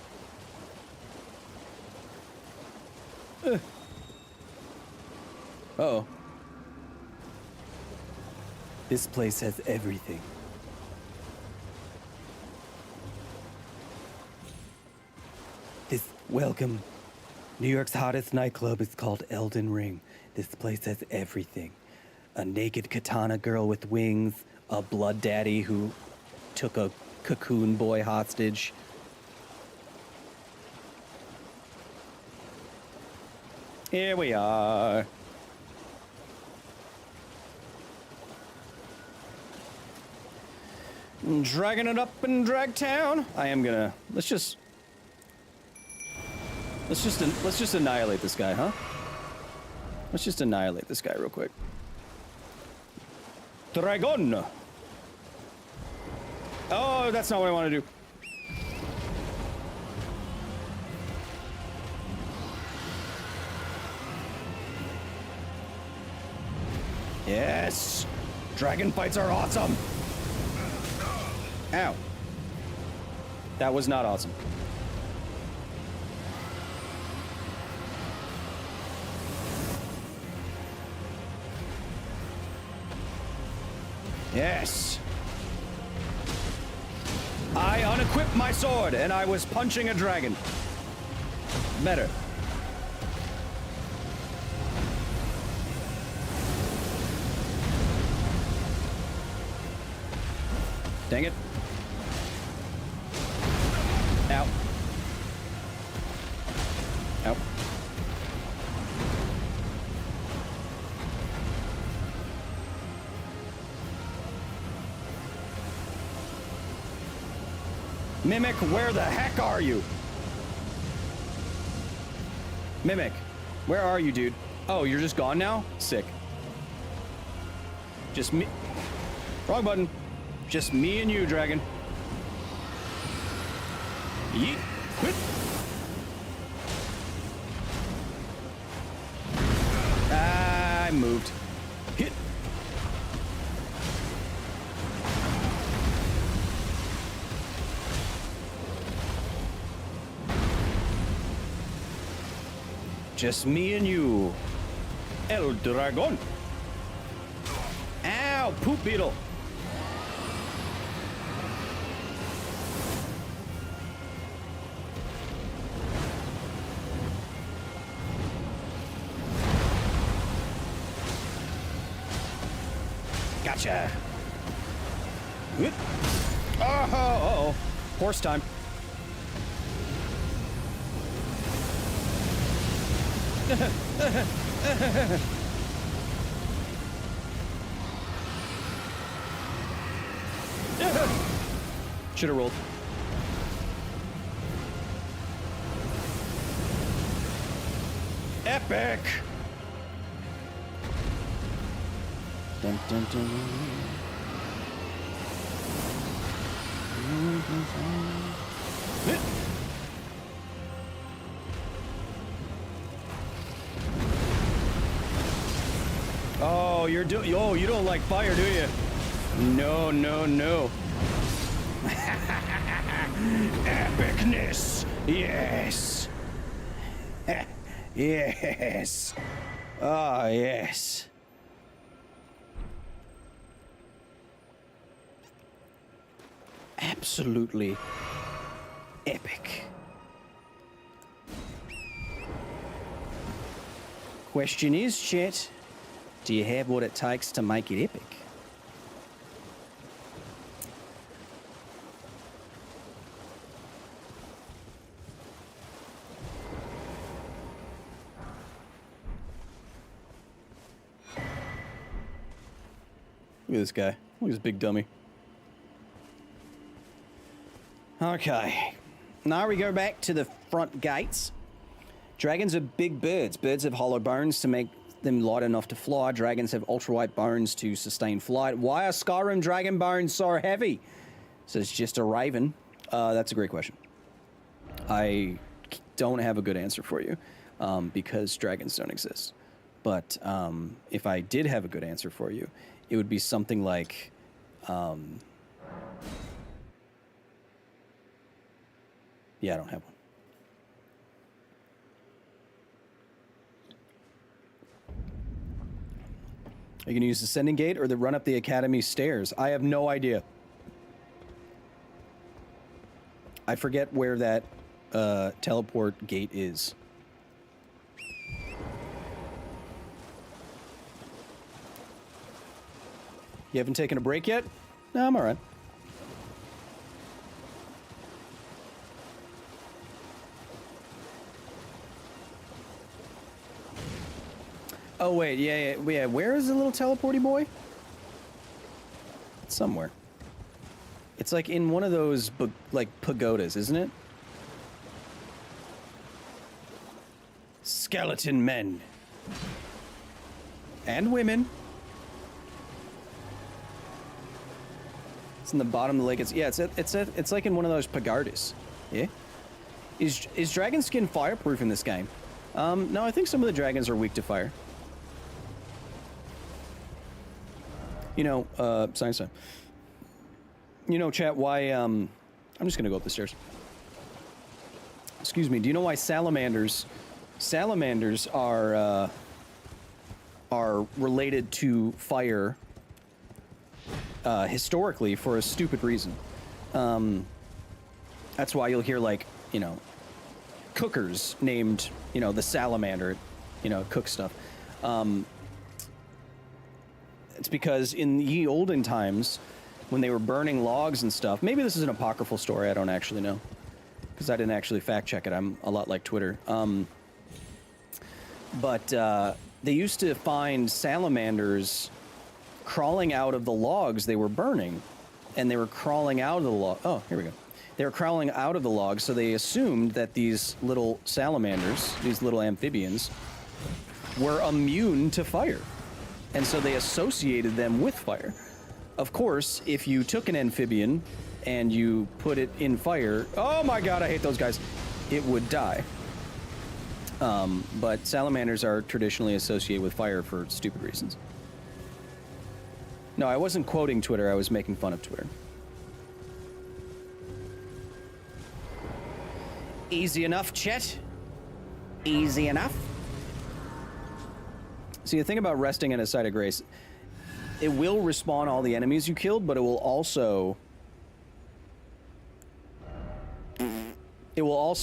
Uh-oh. This place has everything. Welcome. New York's hottest nightclub is called Elden Ring. This place has everything. A naked katana girl with wings, a blood daddy who took a cocoon boy hostage. Here we are. Dragging it up in Dragtown. I am gonna let's just annihilate this guy, huh? Let's just annihilate this guy real quick. Dragon. Oh, that's not what I want to do. Yes! Dragon fights are awesome! Ow. That was not awesome. Yes! I unequipped my sword and I was punching a dragon. Better. Dang it. Ow. Ow. Mimic, where the heck are you? Mimic, where are you, dude? Oh, you're just gone now? Sick. Just me. Wrong button. Just me and you, dragon. Yeet. I moved. Hit. Just me and you. El Dragon. Ow, poop beetle. Gotcha. Oh, uh-oh. Horse time. Should have rolled. Epic. Dun, dun, dun. Oh, you don't like fire, do you? No, no, no. Epicness. Yes. Yes. Ah, yes. Absolutely epic. Question is, chat, Do you have what it takes to make it epic? Look at this guy. Look at this big dummy. Okay. Now we go back to the front gates. Dragons are big birds. Birds have hollow bones to make them light enough to fly. Dragons have ultralight bones to sustain flight. Why are Skyrim dragon bones so heavy? So it's just a raven. That's a great question. I don't have a good answer for you because dragons don't exist. But if I did have a good answer for you, it would be something like... yeah, I don't have one. Are you going to use the Ascending Gate or the run up the Academy stairs? I have no idea. I forget where that teleport gate is. You haven't taken a break yet? No, I'm all right. Oh, wait, yeah. Where is the little teleporty boy? It's somewhere. It's like in one of those, like, pagodas, isn't it? Skeleton men. And women. It's in the bottom of the lake. It's like in one of those pagodas. Yeah? Is dragon skin fireproof in this game? No, I think some of the dragons are weak to fire. You know, science time. You know, chat, why, I'm just gonna go up the stairs. Excuse me, do you know why salamanders are related to fire, historically for a stupid reason? That's why you'll hear, like, you know, cookers named, you know, the salamander, you know, cook stuff. It's because in the olden times, when they were burning logs and stuff, maybe this is an apocryphal story, I don't actually know, because I didn't actually fact check it. I'm a lot like Twitter. But they used to find salamanders crawling out of the logs they were burning, and they were crawling out of the log. Oh, here we go. They were crawling out of the logs, so they assumed that these little salamanders, these little amphibians, were immune to fire. And so they associated them with fire. Of course, if you took an amphibian and you put it in fire, oh my god, I hate those guys, it would die. But salamanders are traditionally associated with fire for stupid reasons. No, I wasn't quoting Twitter, I was making fun of Twitter. Easy enough, Chet. Easy enough. See, the thing about resting in a site of grace, it will respawn all the enemies you killed, but it will also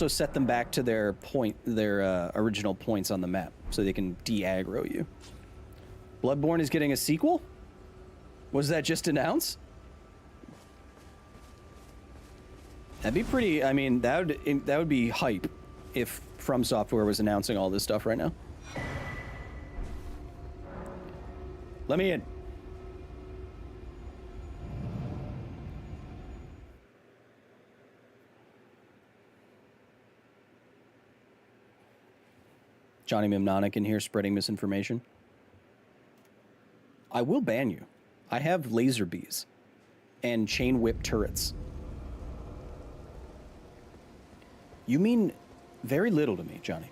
set them back to their original points on the map, so they can de-aggro you. Bloodborne is getting a sequel? Was that just announced? That'd be pretty. I mean, that would be hype if From Software was announcing all this stuff right now. Let me in. Johnny Mnemonic in here spreading misinformation. I will ban you. I have laser bees and chain whip turrets. You mean very little to me, Johnny.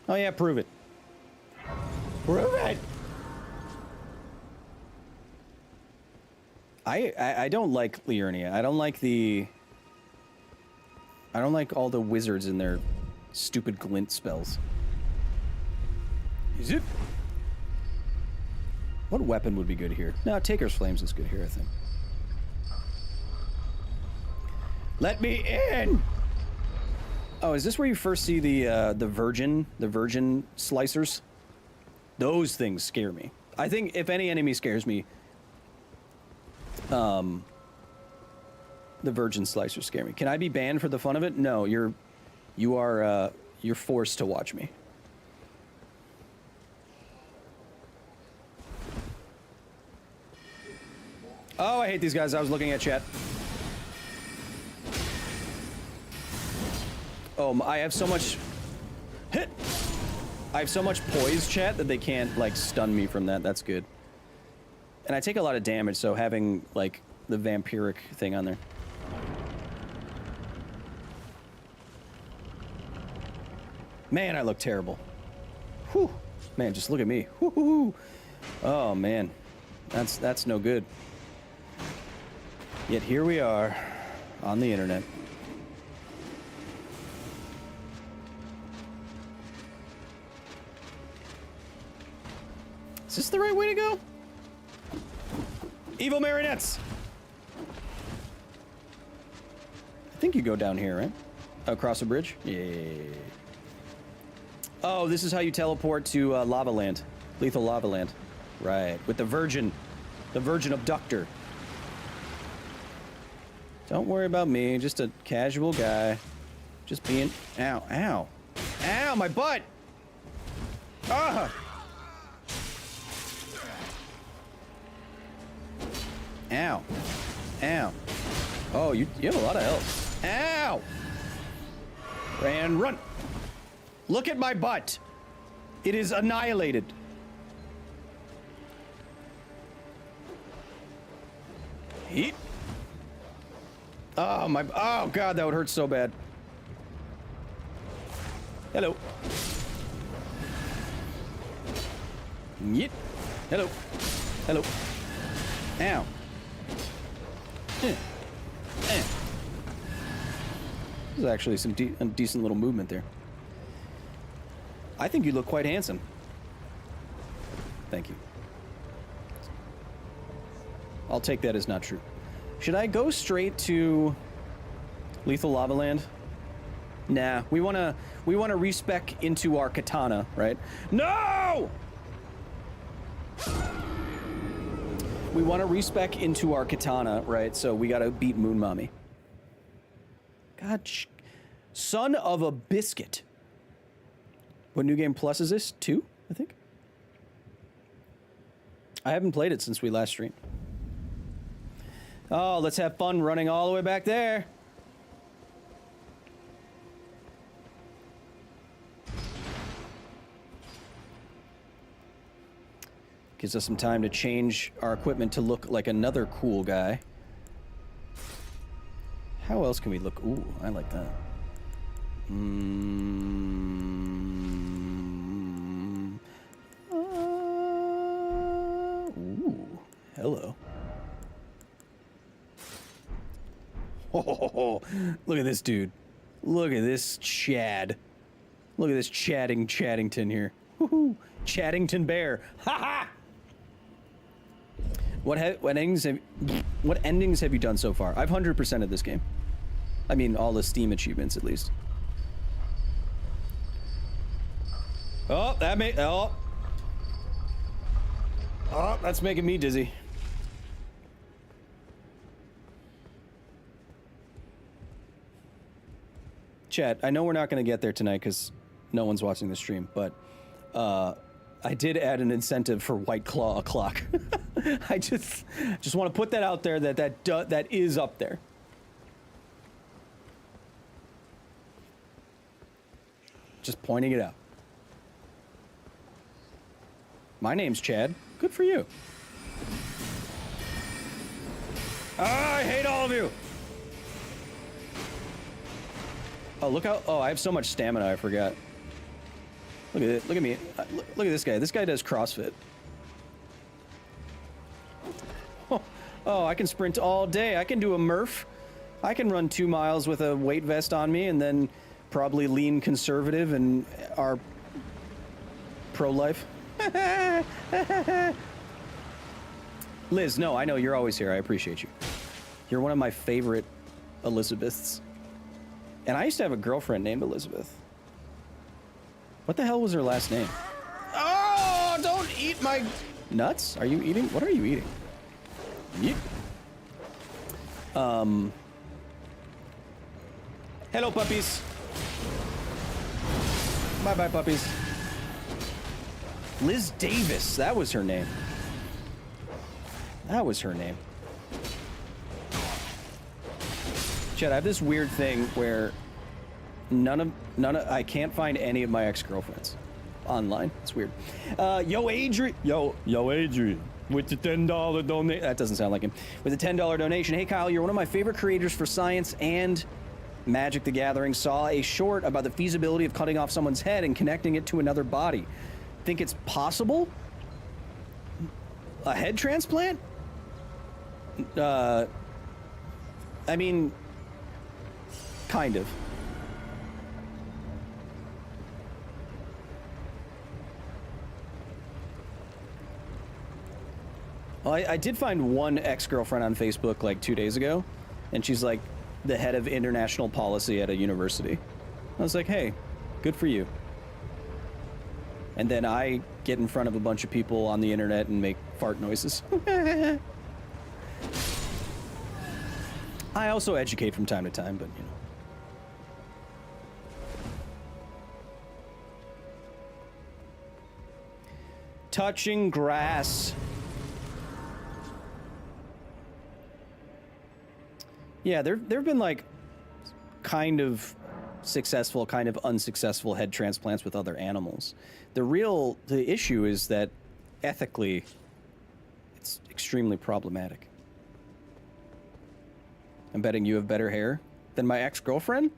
Oh yeah, prove it. Prove it! I don't like Liurnia. I don't like all the wizards and their stupid glint spells. Is it? What weapon would be good here? No, Taker's Flames is good here, I think. Let me in! Oh, is this where you first see the virgin slicers? Those things scare me. I think if any enemy scares me, the virgin slicers scare me. Can I be banned for the fun of it? No, you're forced to watch me. Oh, I hate these guys. I was looking at chat. Oh, I have so much hit. I have so much poise, chat, that they can't like stun me from that. That's good. And I take a lot of damage, so having like the vampiric thing on there. Man, I look terrible. Whew. Man, just look at me. Woo-hoo-hoo. Oh man, that's no good. Yet here we are on the internet. Is this the right way to go? Evil marionettes! I think you go down here, right? Across a bridge? Yeah. Oh, this is how you teleport to Lava Land. Lethal Lava Land. Right. With the Virgin Abductor. Don't worry about me. Just a casual guy. Just being... Ow. Ow. Ow, my butt! Ah! Ow. Ow. Oh, you have a lot of health. Ow! And run! Look at my butt! It is annihilated. Eat. Oh, my... Oh, God, that would hurt so bad. Hello. Yeet. Hello. Hello. Ow. There's actually some decent little movement there. I think you look quite handsome. Thank you. I'll take that as not true. Should I go straight to Lethal Lava Land? Nah, we wanna respec into our katana, right? No! We want to respec into our katana, right? So we gotta beat Moon Mommy. God, son of a biscuit. What New Game Plus is this? 2, I think? I haven't played it since we last streamed. Oh, let's have fun running all the way back there. Gives us some time to change our equipment to look like another cool guy. How else can we look? Ooh, I like that. Ooh, hello. Oh, look at this dude. Look at this Chad. Look at this Chaddington here. Woohoo! Chaddington Bear. Ha ha! What endings have you done so far? I've 100% of this game. I mean, all the Steam achievements, at least. Oh, that made... Oh. Oh, that's making me dizzy. Chat, I know we're not going to get there tonight because no one's watching the stream, but I did add an incentive for White Claw o'clock. I just want to put that out there that is up there. Just pointing it out. My name's Chad. Good for you. I hate all of you. Oh, look how... Oh, I have so much stamina, I forgot. Look at it. Look at me. Look at this guy. This guy does CrossFit. Oh, I can sprint all day. I can do a Murph. I can run 2 miles with a weight vest on me and then probably lean conservative and are pro-life. Liz, no, I know you're always here. I appreciate you. You're one of my favorite Elizabeths. And I used to have a girlfriend named Elizabeth. What the hell was her last name? Oh, don't eat my nuts? Are you eating? What are you eating? Yeet. Hello, puppies. Bye-bye, puppies. Liz Davis, that was her name. That was her name. Chet, I have this weird thing where I can't find any of my ex-girlfriends online. It's weird. Yo, Adrian. Yo, Adrian. With the $10 donation. That doesn't sound like him. With the $10 donation. Hey, Kyle, you're one of my favorite creators for science and Magic the Gathering. Saw a short about the feasibility of cutting off someone's head and connecting it to another body. Think it's possible? A head transplant? I mean, kind of. Well, I did find one ex-girlfriend on Facebook like 2 days ago, and she's like the head of international policy at a university. I was like, hey, good for you. And then I get in front of a bunch of people on the internet and make fart noises. I also educate from time to time, but you know. Touching grass. Yeah, there've been like kind of successful, kind of unsuccessful head transplants with other animals. The issue is that ethically it's extremely problematic. I'm betting you have better hair than my ex-girlfriend?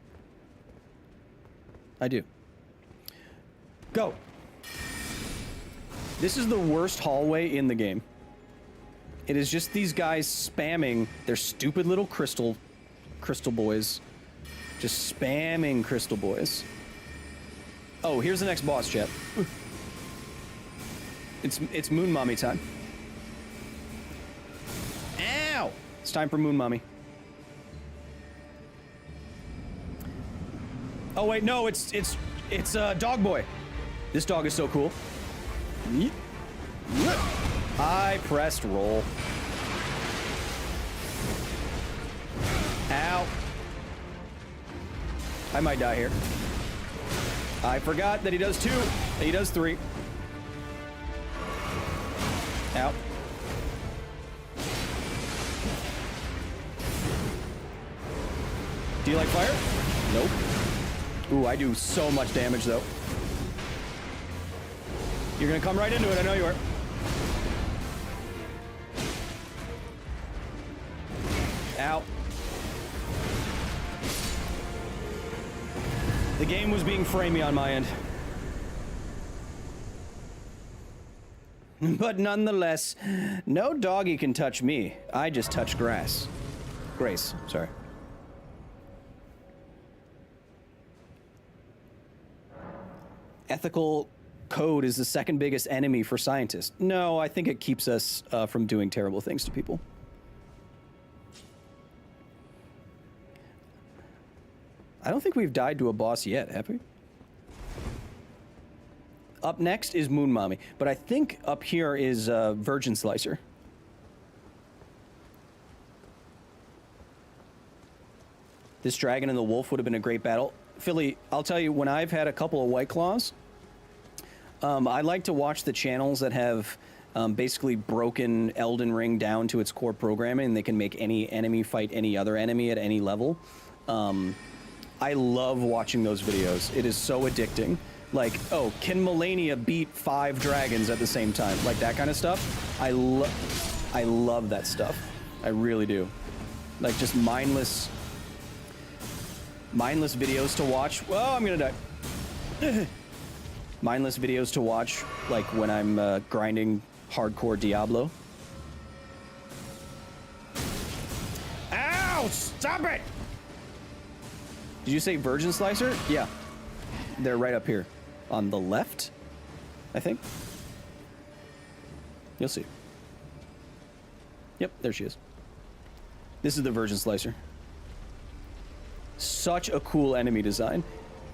I do. Go. This is the worst hallway in the game. It is just these guys spamming their stupid little crystal boys. Just spamming crystal boys. Oh, here's the next boss, chat. It's Moon Mommy time. Ow! It's time for Moon Mommy. Oh wait, no, it's Dog Boy. This dog is so cool. I pressed roll. Ow. I might die here. I forgot that he does 2. He does 3. Ow. Do you like fire? Nope. Ooh, I do so much damage though. You're gonna come right into it, I know you are. Ow. The game was being framey on my end. But nonetheless, no doggy can touch me. I just touch grass. Grace, sorry. Ethical code is the second biggest enemy for scientists. No, I think it keeps us from doing terrible things to people. I don't think we've died to a boss yet, have we? Up next is Moon Mommy, but I think up here is Virgin Slicer. This dragon and the wolf would have been a great battle. Philly, I'll tell you, when I've had a couple of White Claws, I like to watch the channels that have basically broken Elden Ring down to its core programming, and they can make any enemy fight any other enemy at any level. I love watching those videos. It is so addicting. Like, oh, can Melania beat 5 dragons at the same time? Like that kind of stuff. I love that stuff. I really do. Like just mindless videos to watch. Oh, I'm gonna die. Mindless videos to watch, like when I'm grinding hardcore Diablo. Ow! Stop it! Did you say Virgin Slicer? Yeah. They're right up here. On the left, I think. You'll see. Yep, there she is. This is the Virgin Slicer. Such a cool enemy design.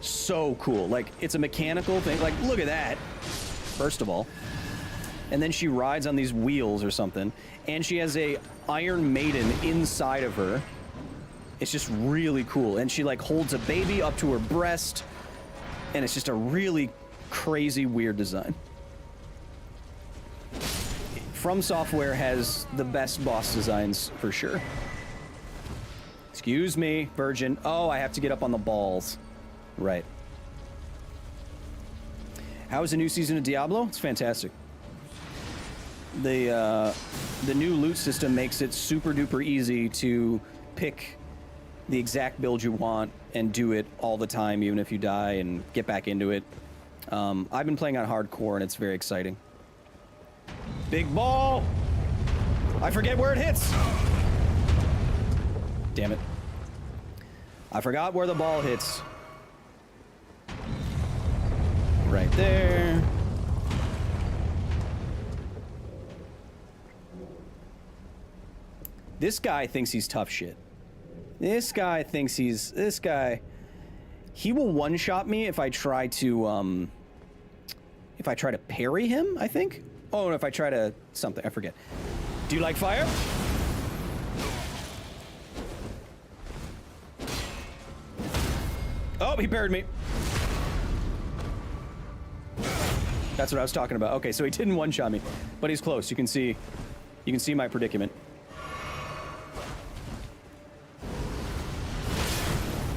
So cool. Like, it's a mechanical thing. Like, look at that. First of all. and then she rides on these wheels or something, and she has a Iron Maiden inside of her. It's just really cool, and she like holds a baby up to her breast, and it's just a really crazy, weird design. From Software has the best boss designs for sure. Excuse me, Virgin. Oh, I have to get up on the balls. Right. How is the new season of Diablo? It's fantastic. The new loot system makes it super duper easy to pick the exact build you want and do it all the time, even if you die, and get back into it. I've been playing on hardcore, and it's very exciting. Big ball! I forget where it hits! Damn it. I forgot where the ball hits. Right there. This guy thinks he's tough shit. This guy thinks he's... This guy... He will one-shot me if I try to, if I try to parry him, I think? Oh, if I try to... something, I forget. Do you like fire? Oh, he parried me. That's what I was talking about. Okay, so he didn't one-shot me, but he's close. You can see my predicament.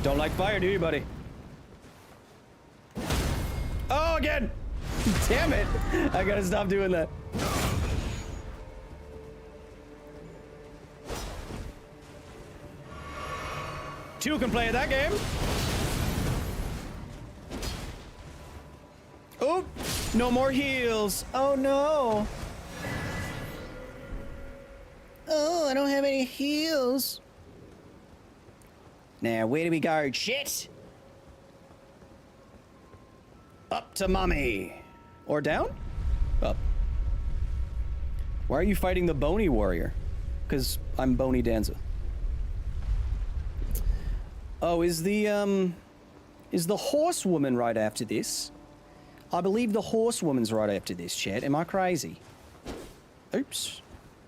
Don't like fire, do you, buddy? Oh, again! Damn it! I gotta stop doing that. Two can play that game. Oh, no more heals. Oh no. Oh, I don't have any heals. Now, where do we go? Shit! Up to mommy. Or down? Up. Why are you fighting the bony warrior? Because I'm Bony Danza. Oh, is the horsewoman right after this? I believe the horsewoman's right after this, chat. Am I crazy? Oops.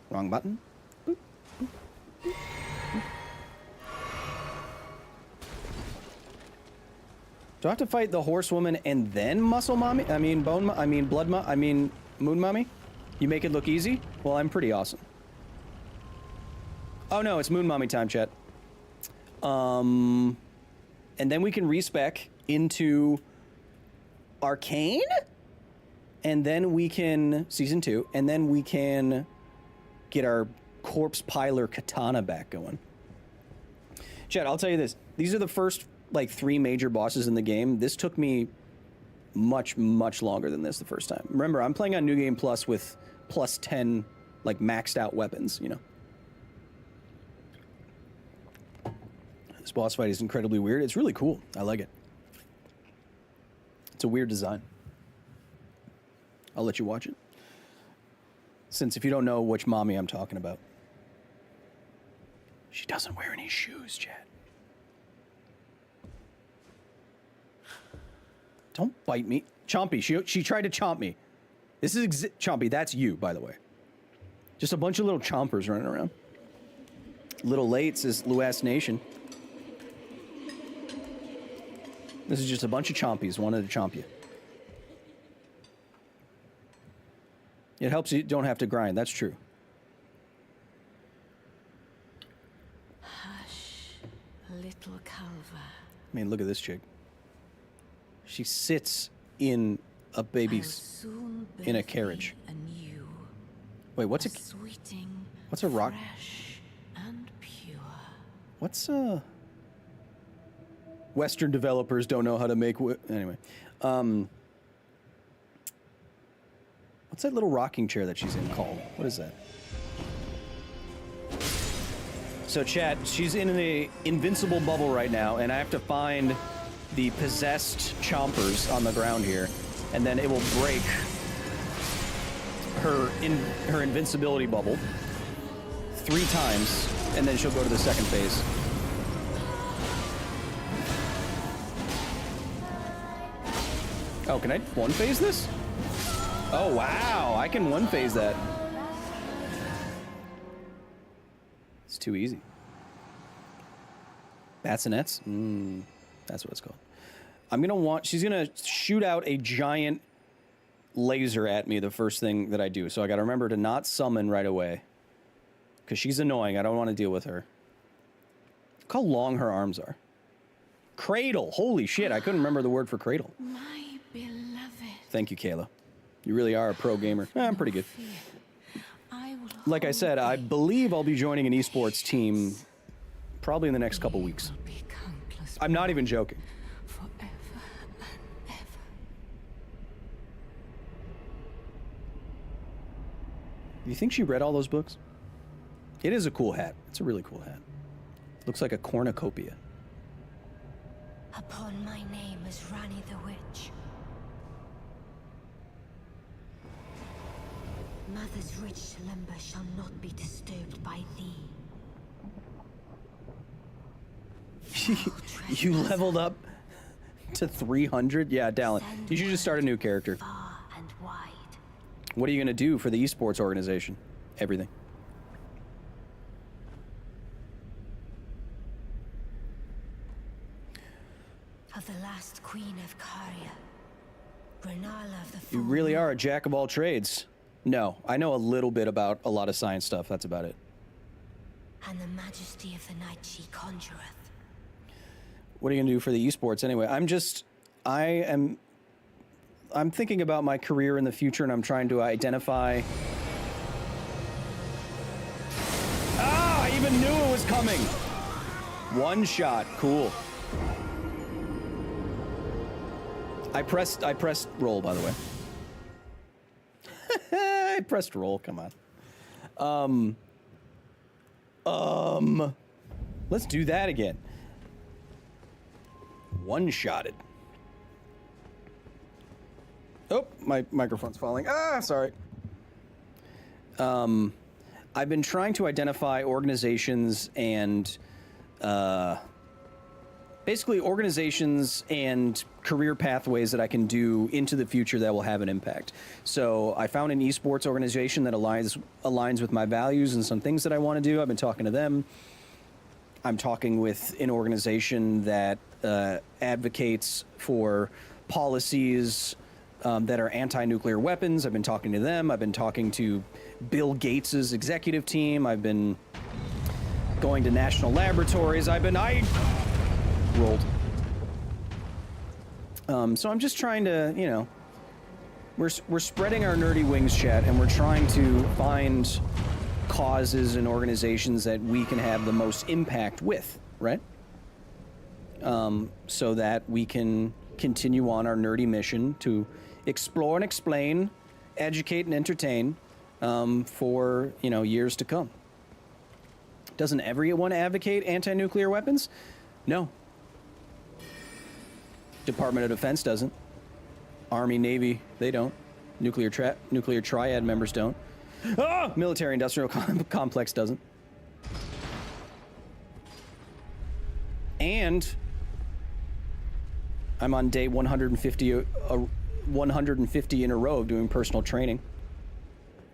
Wrong button. Boop, boop, boop, boop. Do I have to fight the horsewoman and then muscle mommy? I mean moon mommy? You make it look easy? Well, I'm pretty awesome. Oh no, it's moon mommy time, chat. And then we can respec into Arcane, and then we can Season 2, and then we can get our corpse piler katana back going. Chat, I'll tell you this. These are the first like 3 major bosses in the game. This took me much longer than this the first time. Remember, I'm playing on New Game Plus with plus 10 like maxed out weapons, you know. This boss fight is incredibly weird. It's really cool. I like it. It's a weird design. I'll let you watch it. Since if you don't know which mommy I'm talking about. She doesn't wear any shoes, Chad. Don't bite me. Chompy, she tried to chomp me. This is Chompy, that's you, by the way. Just a bunch of little chompers running around. Little late, says Luas Nation. This is just a bunch of chompies wanted to chomp you. It helps you don't have to grind, that's true. Hush, little Culver. I mean, look at this chick. She sits in a baby's in a carriage. Anew, wait, what's a rock? Fresh and pure. What's Western developers don't know how to make anyway. What's that little rocking chair that she's in called? What is that? So chat, she's in the invincible bubble right now, and I have to find the possessed chompers on the ground here, and then it will break her invincibility bubble 3 times, and then she'll go to the second phase. Oh, can I one phase this? Oh, wow. I can one phase that. It's too easy. Bassinets? That's what it's called. She's gonna shoot out a giant laser at me the first thing that I do. So I gotta remember to not summon right away. Because she's annoying. I don't want to deal with her. Look how long her arms are. Cradle. Holy shit. I couldn't remember the word for cradle. My beloved. Thank you, Kayla. You really are a pro gamer. I'm pretty good. Like I said, I believe I'll be joining an esports team probably in the next couple weeks. I'm not even joking. You think she read all those books? It is a cool hat. It's a really cool hat. Looks like a cornucopia. Upon my name as Rani the Witch. Mother's rich slumber shall not be disturbed by thee. You leveled up to 300? Yeah, Dallin. You should just start a new character. Far and wide. What are you going to do for the esports organization? Everything. Of the last queen of Caria, Renala of the You really are a jack of all trades. No, I know a little bit about a lot of science stuff. That's about it. and the majesty of the night she conjureth. What are you gonna do for the esports anyway? I'm thinking about my career in the future, and I'm trying to identify. Ah, I even knew it was coming. One shot, cool. I pressed roll, by the way. I pressed roll, come on. Let's do that again. One-shotted. Oh, my microphone's falling. Ah, sorry. I've been trying to identify organizations and basically organizations and career pathways that I can do into the future that will have an impact. So I found an esports organization that aligns with my values and some things that I want to do. I've been talking to them. I'm talking with an organization that advocates for policies that are anti-nuclear weapons. I've been talking to them. I've been talking to Bill Gates's executive team. I've been going to national laboratories. I rolled. So I'm just trying to, you know, we're spreading our nerdy wings, chat, and we're trying to find causes and organizations that we can have the most impact with, right? So that we can continue on our nerdy mission to explore and explain, educate and entertain for, you know, years to come. Doesn't everyone advocate anti-nuclear weapons? No. Department of Defense doesn't. Army, Navy, they don't. Nuclear triad members don't. Ah! Military industrial complex doesn't. And I'm on day 150 in a row of doing personal training.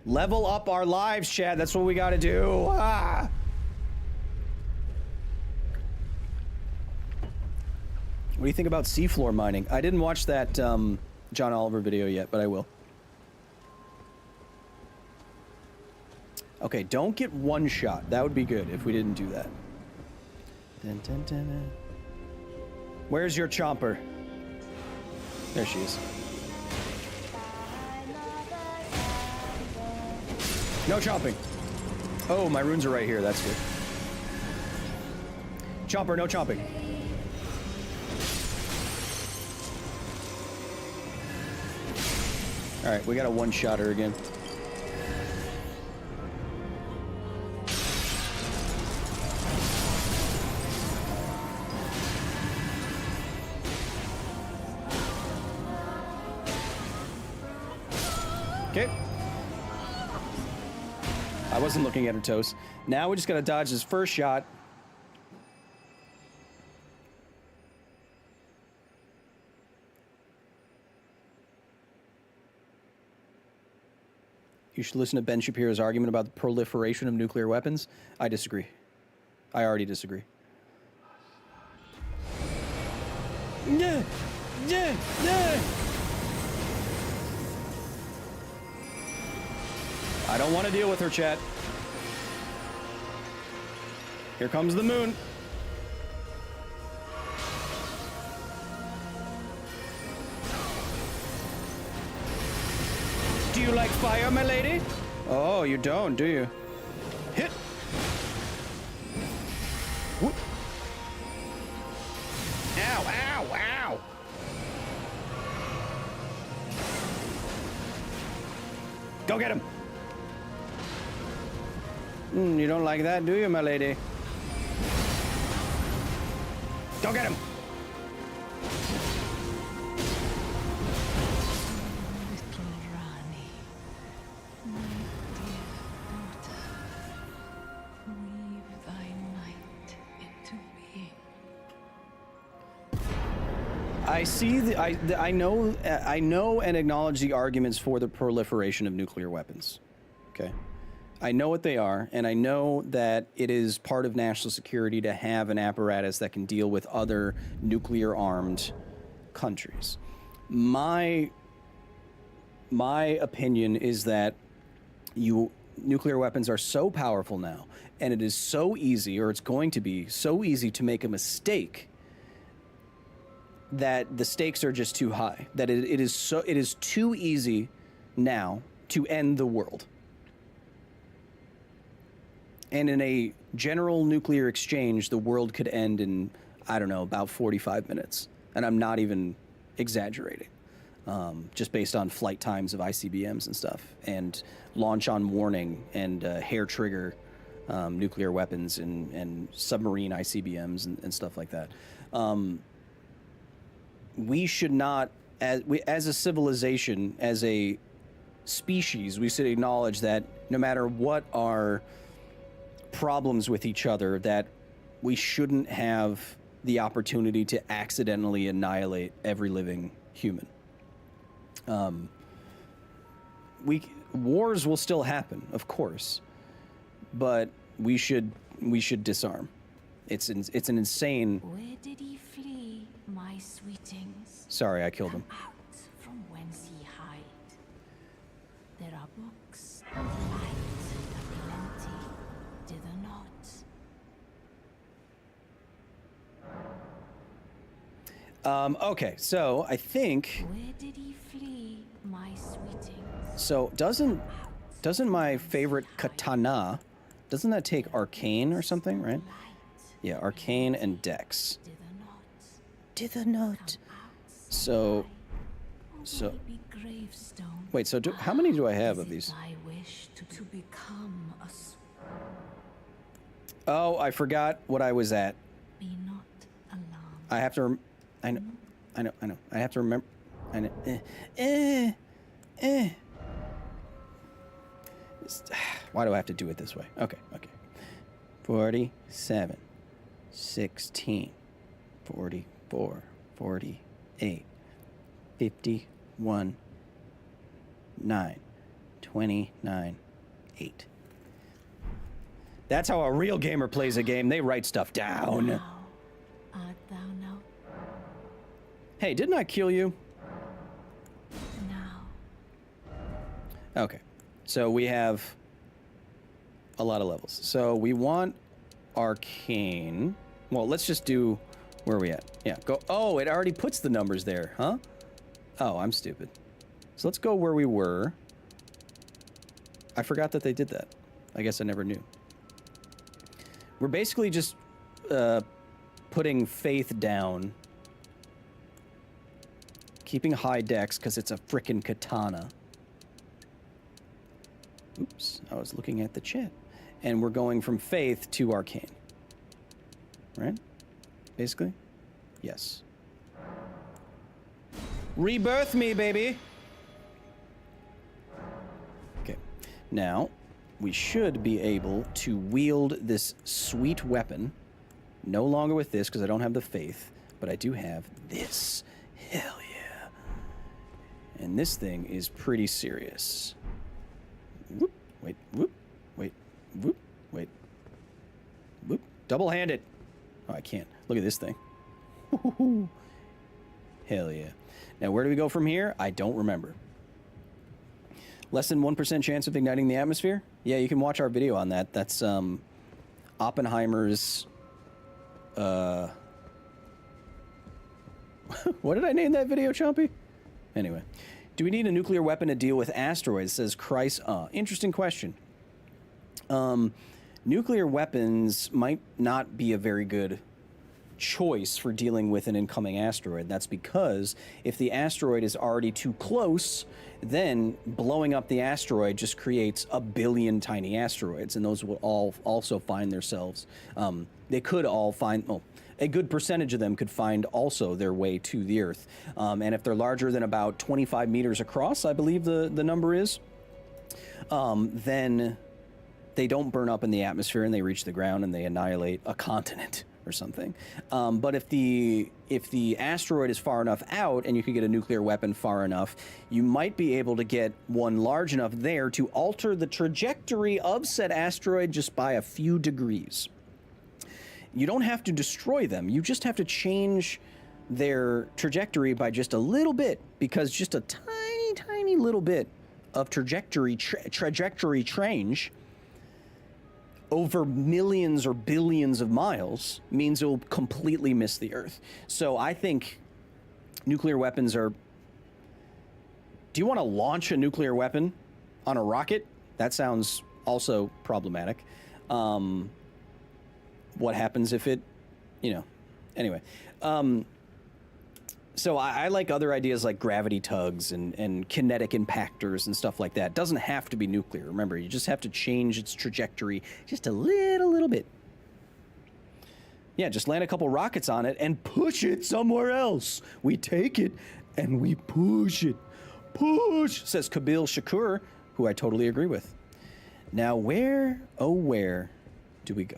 Level up our lives, Chad. That's what we got to do. Ah! What do you think about seafloor mining? I didn't watch that John Oliver video yet, but I will. Okay, don't get one shot. That would be good if we didn't do that. Dun, dun, dun, dun. Where's your chomper? There she is. No chomping. Oh, my runes are right here. That's good. Chomper, no chomping. All right, we got a one-shot her again. Okay. I wasn't looking at her toes. Now we just gotta dodge this first shot. You should listen to Ben Shapiro's argument about the proliferation of nuclear weapons. I disagree. I already disagree. Yeah, yeah, yeah. I don't want to deal with her, chat. Here comes the moon. Do you like fire, my lady? Oh, you don't, do you? Hit. Whoop. Ow, ow, ow. Go get him. You don't like that, do you, my lady? Go get him. I see. I know and acknowledge the arguments for the proliferation of nuclear weapons. Okay, I know what they are, and I know that it is part of national security to have an apparatus that can deal with other nuclear-armed countries. My opinion is that nuclear weapons are so powerful now, and it is so easy, or it's going to be so easy to make a mistake, that the stakes are just too high. That it is too easy now to end the world. And in a general nuclear exchange, the world could end in, I don't know, about 45 minutes. And I'm not even exaggerating. Just based on flight times of ICBMs and stuff, and launch on warning, and hair trigger nuclear weapons, and submarine ICBMs and stuff like that. We should not, as a civilization, as a species, we should acknowledge that no matter what our problems with each other, that we shouldn't have the opportunity to accidentally annihilate every living human. Wars will still happen, of course, but we should disarm. It's an insane. Where did he flee, my sweetings? Sorry, I killed him. Come out from whence ye hide. There are books and light aplenty, dither not. Okay, so I think. Where did he flee, my sweetings? So doesn't my favorite katana, doesn't that take arcane or something, right? Yeah, arcane and dex. Dither not. So wait, so how many do I have of these? Oh, I forgot what I was at. Be not alarmed. I have to I know. I have to remember. I know. Why do I have to do it this way? Okay. 47, 16, 44, 48, 51, 9, 29, 8. That's how a real gamer plays a game. They write stuff down. Now, art thou now? Hey, didn't I kill you? Now. Okay. So we have a lot of levels. So we want arcane. Well, let's just do, where are we at? Yeah, go. Oh, it already puts the numbers there, huh? Oh, I'm stupid. So let's go where we were. I forgot that they did that. I guess I never knew. We're basically just putting faith down. Keeping high dex because it's a frickin' katana. Oops, I was looking at the chat. And we're going from faith to arcane. Right? Basically? Yes. Rebirth me, baby! Okay. Now, we should be able to wield this sweet weapon. No longer with this, because I don't have the faith. But I do have this. Hell yeah. And this thing is pretty serious. whoop, wait, whoop, wait, whoop, wait, whoop. Double-handed. Oh, I can't. Look at this thing. Hell yeah. Now, where do we go from here? I don't remember. Less than 1% chance of igniting the atmosphere? Yeah, you can watch our video on that. That's Oppenheimer's... What did I name that video, Chompy? Anyway. Do we need a nuclear weapon to deal with asteroids? Says Christ. Interesting question. Nuclear weapons might not be a very good choice for dealing with an incoming asteroid. That's because if the asteroid is already too close, then blowing up the asteroid just creates a billion tiny asteroids, and those will all also find themselves. They could all find. Well, a good percentage of them could find also their way to the Earth. And if they're larger than about 25 meters across, I believe the number is, then they don't burn up in the atmosphere and they reach the ground and they annihilate a continent or something. But if the asteroid is far enough out and you can get a nuclear weapon far enough, you might be able to get one large enough there to alter the trajectory of said asteroid just by a few degrees. You don't have to destroy them. You just have to change their trajectory by just a little bit, because just a tiny, tiny little bit of trajectory change over millions or billions of miles means it will completely miss the Earth. So I think nuclear weapons are... Do you want to launch a nuclear weapon on a rocket? That sounds also problematic. What happens if it, anyway. So I like other ideas like gravity tugs and kinetic impactors and stuff like that. It doesn't have to be nuclear. Remember, you just have to change its trajectory just a little bit. Yeah, just land a couple rockets on it and push it somewhere else. We take it and we push it. Push, says Kabil Shakur, who I totally agree with. Now where, oh where, do we go?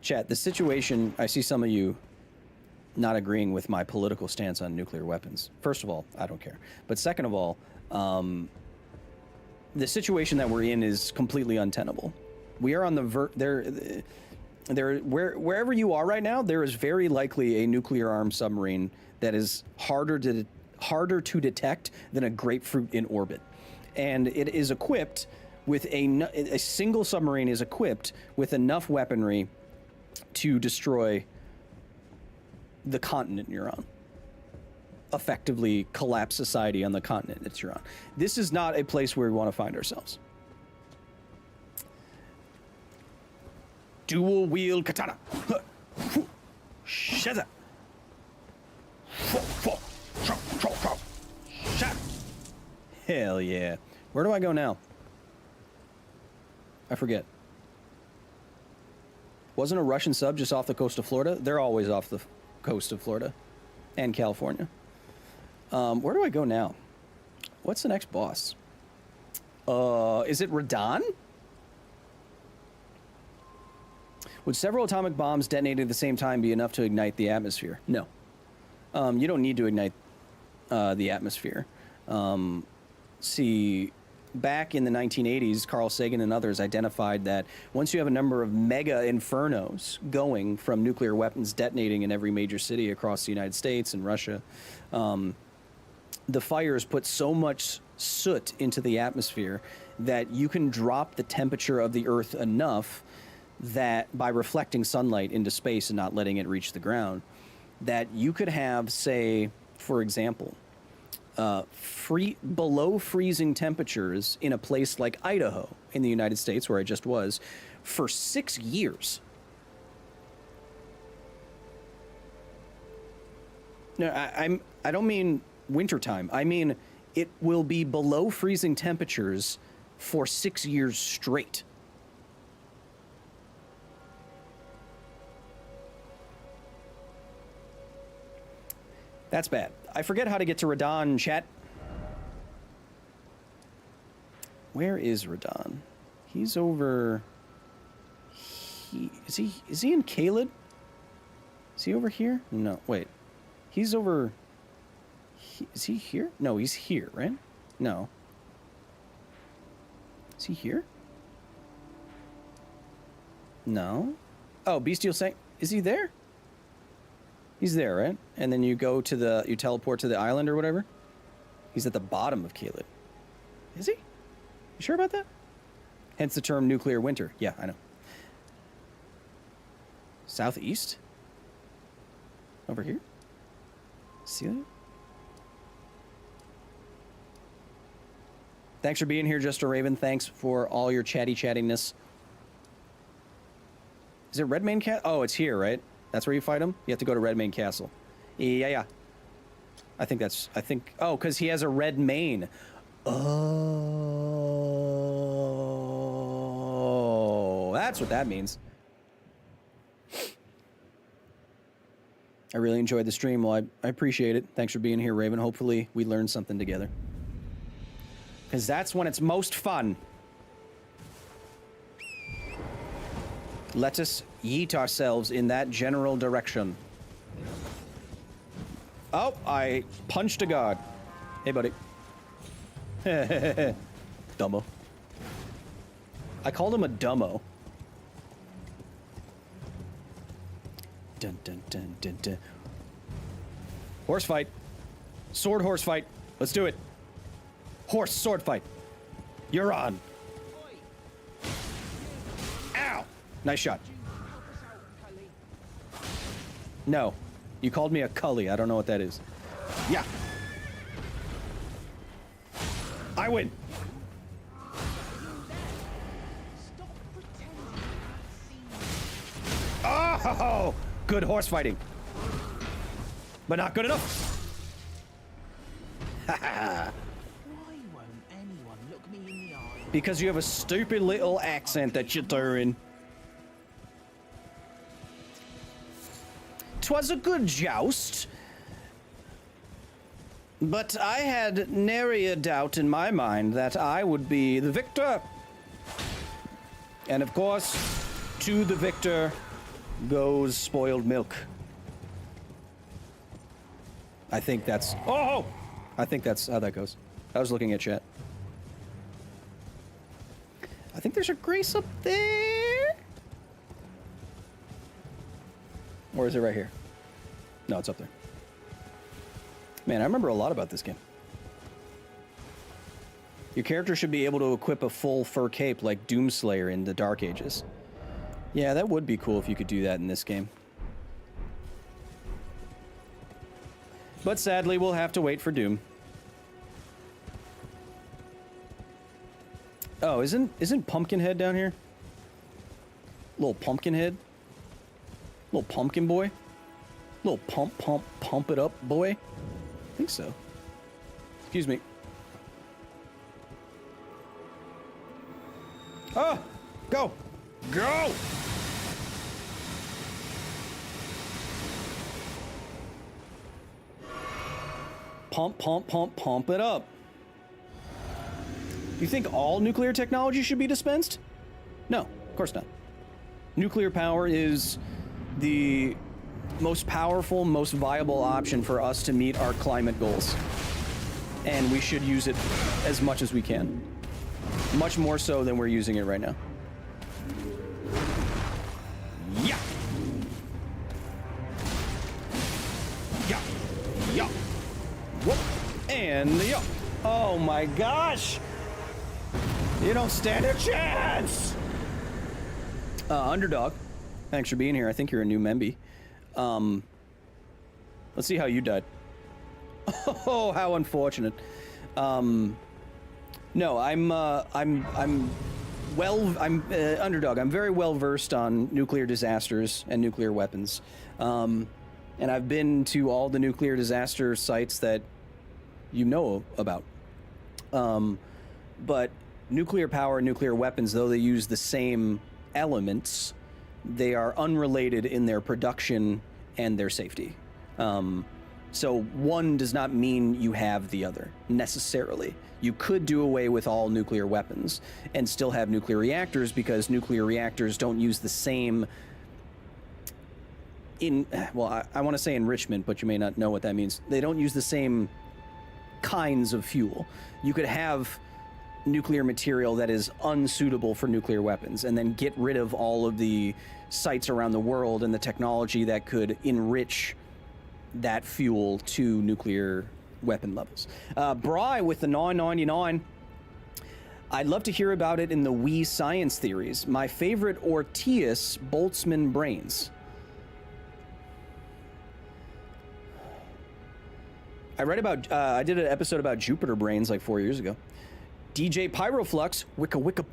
Chat, the situation, I see some of you not agreeing with my political stance on nuclear weapons. First of all, I don't care. But second of all, the situation that we're in is completely untenable. We are on the wherever you are right now, there is very likely a nuclear-armed submarine that is harder to detect than a grapefruit in orbit. And it is equipped with a single submarine is equipped with enough weaponry to destroy the continent you're on. Effectively collapse society on the continent that you're on. This is not a place where we want to find ourselves. Dual wield katana. Shattuck. Hell yeah. Where do I go now? I forget. Wasn't a Russian sub just off the coast of Florida? They're always off the coast of Florida and California. Where do I go now? What's the next boss? Is it Radon? Would several atomic bombs detonated at the same time be enough to ignite the atmosphere? No. You don't need to ignite the atmosphere. See, back in the 1980s, Carl Sagan and others identified that once you have a number of mega infernos going from nuclear weapons detonating in every major city across the United States and Russia, the fires put so much soot into the atmosphere that you can drop the temperature of the Earth enough that by reflecting sunlight into space and not letting it reach the ground, that you could have, say, for example, below freezing temperatures in a place like Idaho in the United States, where I just was, for 6 years. No, I don't mean wintertime. I mean, it will be below freezing temperatures for 6 years straight. That's bad. I forget how to get to Radon, chat. Where is Radon? He's over... Is he in Kaled? Is he over here? No, wait. He's over Is he here? No, he's here, right? No. Is he here? No. Oh, Bestial saying, is he there? He's there, right? And then you go to the, you teleport to the island or whatever? He's at the bottom of Caelid. Is he? You sure about that? Hence the term nuclear winter. Yeah, I know. Southeast? Over here? See that? Thanks for being here, Just a Raven. Thanks for all your chattiness. Is it Redmane Castle? Oh, it's here, right? That's where you fight him? You have to go to Redmane Castle. Yeah. I think, oh, because he has a red mane. Oh, that's what that means. I really enjoyed the stream. Well, I appreciate it. Thanks for being here, Raven. Hopefully we learned something together. Because that's when it's most fun. Let us yeet ourselves in that general direction. Oh, I punched a god. Hey, buddy. Dumbo. I called him a dumbo. Dun, dun, dun, dun, dun. Horse fight. Sword horse fight. Let's do it. Horse sword fight. You're on. Ow! Nice shot. No. You called me a cully. I don't know what that is. Yeah. I win. Oh! Good horse fighting. But not good enough. Haha. Because you have a stupid little accent that you're doing. 'Twas a good joust, but I had nary a doubt in my mind that I would be the victor. And of course, to the victor goes spoiled milk. I think that's... Oh! I think that's how that goes. I was looking at chat. I think there's a Grace up there. Or is it right here? No, it's up there. Man, I remember a lot about this game. Your character should be able to equip a full fur cape like Doomslayer in the Dark Ages. Yeah, that would be cool if you could do that in this game. But sadly, we'll have to wait for Doom. Oh, isn't Pumpkinhead down here? Little Pumpkinhead? Little pumpkin boy? Little pump it up boy? I think so. Excuse me. Oh! Go! Go! Pump it up. You think all nuclear technology should be dispensed? No, of course not. Nuclear power is the most powerful, most viable option for us to meet our climate goals. And we should use it as much as we can. Much more so than we're using it right now. Yeah! Yeah! Yeah! Whoop! And yeah! Oh my gosh! You don't stand a chance! Underdog, thanks for being here. I think you're a new memby. Let's see how you died. Oh, how unfortunate. No, I'm Underdog. I'm very well versed on nuclear disasters and nuclear weapons. And I've been to all the nuclear disaster sites that you know about. But nuclear power and nuclear weapons, though they use the same elements, they are unrelated in their production and their safety. So one does not mean you have the other, necessarily. You could do away with all nuclear weapons and still have nuclear reactors, because nuclear reactors don't use the same... I want to say enrichment, but you may not know what that means. They don't use the same kinds of fuel. You could have nuclear material that is unsuitable for nuclear weapons, and then get rid of all of the sites around the world and the technology that could enrich that fuel to nuclear weapon levels. Bry with the $9.99. I'd love to hear about it in the Wii science theories. My favorite Ortiz Boltzmann brains. I read about, I did an episode about Jupiter brains like 4 years ago. DJ Pyroflux, wicka wicka.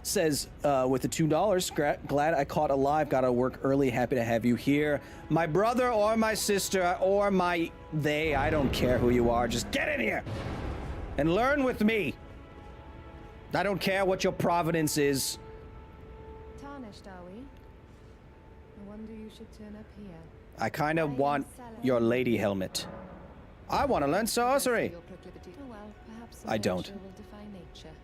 Says with the $2, glad I caught alive, gotta work early, happy to have you here. My brother or my sister or they, I don't care who you are, just get in here and learn with me. I don't care what your provenance is. Tarnished, are we? I wonder you should turn up here. I kind of want your lady helmet. I want to learn sorcery. Oh, well, perhaps I don't. will defy nature.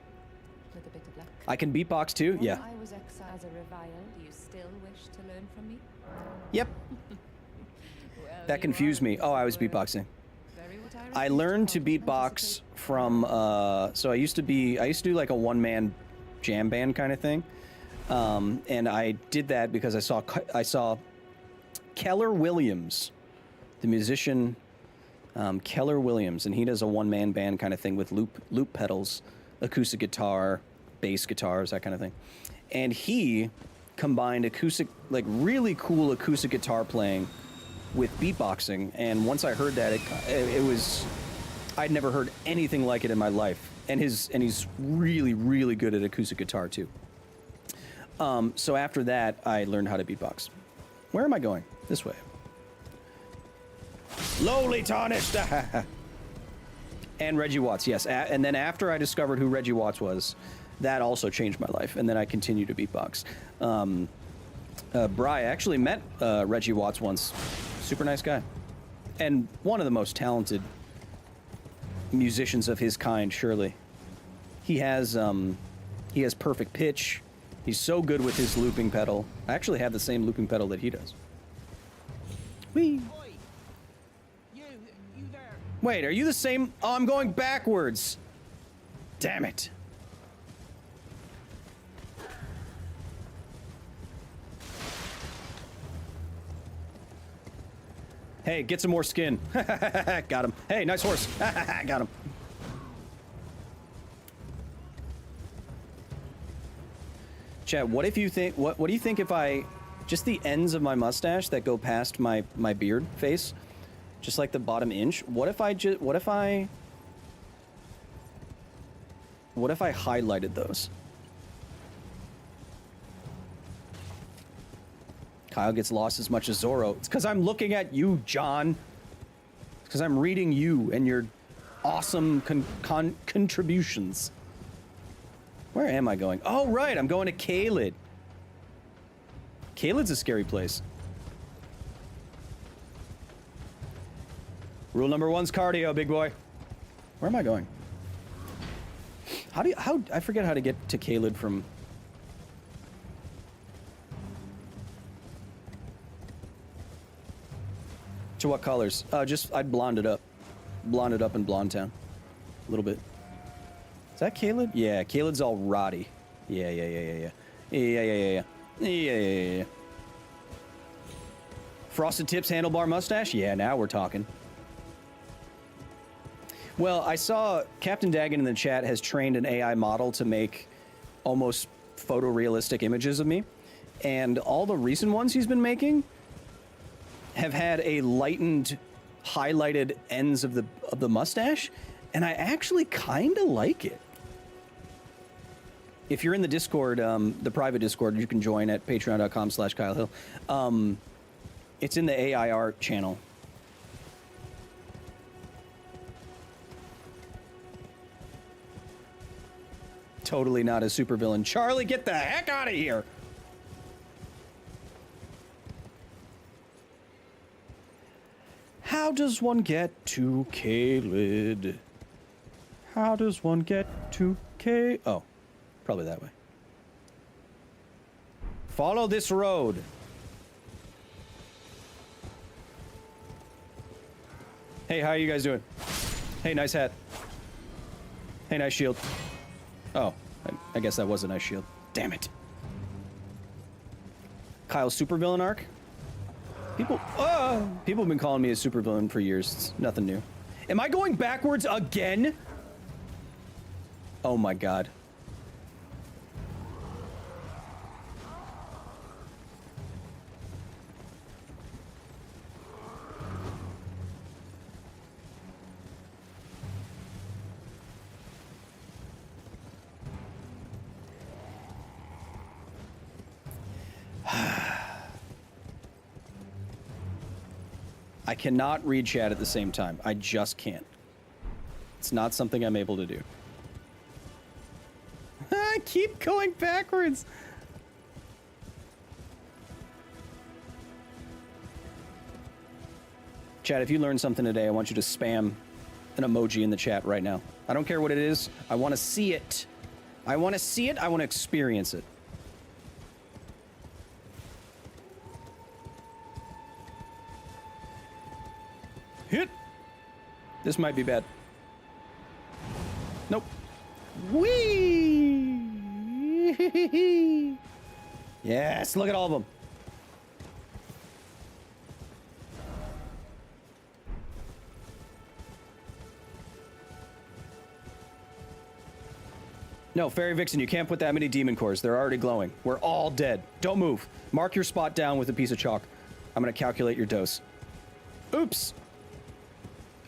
With a bit of luck. I can beatbox too, yeah. I was exiled as a revile. Do you still wish to learn from me? Yep. Well, That confused me. Oh, I was beatboxing. I learned to beatbox from, so I used to do like a one-man jam band kind of thing. And I did that because I saw Keller Williams, the musician, Keller Williams, and he does a one-man band kind of thing with loop pedals, acoustic guitar, bass guitars, that kind of thing. And he combined acoustic, like really cool acoustic guitar playing with beatboxing, and once I heard that, it was, I'd never heard anything like it in my life. And he's really, really good at acoustic guitar too. So after that, I learned how to beatbox. Where am I going? This way. Lowly tarnished. And Reggie Watts, yes. And then after I discovered who Reggie Watts was, that also changed my life. And then I continued to beatbox. Bri actually met Reggie Watts once. Super nice guy. And one of the most talented musicians of his kind, surely. He has perfect pitch. He's so good with his looping pedal. I actually have the same looping pedal that he does. Whee! You there. Wait, are you the same? Oh, I'm going backwards. Damn it. Hey, get some more skin. Got him. Hey, nice horse. Got him. Chat, what if you think, what do you think if I, just the ends of my mustache that go past my beard face, just like the bottom inch, what if I highlighted those? Kyle gets lost as much as Zorro. It's because I'm looking at you, John. It's because I'm reading you and your awesome contributions. Where am I going? Oh, right. I'm going to Caelid. Caelid's a scary place. Rule number one's cardio, big boy. Where am I going? I forget how to get to Caelid from... To what colors? I'd blonde it up. Blonde it up in Blonde Town. A little bit. Is that Caelid? Yeah, Caelid's all rotty. Yeah. Frosted tips, handlebar mustache? Yeah, now we're talking. Well, I saw Captain Dagon in the chat has trained an AI model to make almost photorealistic images of me. And all the recent ones he's been making have had a lightened, highlighted ends of the mustache, and I actually kind of like it. If you're in the Discord, the private Discord, you can join at patreon.com/Kyle Hill. It's in the AI art channel. Totally not a supervillain. Charlie, get the heck out of here! How does one get to Caelid? How does one get to Oh, Probably that way. Follow this road. Hey, how are you guys doing? Hey, nice hat. Hey, nice shield. Oh, I guess that was a nice shield. Damn it. Kyle's supervillain arc? People have been calling me a supervillain for years. It's nothing new. Am I going backwards again? Oh my god. I cannot read chat at the same time. I just can't. It's not something I'm able to do. I keep going backwards. Chat, if you learned something today, I want you to spam an emoji in the chat right now. I don't care what it is. I want to see it. I want to see it. I want to experience it. Hit. This might be bad. Nope. Whee! Yes, look at all of them. No, Fairy Vixen, you can't put that many demon cores. They're already glowing. We're all dead. Don't move. Mark your spot down with a piece of chalk. I'm going to calculate your dose. Oops.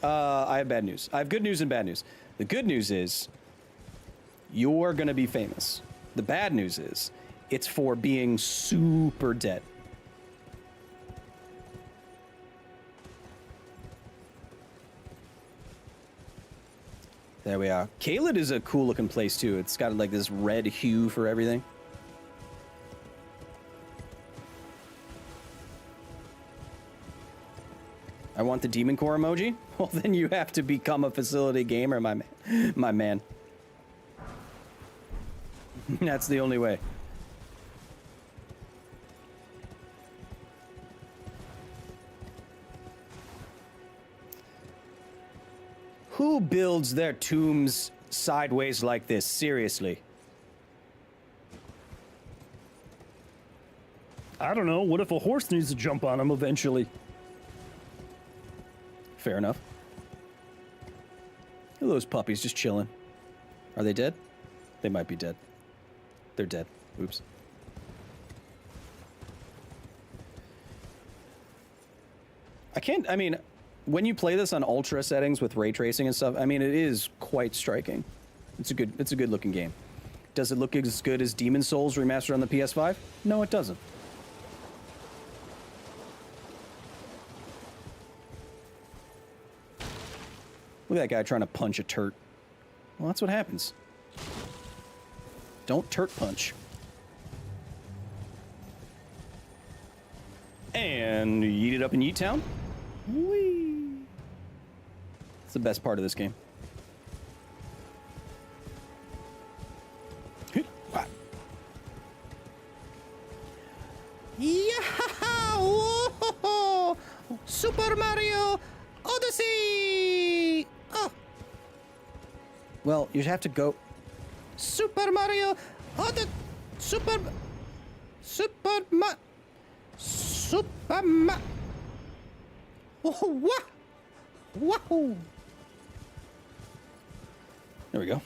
I have bad news. I have good news and bad news. The good news is you're going to be famous. The bad news is it's for being super dead. There we are. Caelid is a cool looking place too. It's got like this red hue for everything. I want the Demon Core emoji? Well, then you have to become a facility gamer, my man. That's the only way. Who builds their tombs sideways like this? Seriously. I don't know. What if a horse needs to jump on them eventually? Fair enough. Look at those puppies just chilling. Are they dead? They might be dead. They're dead. Oops. I mean, when you play this on ultra settings with ray tracing and stuff, I mean, it is quite striking. It's a good looking game. Does it look as good as Demon Souls remastered on the PS5? No, it doesn't. Look at that guy trying to punch a turret. Well, that's what happens. Don't turret punch. And yeet it up in Yeet Town. Whee! It's the best part of this game. Yeah! Whoa! Super Mario Odyssey! Oh. Well, you have to go. Super Mario Odyssey! Super Oh, what? Whoa! There we go.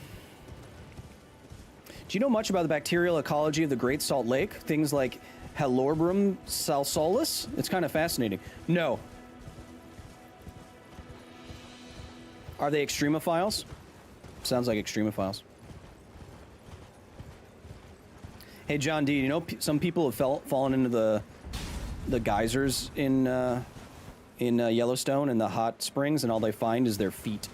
Do you know much about the bacterial ecology of the Great Salt Lake? Things like Halorubrum salsalis? It's kind of fascinating. No. Are they extremophiles? Sounds like extremophiles. Hey, John D, you know some people have fallen into the geysers in Yellowstone and the hot springs, and all they find is their feet.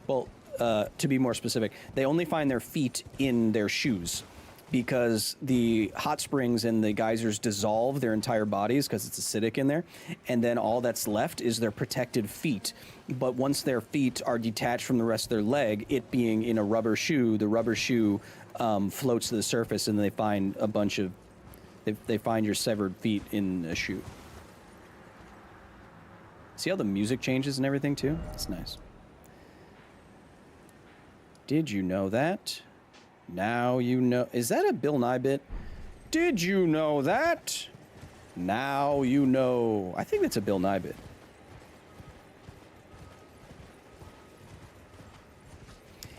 Well, to be more specific, they only find their feet in their shoes because the hot springs and the geysers dissolve their entire bodies because it's acidic in there, and then all that's left is their protected feet. But once their feet are detached from the rest of their leg, it being in a rubber shoe, the rubber shoe floats to the surface, and they find a bunch of they find your severed feet in a chute. See how the music changes and everything too? It's nice. Did you know that? Now you know. Is that a Bill Nye bit? Did you know that? Now you know. I think that's a Bill Nye bit.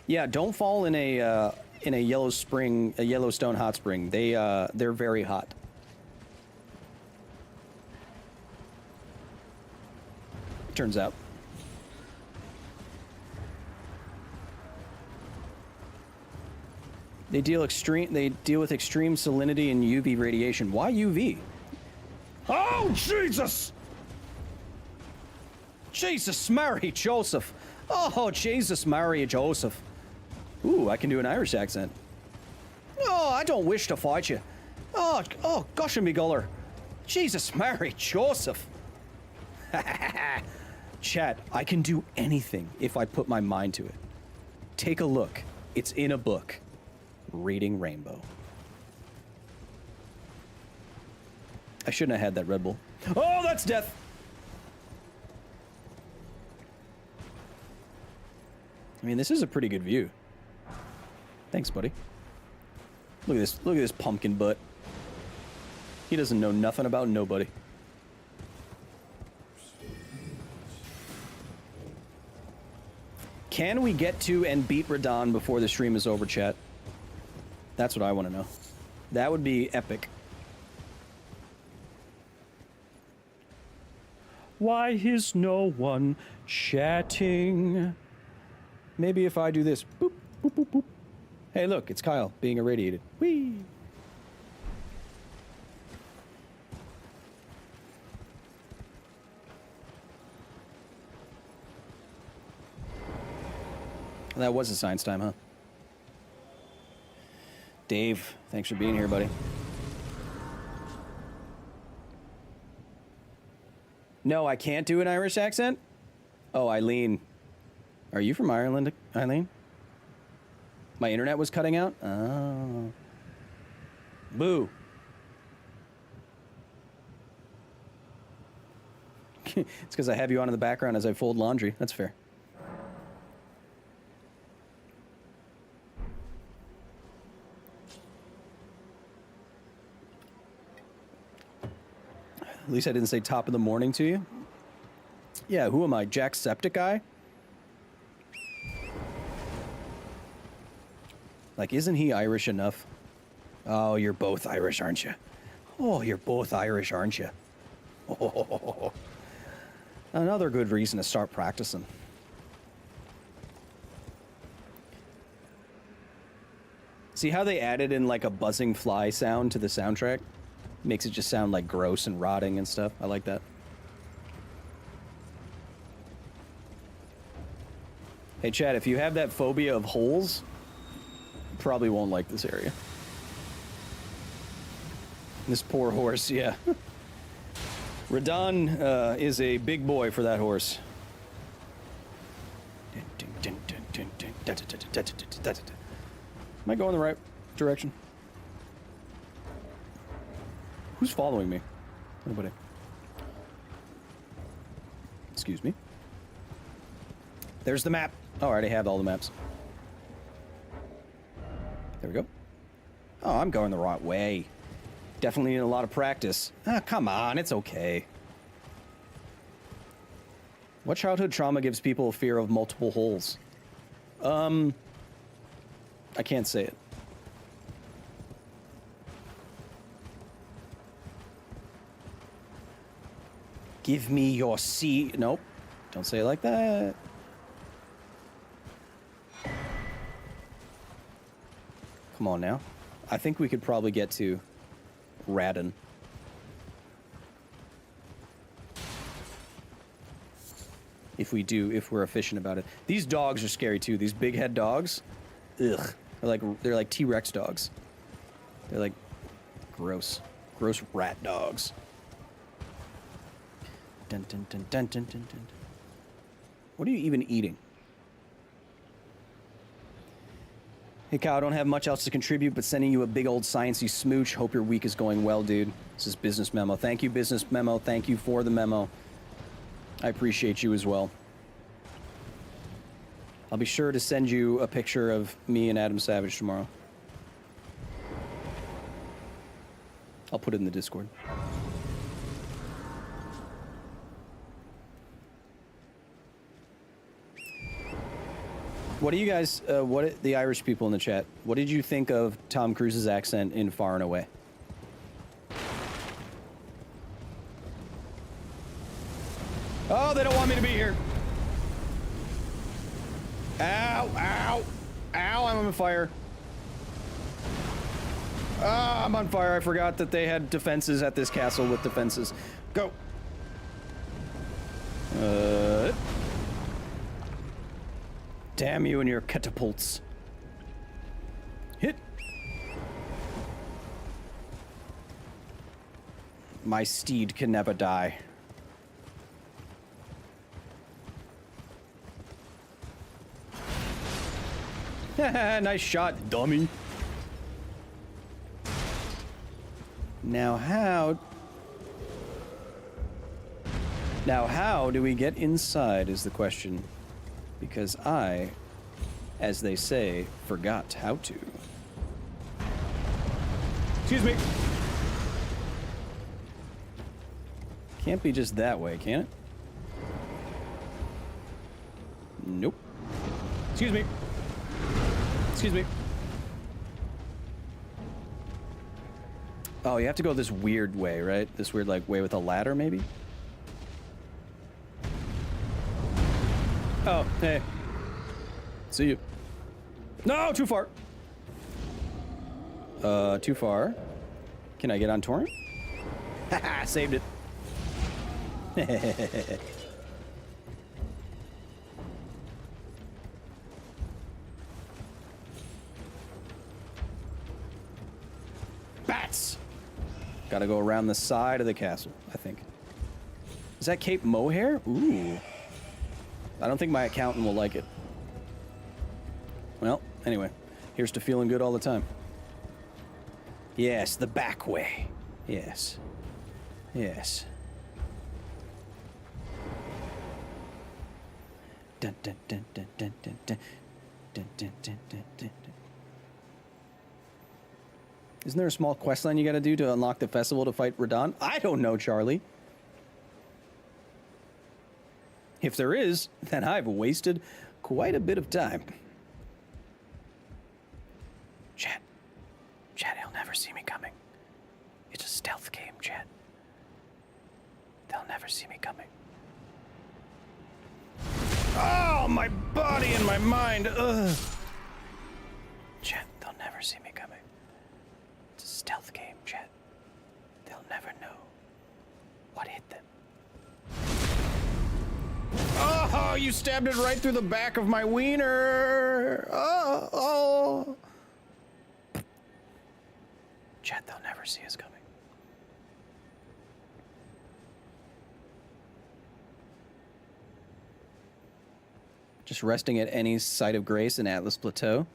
Yeah, don't fall in a Yellowstone hot spring. They're very hot. Turns out. They deal with extreme salinity and UV radiation. Why UV? Oh, Jesus! Jesus, Mary Joseph. Oh, Jesus, Mary Joseph. Ooh, I can do an Irish accent. Oh, I don't wish to fight you. Oh, gosh and me guller. Jesus, Mary Joseph. Chat, I can do anything if I put my mind to it. Take a look. It's in a book. Reading Rainbow. I shouldn't have had that Red Bull. Oh, that's death. I mean, this is a pretty good view. Thanks, buddy. Look at this. Look at this pumpkin butt. He doesn't know nothing about nobody. Can we get to and beat Radahn before the stream is over, chat? That's what I want to know. That would be epic. Why is no one chatting? Maybe if I do this. Boop, boop, boop, boop. Hey, look, it's Kyle being irradiated. Whee! That was a science time, huh? Dave, thanks for being here, buddy. No, I can't do an Irish accent? Oh, Eileen. Are you from Ireland, Eileen? My internet was cutting out? Oh. Boo. It's because I have you on in the background as I fold laundry. That's fair. At least I didn't say top of the morning to you. Yeah, who am I? Jacksepticeye? Like, isn't he Irish enough? Oh, you're both Irish, aren't you? Oh, you're both Irish, aren't you? Oh, another good reason to start practicing. See how they added in like a buzzing fly sound to the soundtrack? Makes it just sound like gross and rotting and stuff. I like that. Hey, Chad, if you have that phobia of holes, you probably won't like this area. This poor horse, yeah. Radahn is a big boy for that horse. Am I going the right direction? Who's following me? Nobody. Excuse me. There's the map. Oh, I already have all the maps. There we go. Oh, I'm going the right way. Definitely need a lot of practice. Ah, come on, it's okay. What childhood trauma gives people a fear of multiple holes? I can't say it. Give me your seat. Nope. Don't say it like that. Come on now. I think we could probably get to Radahn. If we're efficient about it. These dogs are scary too. These big head dogs. Ugh. They're like T-Rex dogs. They're like gross. Gross rat dogs. Dun, dun, dun, dun, dun, dun, dun. What are you even eating? Hey Kyle, I don't have much else to contribute, but sending you a big old sciencey smooch. Hope your week is going well, dude. This is Business Memo. Thank you, Business Memo. Thank you for the memo. I appreciate you as well. I'll be sure to send you a picture of me and Adam Savage tomorrow. I'll put it in the Discord. What do you guys, the Irish people in the chat, what did you think of Tom Cruise's accent in Far and Away? Oh, they don't want me to be here. Ow, ow, ow, I'm on fire. Ah, I'm on fire. I forgot that they had defenses at this castle with defenses. Go. Damn you and your catapults. Hit. My steed can never die. Nice shot, dummy. Now how do we get inside is the question. Because I, as they say, forgot how to. Excuse me. Can't be just that way, can it? Nope. Excuse me. Excuse me. Oh, you have to go this weird way, right? This weird, like, way with a ladder, maybe? Oh, hey. See you. No, too far. Too far. Can I get on torrent? Haha, saved it. Bats! Gotta go around the side of the castle, I think. Is that Cape Mohair? Ooh. I don't think my accountant will like it. Well, anyway, here's to feeling good all the time. Yes, the back way. Yes. Yes. Dun, dun, dun, dun, dun, dun, dun. Dun, dun, dun, dun, dun, dun. Isn't there a small quest line you gotta do to unlock the festival to fight Radon? I don't know, Charlie. If there is, then I've wasted quite a bit of time. Chat. Chat, he'll never see me coming. It's a stealth game, chat. They'll never see me coming. Oh, my body and my mind. Ugh. Chat, they'll never see me coming. It's a stealth game, chat. They'll never know what hit them. Oh, you stabbed it right through the back of my wiener. Oh. Chat, they'll never see us coming. Just resting at any site of grace in Atlas Plateau.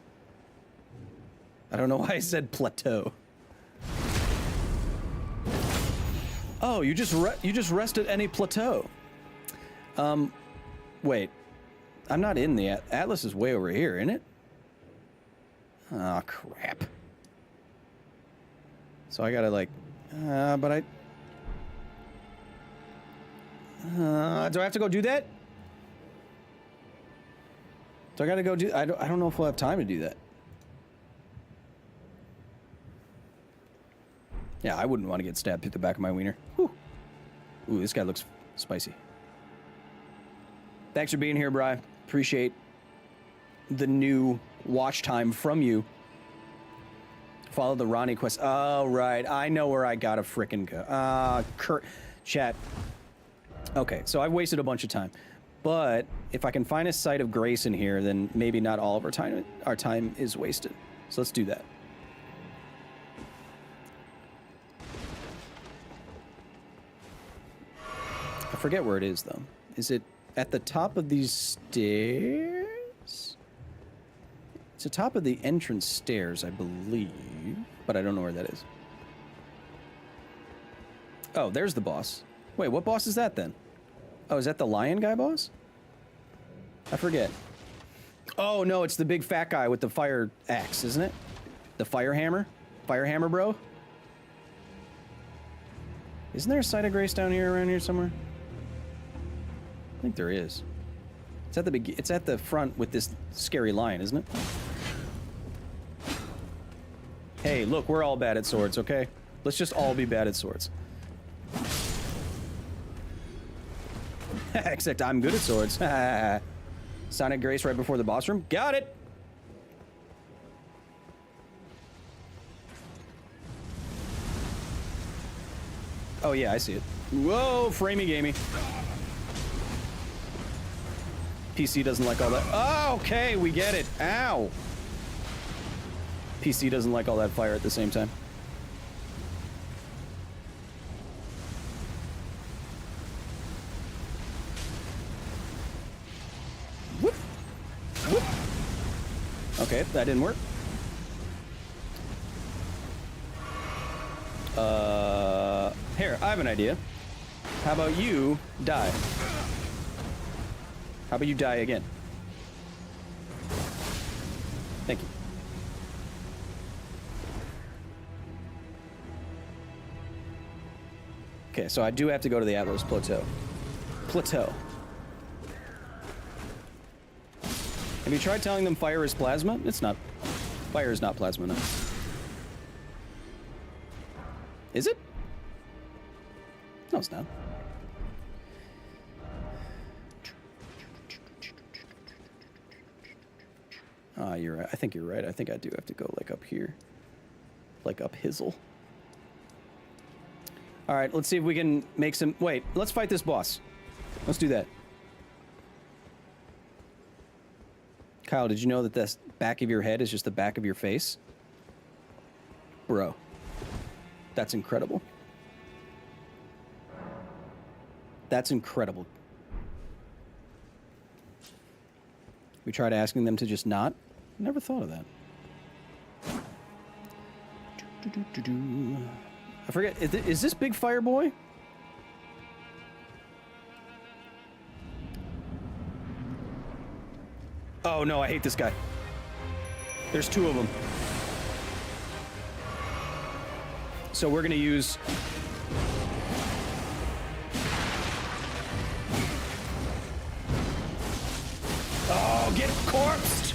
I don't know why I said plateau. Oh, you just rest at any plateau. Wait. I'm not in the Atlas is way over here, isn't it? Oh, crap. So I gotta like, but I... do I have to go do that? So I gotta go do... I don't know if we'll have time to do that. Yeah, I wouldn't want to get stabbed through the back of my wiener. Whew. Ooh, this guy looks spicy. Thanks for being here, Bri. Appreciate the new watch time from you. Follow the Ronnie quest. Oh, right. I know where I gotta frickin' go. Chat. Okay, so I've wasted a bunch of time. But if I can find a site of grace in here, then maybe not all of our time is wasted. So let's do that. I forget where it is, though. Is it at the top of these stairs? the top of the entrance stairs, I believe, but I don't know where that is. Oh, there's the boss. Wait, what boss is that then? Oh, is that the lion guy boss? I forget. Oh, no, it's the big fat guy with the fire axe, isn't it? The fire hammer? Fire hammer, bro? Isn't there a site of grace down here, around here somewhere? I think there is. It's at the front with this scary lion, isn't it? Hey, look, we're all bad at swords, okay? Let's just all be bad at swords. Except I'm good at swords. Sonic Grace right before the boss room. Got it! Oh yeah, I see it. Whoa, framey gamey. PC doesn't like all that. Oh, okay, we get it. Ow. PC doesn't like all that fire at the same time. Whoop. Whoop. Okay, that didn't work. Here, I have an idea. How about you die? How about you die again? Thank you. Okay, so I do have to go to the Atlas Plateau. Have you tried telling them fire is plasma? It's not. Fire is not plasma, no. Is it? No, it's not. Ah, you're right. I think you're right. I think I do have to go, like, up here. Like, up hizzle. Alright, let's see if we can make some... Wait, let's fight this boss. Let's do that. Kyle, did you know that the back of your head is just the back of your face? Bro. That's incredible. That's incredible. We tried asking them to just not. Never thought of that. I forget. Is this Big Fire Boy? Oh no, I hate this guy. There's two of them. So we're gonna use... Oh, get corpsed!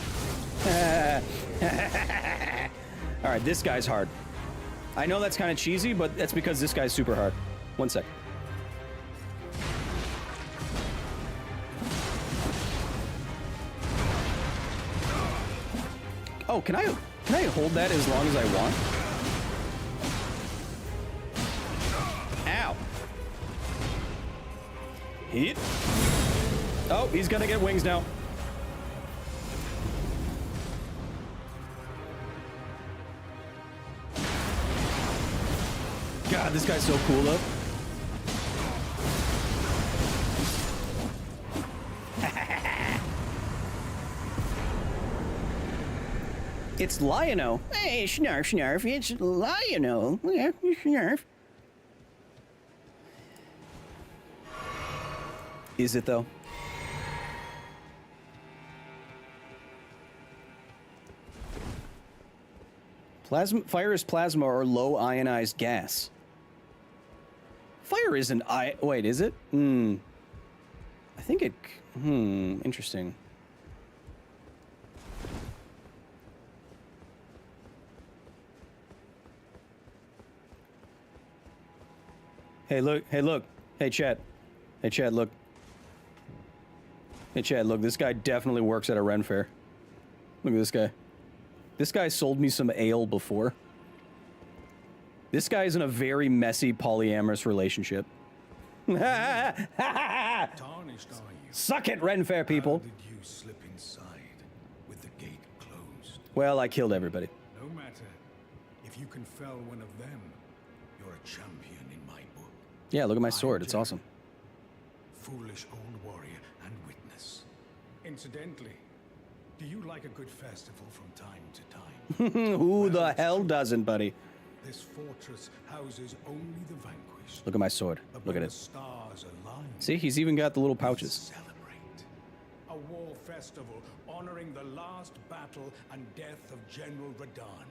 Alright, this guy's hard. I know that's kind of cheesy, but that's because this guy's super hard. One sec. Oh, can I hold that as long as I want? Ow. Hit. Oh, he's gonna get wings now. God, this guy's so cool though. It's Lion-O. Hey, snarf, snarf. It's Lion-O. Yeah, snarf. Is it though? Plasma. Fire is plasma or low ionized gas. Fire isn't wait, is it? I think it... interesting. Hey, look. Hey, look. Hey, chat. Hey, chat, look. Hey, chat, look. This guy definitely works at a Ren fair. Look at this guy. This guy sold me some ale before. This guy is in a very messy polyamorous relationship. Suck it, Ren fair people. How did you slip inside with the gate closed? Well, I killed everybody. No matter. If you can fell one of them, you're a champion in my book. Yeah, look at my sword. It's awesome. Foolish old warrior and witness. Incidentally, Do you like a good festival from time to time? Who the hell doesn't, buddy? This fortress houses only the vanquished. Look at my sword. But Look at when it. the stars align, See, he's even got the little pouches. celebrate. A war festival honoring the last battle and death of General Radahn,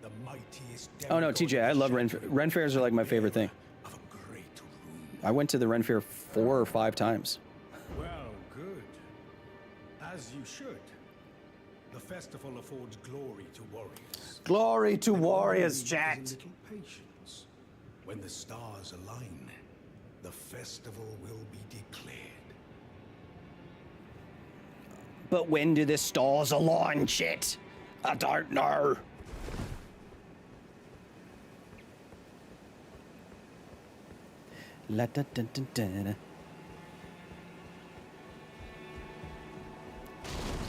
the mightiest. Oh no, TJ, I love Ren fairs are like my favorite thing. Of a great room. I went to the Ren Fair 4 or 5 times. Well, good. As you should. The festival affords glory to warriors. Glory to warriors, Is chat. a little patience. When the stars align, the festival will be declared. But when do the stars align, chat? I don't know. La da da da da.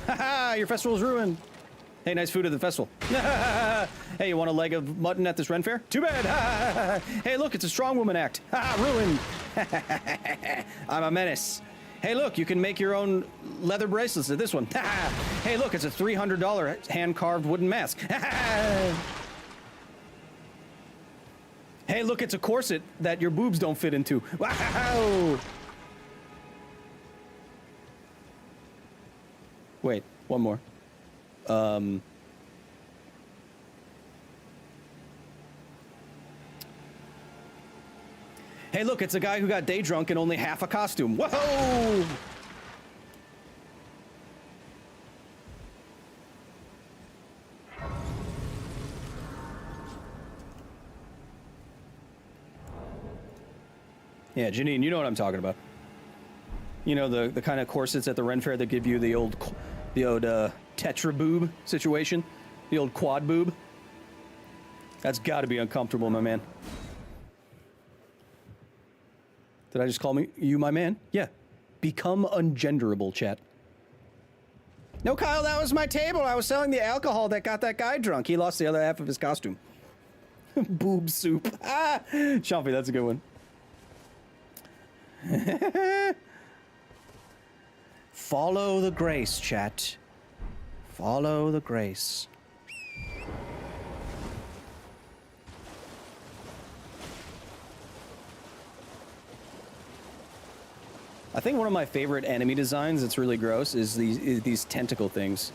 Haha, your festival's ruined. Hey, nice food at the festival. Hey, you want a leg of mutton at this Ren Fair? Too bad. Hey, look, it's a strong woman act. Ruined. I'm a menace. Hey, look, you can make your own leather bracelets at this one. Hey, look, it's a $300 hand-carved wooden mask. Hey, look, it's a corset that your boobs don't fit into. Wow! Wait, one more. Hey, look, it's a guy who got day drunk in only half a costume. Whoa! Yeah, Janine, you know what I'm talking about. You know, the kind of corsets at the Ren Fair that give you the old tetra boob situation, the old quad boob. That's got to be uncomfortable, my man. Did I just call you my man? Yeah. Become ungenderable, chat. No, Kyle, that was my table. I was selling the alcohol that got that guy drunk. He lost the other half of his costume. Boob soup. Ah, Chompy, that's a good one. Follow the grace, chat. Follow the grace. I think one of my favorite enemy designs that's really gross is these tentacle things.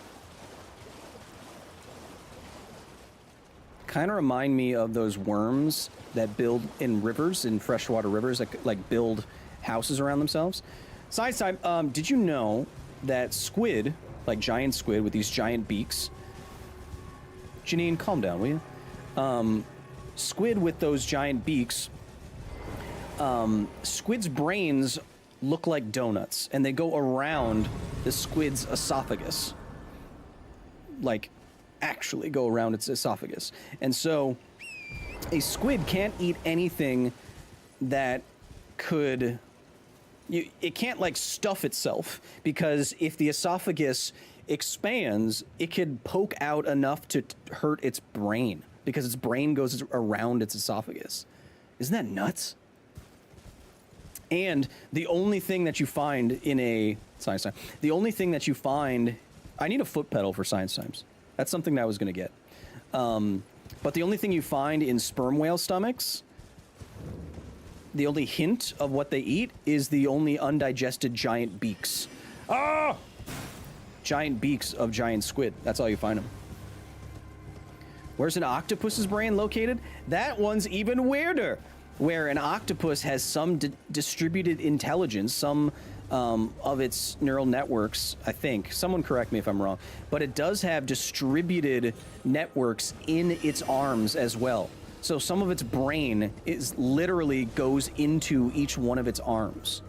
Kind of remind me of those worms that build in rivers, in freshwater rivers, that like build houses around themselves. Side time, did you know that squid, like giant squid with these giant beaks? Janine, calm down, will you? Squid with those giant beaks, squid's brains look like donuts, and they go around the squid's esophagus. Like, actually go around its esophagus. And so, a squid can't eat anything that could... it can't, like, stuff itself, because if the esophagus expands, it could poke out enough to hurt its brain, because its brain goes around its esophagus. Isn't that nuts? And the only thing that you find in a science time, the only thing that you find, I need a foot pedal for science times. That's something that I was going to get. But the only thing you find in sperm whale stomachs, the only hint of what they eat is the only undigested giant beaks. Ah! Giant beaks of giant squid. That's all you find them. Where's an octopus's brain located? That one's even weirder. Where an octopus has some distributed intelligence, some of its neural networks, I think. Someone correct me if I'm wrong. But it does have distributed networks in its arms as well. So some of its brain is literally goes into each one of its arms.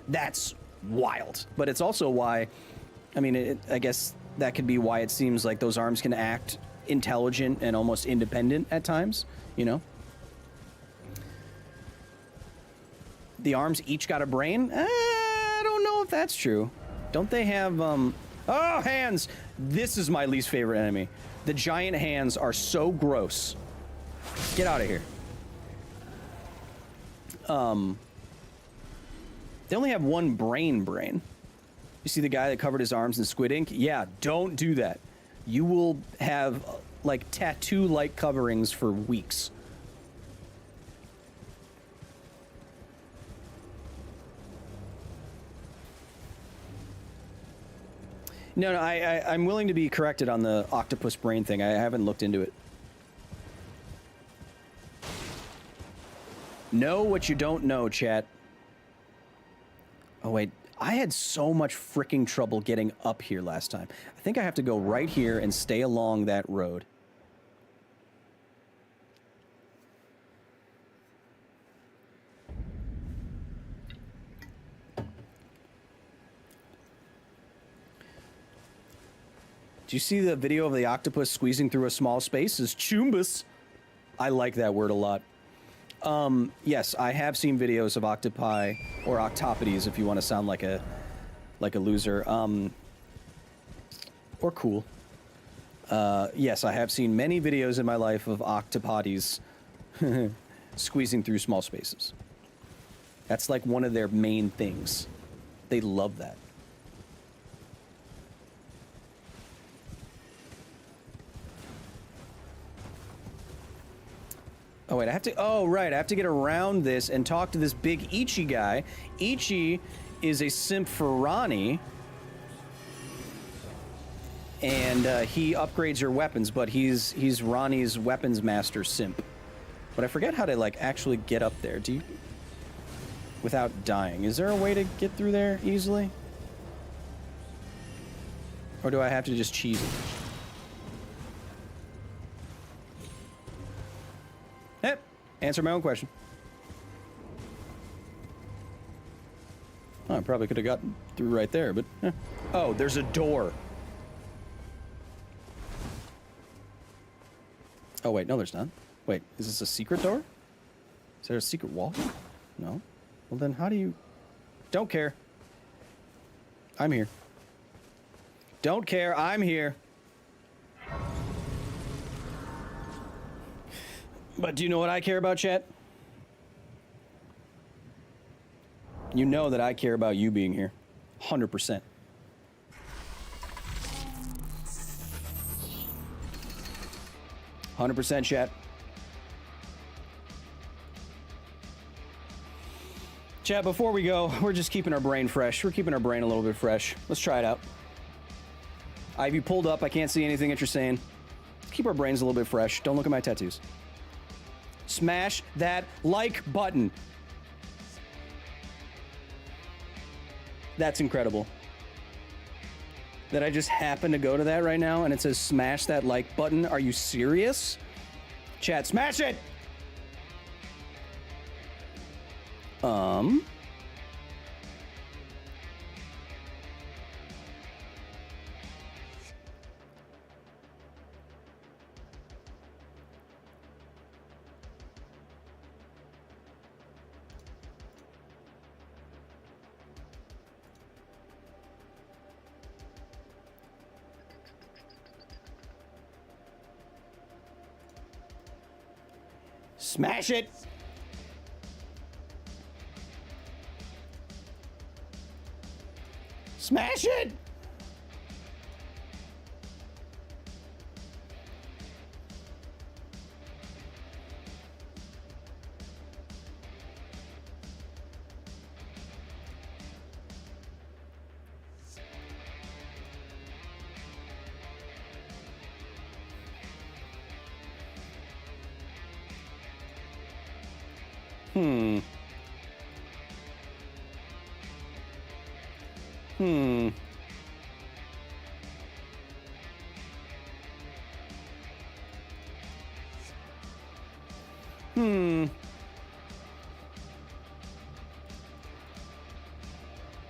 That's wild. But it's also why, I mean, I guess that could be why it seems like those arms can act intelligent and almost independent at times, you know? The arms each got a brain? I don't know if that's true. Don't they have, oh, hands! This is my least favorite enemy. The giant hands are so gross. Get out of here. They only have one brain. You see the guy that covered his arms in squid ink? Yeah, don't do that. You will have, like, tattoo-like coverings for weeks. No, I'm willing to be corrected on the octopus brain thing. I haven't looked into it. Know what you don't know, chat. Oh, wait. I had so much freaking trouble getting up here last time. I think I have to go right here and stay along that road. Do you see the video of the octopus squeezing through a small space? It's chumbus. I like that word a lot. Yes, I have seen videos of octopi, or octopodes if you want to sound like a loser, or cool. Yes, I have seen many videos in my life of octopodes squeezing through small spaces. That's like one of their main things. They love that. Oh, wait, I have to... Oh, right, I have to get around this and talk to this big Ichi guy. Ichi is a simp for Ronnie. And he upgrades your weapons, but he's Ronnie's weapons master simp. But I forget how to, like, actually get up there. Do you... Without dying. Is there a way to get through there easily? Or do I have to just cheese it? Yep, answer my own question. Oh, I probably could have gotten through right there, but... Oh, there's a door. Oh, wait, no, there's not. Wait, is this a secret door? Is there a secret wall? No. Well, then how do you... Don't care. I'm here. Don't care, I'm here. But do you know what I care about, chat? You know that I care about you being here. 100%. Chat. Chat, before we go, we're just keeping our brain fresh. We're keeping our brain a little bit fresh. Let's try it out. Ivy pulled up. I can't see anything that you're saying. Let's keep our brains a little bit fresh. Don't look at my tattoos. Smash that like button. That's incredible. That I just happen to go to that right now and it says smash that like button. Are you serious? Chat, smash it! Smash it! Smash it!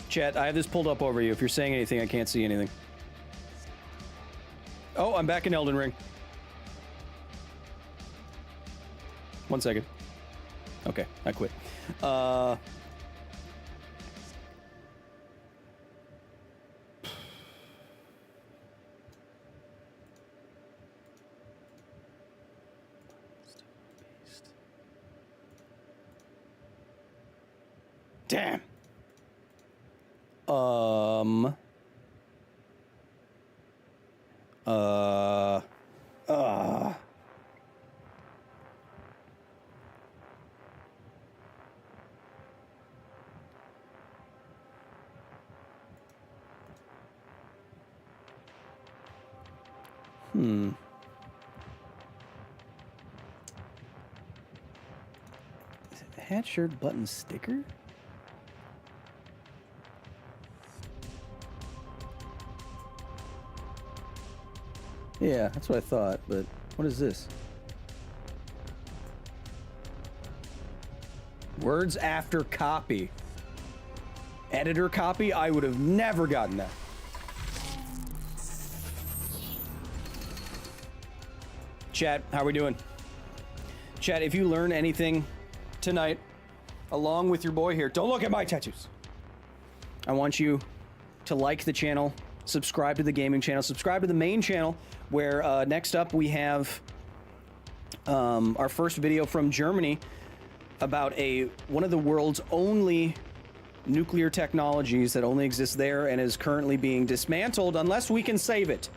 Chat, I have this pulled up over you. If you're saying anything, I can't see anything. Oh, I'm back in Elden Ring. 1 second. Okay, I quit. Damn. Is it hat shirt button sticker? Yeah, that's what I thought, but what is this? Words after copy. Editor copy? I would have never gotten that. Chat, how we doing? Chat, if you learn anything tonight, along with your boy here, don't look at my tattoos. I want you to like the channel, subscribe to the gaming channel, subscribe to the main channel, where next up we have our first video from Germany about one of the world's only nuclear technologies that only exists there and is currently being dismantled unless we can save it.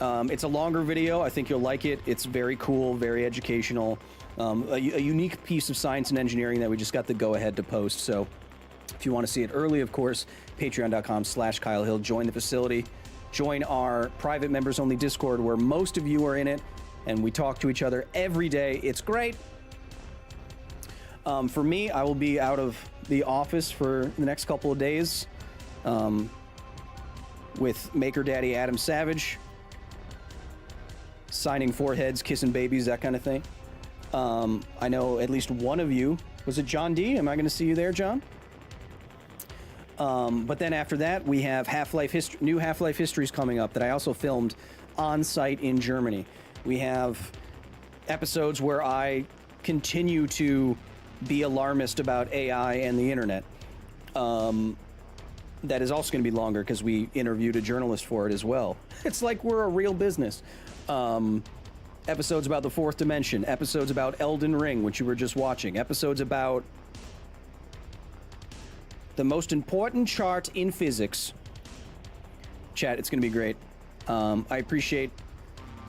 It's a longer video. I think you'll like it. It's very cool, very educational, a unique piece of science and engineering that we just got the go-ahead to post. So if you want to see it early, of course, patreon.com/Kyle Hill. Join the facility. Join our private members-only Discord where most of you are in it, and we talk to each other every day. It's great. For me, I will be out of the office for the next couple of days with Maker Daddy Adam Savage, signing foreheads, kissing babies, that kind of thing. I know at least one of you, was it John D? Am I going to see you there, John? But then after that, we have new Half-Life histories coming up that I also filmed on site in Germany. We have episodes where I continue to be alarmist about AI and the internet. That is also going to be longer because we interviewed a journalist for it as well. It's like we're a real business. Episodes about the fourth dimension, episodes about Elden Ring, which you were just watching, episodes about the most important chart in physics. Chat, it's going to be great. I appreciate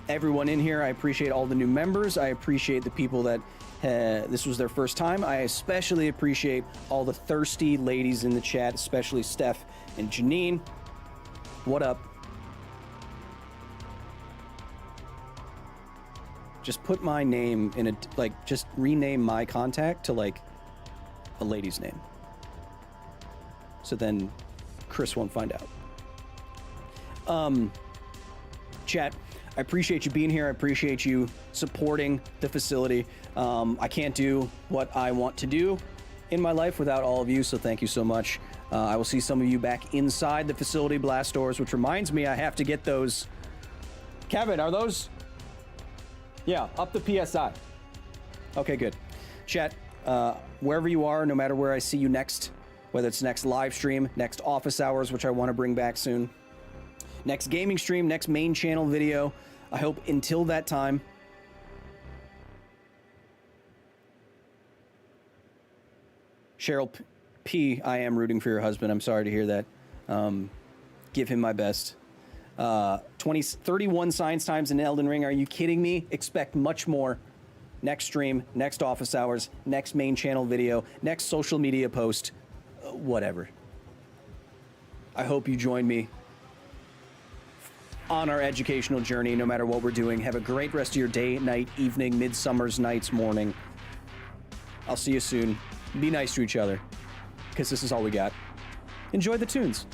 everyone in here. I appreciate all the new members. I appreciate the people that this was their first time. I especially appreciate all the thirsty ladies in the chat, especially Steph and Janine. What up? Just put my name in just rename my contact to a lady's name. So then Chris won't find out. Chat, I appreciate you being here. I appreciate you supporting the facility. I can't do what I want to do in my life without all of you, so thank you so much. I will see some of you back inside the facility blast doors, which reminds me I have to get those. Kevin, are those? Yeah, up the PSI. Okay, good. Chat, wherever you are, no matter where I see you next, whether it's next live stream, next office hours, which I want to bring back soon, next gaming stream, next main channel video, I hope until that time, Cheryl P, I am rooting for your husband. I'm sorry to hear that. Give him my best. 31 science times in Elden Ring. Are you kidding me? Expect much more. Next stream, next office hours, next main channel video, next social media post, whatever. I hope you join me on our educational journey, no matter what we're doing. Have a great rest of your day, night, evening, midsummer's nights, morning. I'll see you soon. Be nice to each other, because this is all we got. Enjoy the tunes.